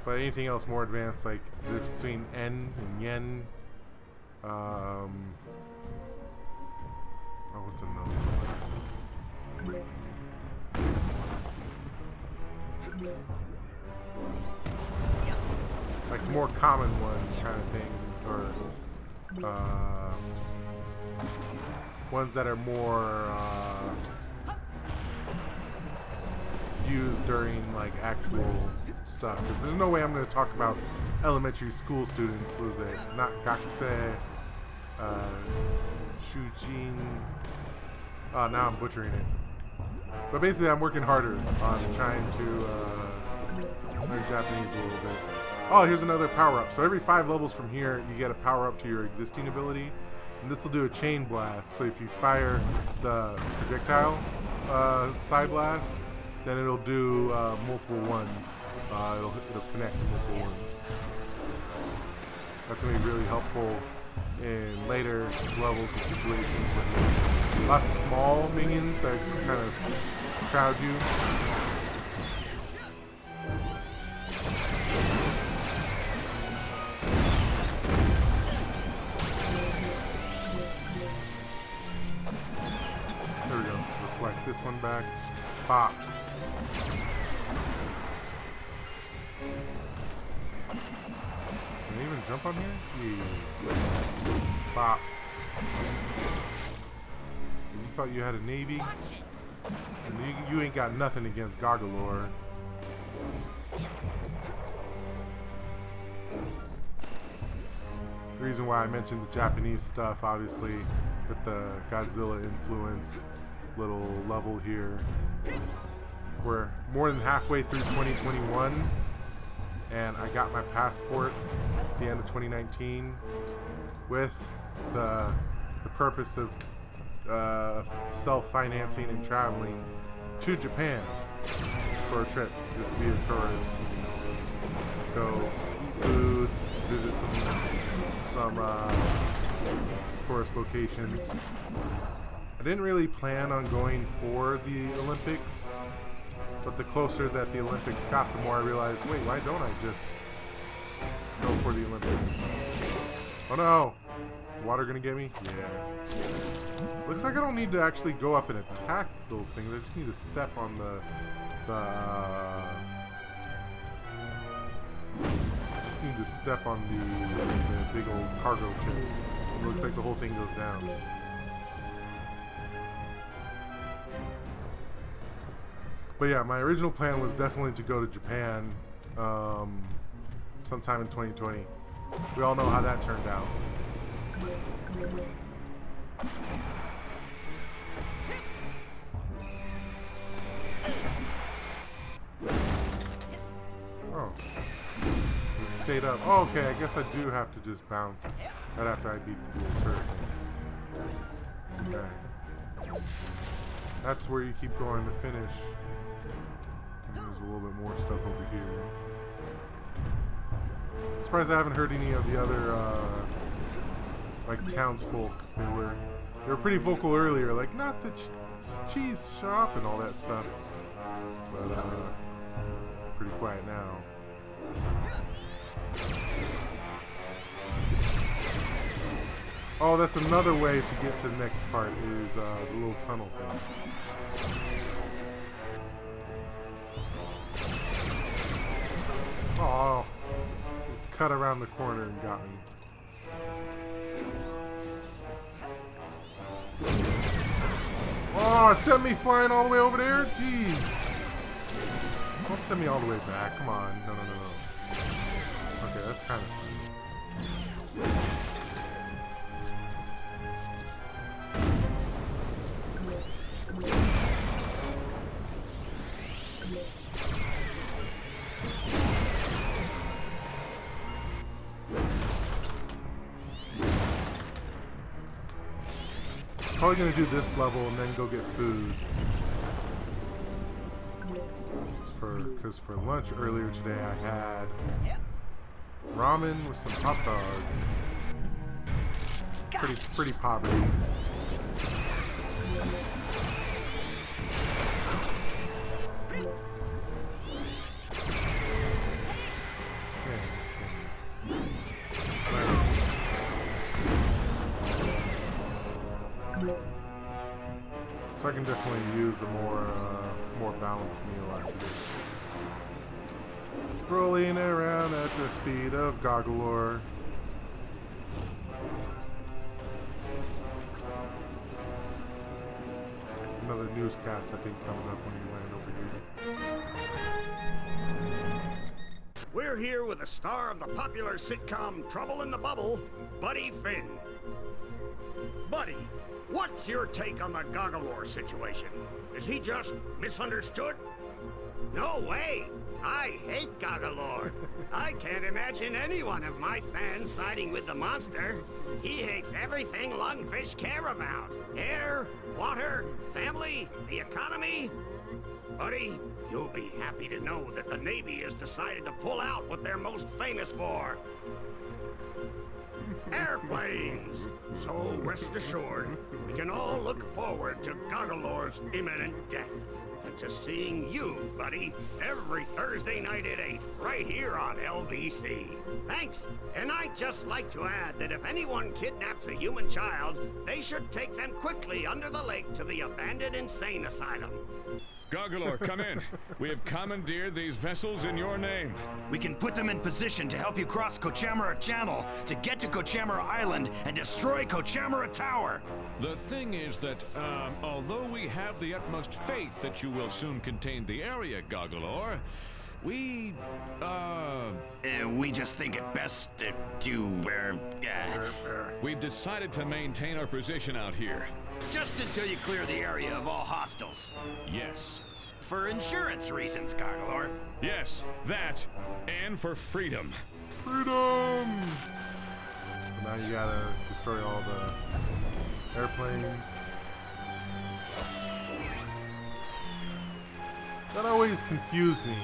But anything else more advanced, like the difference between en and yen. Oh, what's another one? Like more common one kind of thing, or ones that are more used during like actual stuff. Because there's no way I'm going to talk about elementary school students. What is it? Not Gakse, Shujin. Oh, now I'm butchering it. But basically, I'm working harder on trying to learn Japanese a little bit. Oh, here's another power-up. So every 5 levels from here, you get a power-up to your existing ability. And this will do a chain blast. So if you fire the projectile side blast, then it'll do multiple ones. It'll connect to multiple ones. That's going to be really helpful in later levels and situations where there's lots of small minions that just kind of crowd you. There we go. Reflect this one back. Pop. Can I even jump on here? Yeah. Pop. You thought you had a navy? And you ain't got nothing against Gagalore. The reason why I mentioned the Japanese stuff, obviously, with the Godzilla influence little level here. We're more than halfway through 2021, and I got my passport at the end of 2019 with the purpose of self-financing and traveling to Japan for a trip. Just be a tourist, go eat food, visit some tourist locations. I didn't really plan on going for the Olympics, but the closer that the Olympics got, the more I realized, wait, why don't I just go for the Olympics? Oh no! Water gonna get me? Yeah. Looks like I don't need to actually go up and attack those things. I just need to step on the big old cargo ship. It looks like the whole thing goes down. But yeah, my original plan was definitely to go to Japan sometime in 2020. We all know how that turned out. Oh. It stayed up. Oh, okay, I guess I do have to just bounce right after I beat the little turret thing. Okay. That's where you keep going to finish. And there's a little bit more stuff over here. I'm surprised I haven't heard any of the other like townsfolk. They were pretty vocal earlier, like not the cheese shop and all that stuff. But pretty quiet now. Oh, that's another way to get to the next part is the little tunnel thing. Oh, it cut around the corner and got me. Oh, it sent me flying all the way over there? Jeez. Don't send me all the way back. Come on. No. Okay, that's kind of fun. Probably gonna do this level and then go get food. Because for lunch earlier today I had ramen with some hot dogs. Pretty poverty. So I can definitely use a more balanced meal after this. Rolling around at the speed of Gagalore. Another newscast I think comes up when you land over here. We're here with the star of the popular sitcom Trouble in the Bubble, Buddy Finn. Buddy, what's your take on the Gagalore situation? Is he just misunderstood? No way! I hate Gagalore. I I can't imagine any one of my fans siding with the monster. He hates everything lungfish care about. Air, water, family, the economy. Buddy, you'll be happy to know that the Navy has decided to pull out what they're most famous for. Airplanes! So rest assured, we can all look forward to Goggalor's imminent death. And to seeing you, buddy, every Thursday night at 8, right here on LBC. Thanks, and I'd just like to add that if anyone kidnaps a human child, they should take them quickly under the lake to the abandoned insane asylum. Goggalor, come in. We have commandeered these vessels in your name. We can put them in position to help you cross Kochamara Channel to get to Kochamara Island and destroy Kochamara Tower. The thing is that, although we have the utmost faith that you will soon contain the area, Goggalor, we just think it best We've decided to maintain our position out here. Just until you clear the area of all hostiles. Yes. For insurance reasons, Goggalor. Yes, that, and for freedom. Freedom! So now you gotta destroy all the airplanes. That always confused me.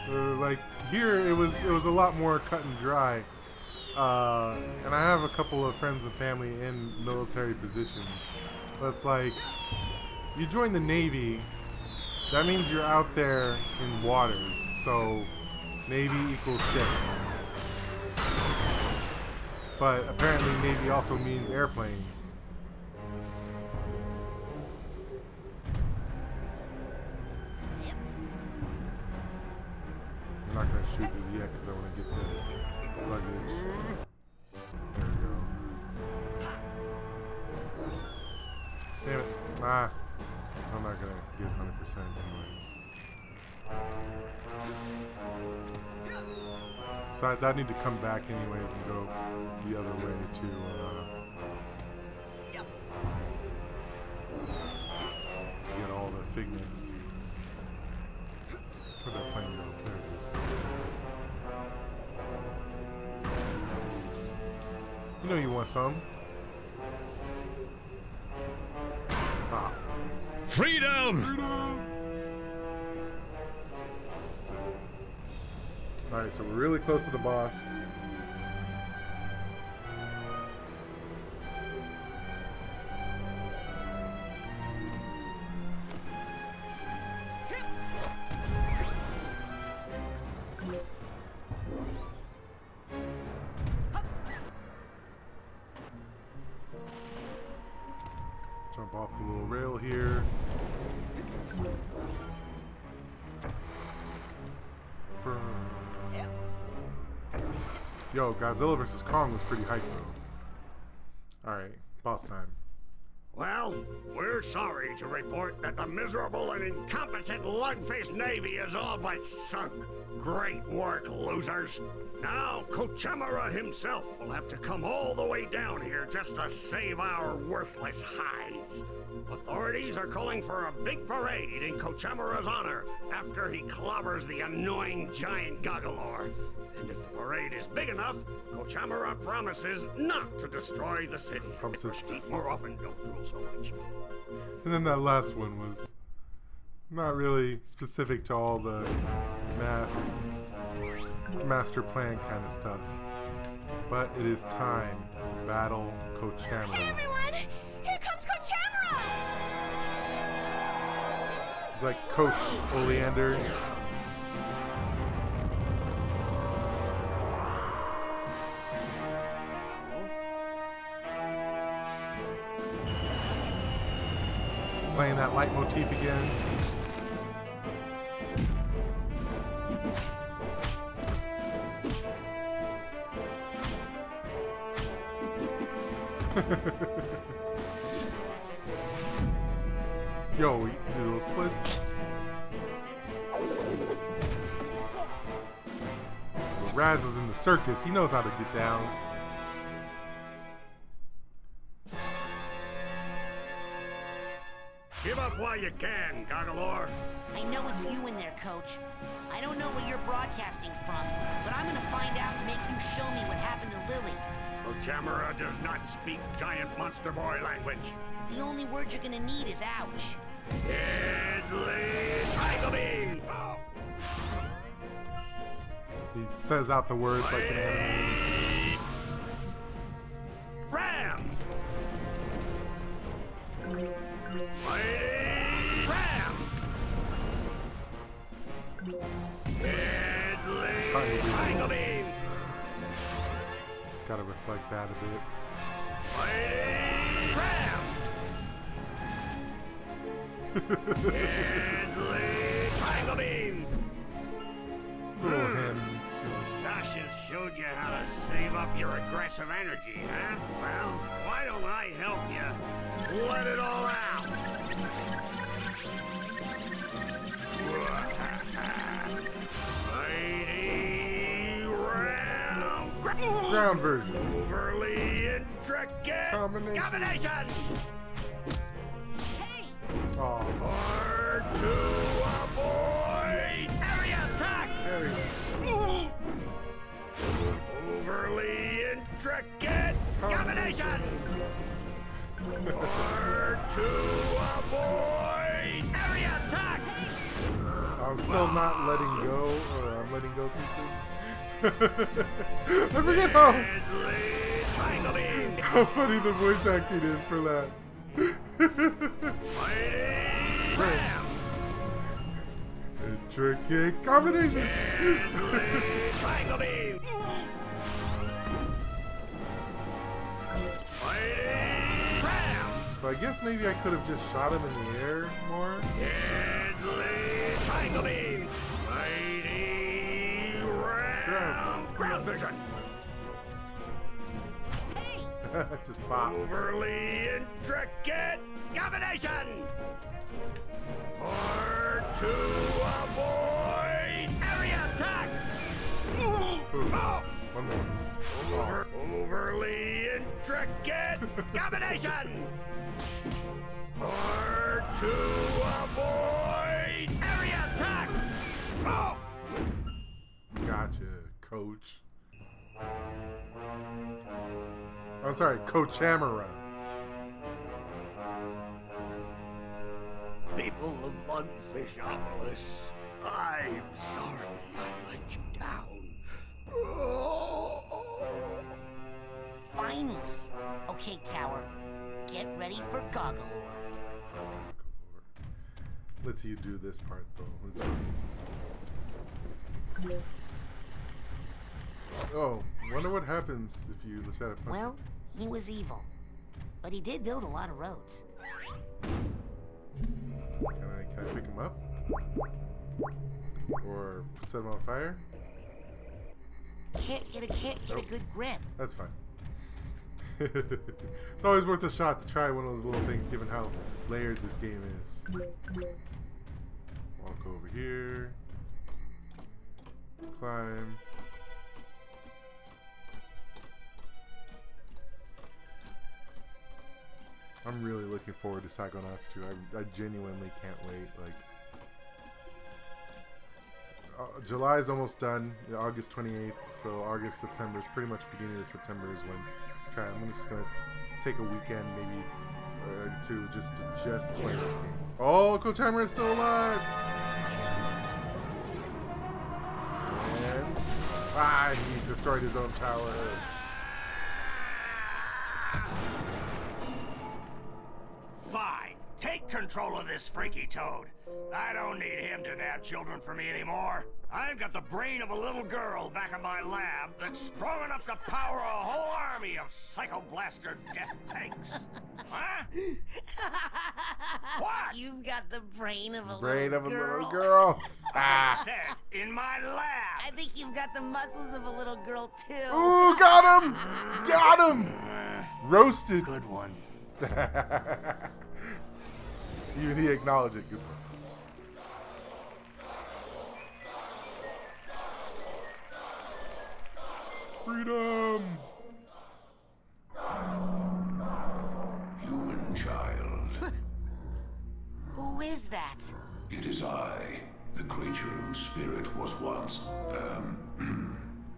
Like here, it was a lot more cut and dry. And I have a couple of friends and family in military positions. But it's like, you join the Navy, that means you're out there in water. So, Navy equals ships. But apparently Navy also means airplanes. I'm not going to shoot it yet because I want to get this luggage. There we go. Damn it. I'm not going to get 100% anyways. Besides, I need to come back anyways and go the other way to get all the figments. Where'd that plane go? There it is. You know you want some. Ah. Freedom! Freedom! Alright, so we're really close to the boss. Jump off the little rail here. Yo, Godzilla vs. Kong was pretty hype though. Alright, boss time. Well, we're sorry to report that the miserable and incompetent lug-faced Navy is all but sunk. Great work, losers. Now, Kochamara himself will have to come all the way down here just to save our worthless hides. Authorities are calling for a big parade in Kochamara's honor after he clobbers the annoying giant Goggalor. And if the parade is big enough, Kochamara promises not to destroy the city. Promises. Eat more often, don't drool so much. And then that last one was not really specific to all the master plan kind of stuff. But it is time to battle Kochamara. Hey everyone! Here comes Kochamara! It's like Coach Oleander. Playing that leitmotif again. Yo, you can do those splits. Well, Raz was in the circus. He knows how to get down. Give up while you can, Goggalor. I know it's you in there, Coach. I don't know where you're broadcasting from, but I'm gonna find Kochamara does not speak giant monster boy language. The only word you're gonna need is ouch. Deadly Tiger Beam! He says out the words like an anime. Ram! Mighty Ram! Deadly Tiger Beam! Just gotta reflect that a bit. Mighty Ram! Deadly Tiger Beam! Little hand. Sasha showed you how to save up your aggressive energy, huh? Well, why don't I help you let it all out? Mighty Ram! Ground version. Overly intricate combination! Oh. Hard to avoid! Area attack! Overly intricate combination! Hard to avoid! Area attack! I'm still not letting go, or I'm letting go too soon. I forget how funny the voice acting is for that. Ram! Intricate combination. Triangle beam! So I guess maybe I could have just shot him in the air more. Deadly Triangle beam! Mighty Ram! Ground vision! Just pop. Overly intricate combination! Hard to avoid! Area attack! One more. Overly intricate combination! Hard to avoid! Area attack! Gotcha, coach. I'm sorry, Kochamara. People of Lungfishopolis, I'm sorry I let you down. Finally. Okay, Tower. Get ready for Goggalore. Let's you do this part though. Let's Oh, wonder what happens if you try to punch. Well, he was evil. But he did build a lot of roads. Can I pick him up? Or set him on fire? Can't get a good grip. That's fine. It's always worth a shot to try one of those little things given how layered this game is. Walk over here. Climb. I'm really looking forward to Psychonauts 2. I genuinely can't wait. Like, July is almost done. August 28th. So August, September is pretty much beginning of September is when. I'm just gonna take a weekend maybe or two just to play this game. Oh, Kochamara is still alive. And he destroyed his own tower. Fine. Take control of this freaky toad. I don't need him to nab children for me anymore. I've got the brain of a little girl back in my lab that's strong enough to power a whole army of Psycho-Blaster death tanks. Huh? What? You've got the brain of a little girl. I said, in my lab. I think you've got the muscles of a little girl too. Ooh, got him! Got him! Roasted. Good one. Even he acknowledged it. Good one. Freedom! Human child. Who is that? It is I, the creature whose spirit was once,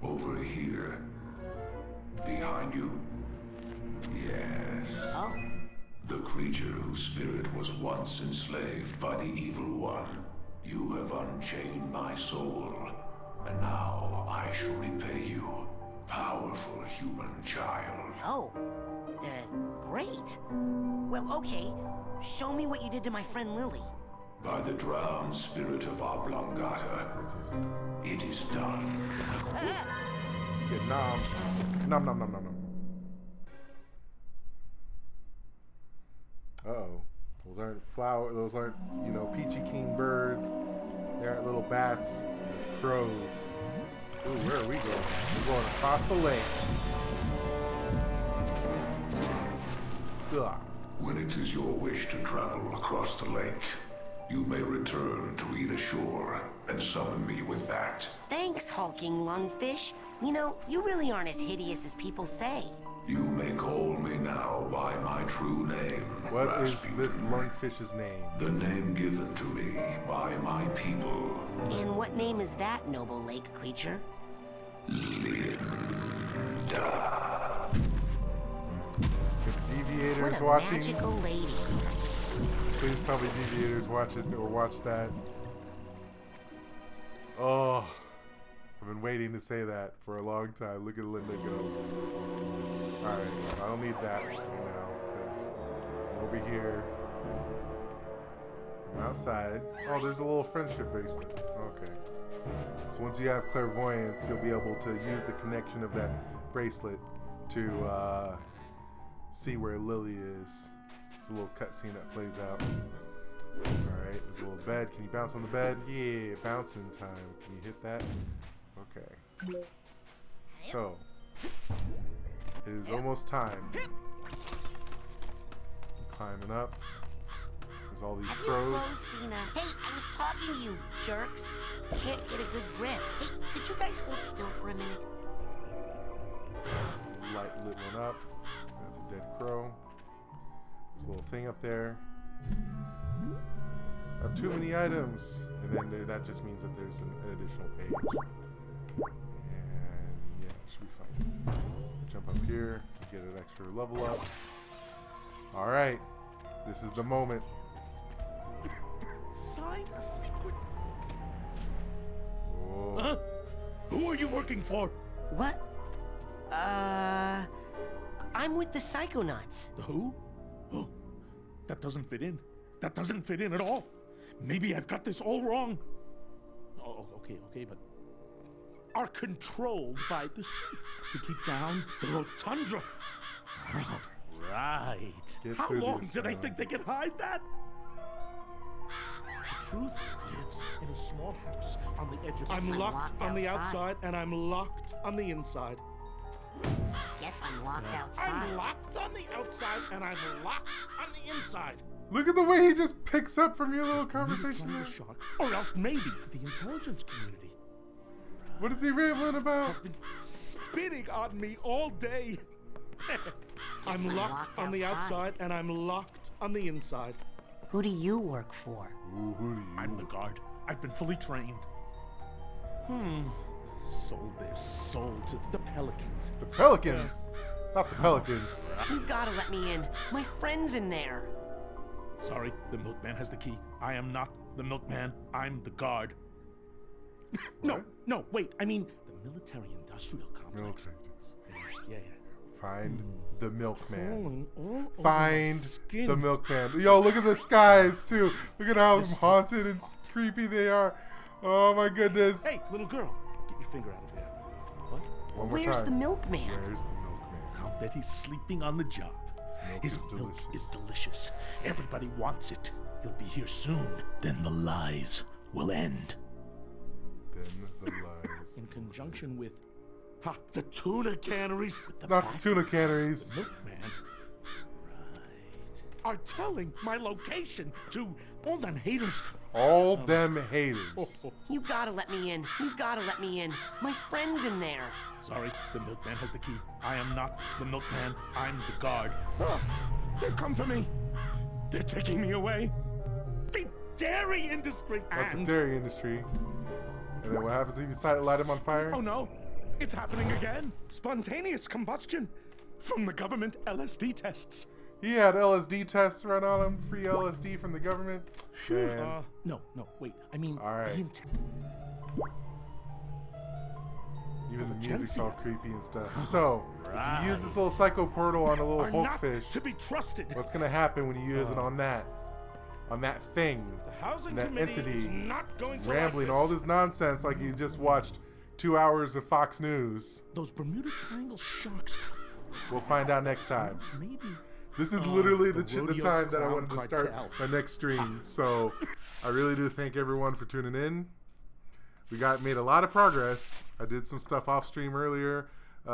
over here. Behind you. creature whose spirit was once enslaved by the evil one. You have unchained my soul, and now I shall repay you, powerful human child. Oh, great. Well, okay. Show me what you did to my friend Lily. By the drowned spirit of Oblongata, it is done. Good nom. Nom nom nom nom nom. Uh-oh. Those aren't, you know, peachy keen birds. They aren't little bats. Crows. Ooh, where are we going? We're going across the lake. Ugh. When it is your wish to travel across the lake, you may return to either shore and summon me with that. Thanks, hulking lungfish. You know, you really aren't as hideous as people say. You may call me now by my true name. What is this lungfish's name? The name given to me by my people. And what name is that, noble lake creature? Linda. If Deviator's What a watching, magical lady. please tell me Deviator's watching or watch that. Oh, I've been waiting to say that for a long time. Look at Linda go. Alright, so I don't need that right now, because I'm over here. I'm outside. Oh, there's a little friendship bracelet. Okay. So once you have clairvoyance, you'll be able to use the connection of that bracelet to see where Lily is. It's a little cutscene that plays out. Alright, there's a little bed. Can you bounce on the bed? Yeah, bouncing time. Can you hit that? Okay. So, it is almost time. I'm climbing up. There's all these crows. Cena. Hey, I was talking to you, jerks. Can't get a good grip. Hey, could you guys hold still for a minute? Light lit one up. That's a dead crow. There's a little thing up there. I have too many items. And then that just means that there's an additional page. And yeah, it should be fine. Jump up here, get an extra level up. Alright, this is the moment. Sign a secret. Whoa. Huh? Who are you working for? What? I'm with the Psychonauts. The who? Oh, that doesn't fit in. That doesn't fit in at all. Maybe I've got this all wrong. Oh, okay, but are controlled by the suits to keep down the rotundra. Right. How long do they think they can hide that? The truth lives in a small house on the edge of... I'm locked on the outside and I'm locked on the inside. Guess I'm locked outside. I'm locked on the outside and I'm locked on the inside. Look at the way he just picks up from your little conversation there. Sharks, or else maybe the intelligence community. What is he rambling about? Have been spitting on me all day. I'm locked on the outside and I'm locked on the inside. Who do you work for? Ooh, who do you I'm the guard. I've been fully trained. Sold their soul to the Pelicans. The Pelicans? Not the Pelicans. You gotta let me in. My friend's in there. Sorry, the milkman has the key. I am not the milkman. I'm the guard. No, wait. I mean, the military-industrial complex. Yeah. Find the milkman. Find the milkman. Yo, look at the skies, too. Look at how haunted and creepy they are. Oh, my goodness. Hey, little girl. Get your finger out of there. What? Where's the milkman? Where's the milkman? I'll bet he's sleeping on the job. His milk is delicious. Everybody wants it. He'll be here soon. Then the lies will end. In conjunction with the tuna canneries. Not the tuna canneries. The milkman. Right. Are telling my location to all them haters. All them haters. You gotta let me in. You gotta let me in. My friend's in there. Sorry, the milkman has the key. I am not the milkman. I'm the guard. They've come for me. They're taking me away. The dairy industry. Not the dairy industry. And then what happens if you light them on fire? Oh no, it's happening again. Spontaneous combustion from the government LSD tests. He had LSD tests run on him, free LSD from the government. No, wait. I mean, all right. Even the music's all creepy and stuff. So, if you use this little psycho portal on a little Hulk fish, to be trusted. What's gonna happen when you use it on that thing, that entity, rambling all this nonsense like you just watched 2 hours of Fox News? Those Bermuda Triangle sharks. We'll find out next time. Maybe. This is literally the time that I wanted to start my next stream. So, I really do thank everyone for tuning in. We made a lot of progress. I did some stuff off stream earlier,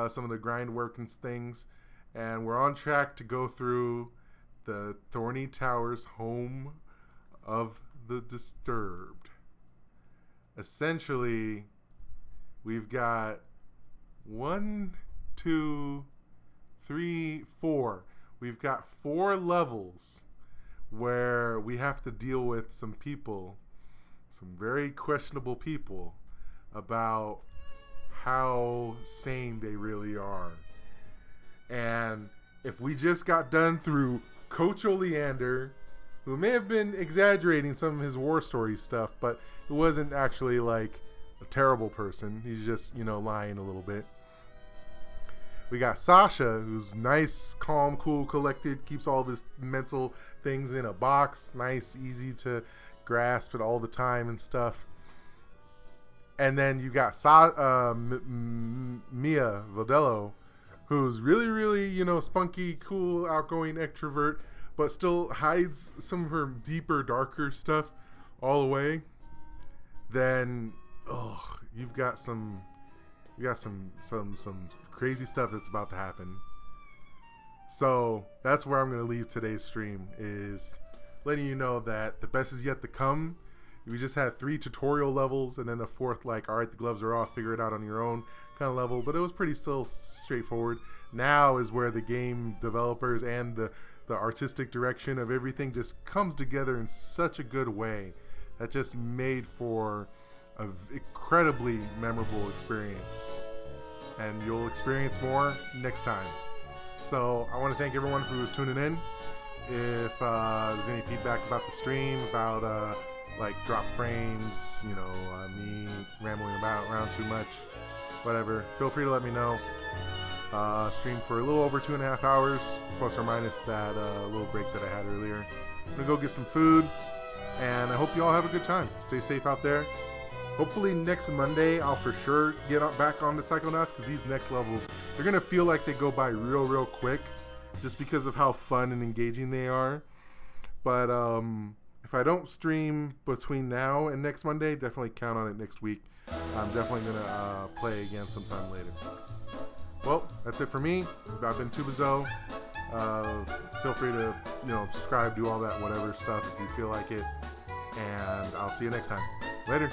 some of the grind work and things, and we're on track to go through the Thorny Towers, home of the Disturbed. Essentially, we've got 1, 2, 3, 4. We've got 4 levels where we have to deal with some people, some very questionable people, about how sane they really are. And if we just got done through Coach Oleander, who may have been exaggerating some of his war story stuff, but it wasn't actually like a terrible person. He's just, lying a little bit. We got Sasha, who's nice, calm, cool, collected, keeps all of his mental things in a box, nice, easy to grasp it all the time and stuff. And then you got Mia Vodello, who's really, really, spunky, cool, outgoing extrovert, but still hides some of her deeper, darker stuff all away. Then, you've got some crazy stuff that's about to happen. So that's where I'm going to leave today's stream, is letting you know that the best is yet to come. We just had 3 tutorial levels, and then the 4th, all right, the gloves are off, figure it out on your own kind of level, but it was pretty still straightforward. Now is where the game developers and the artistic direction of everything just comes together in such a good way that just made for an incredibly memorable experience. And you'll experience more next time. So I want to thank everyone who was tuning in. If there's any feedback about the stream, about drop frames, me rambling around too much, whatever, feel free to let me know. Streamed for a little over 2.5 hours, plus or minus that little break that I had earlier. I'm gonna go get some food, and I hope you all have a good time. Stay safe out there. Hopefully next Monday I'll for sure get back on the Psychonauts, because these next levels, they're gonna feel like they go by real quick, just because of how fun and engaging they are. But if I don't stream between now and next Monday, definitely count on it next week. I'm definitely gonna play again sometime later. Well, that's it for me. I've been Tubazo. Feel free to subscribe, do all that whatever stuff if you feel like it, and I'll see you next time. Later.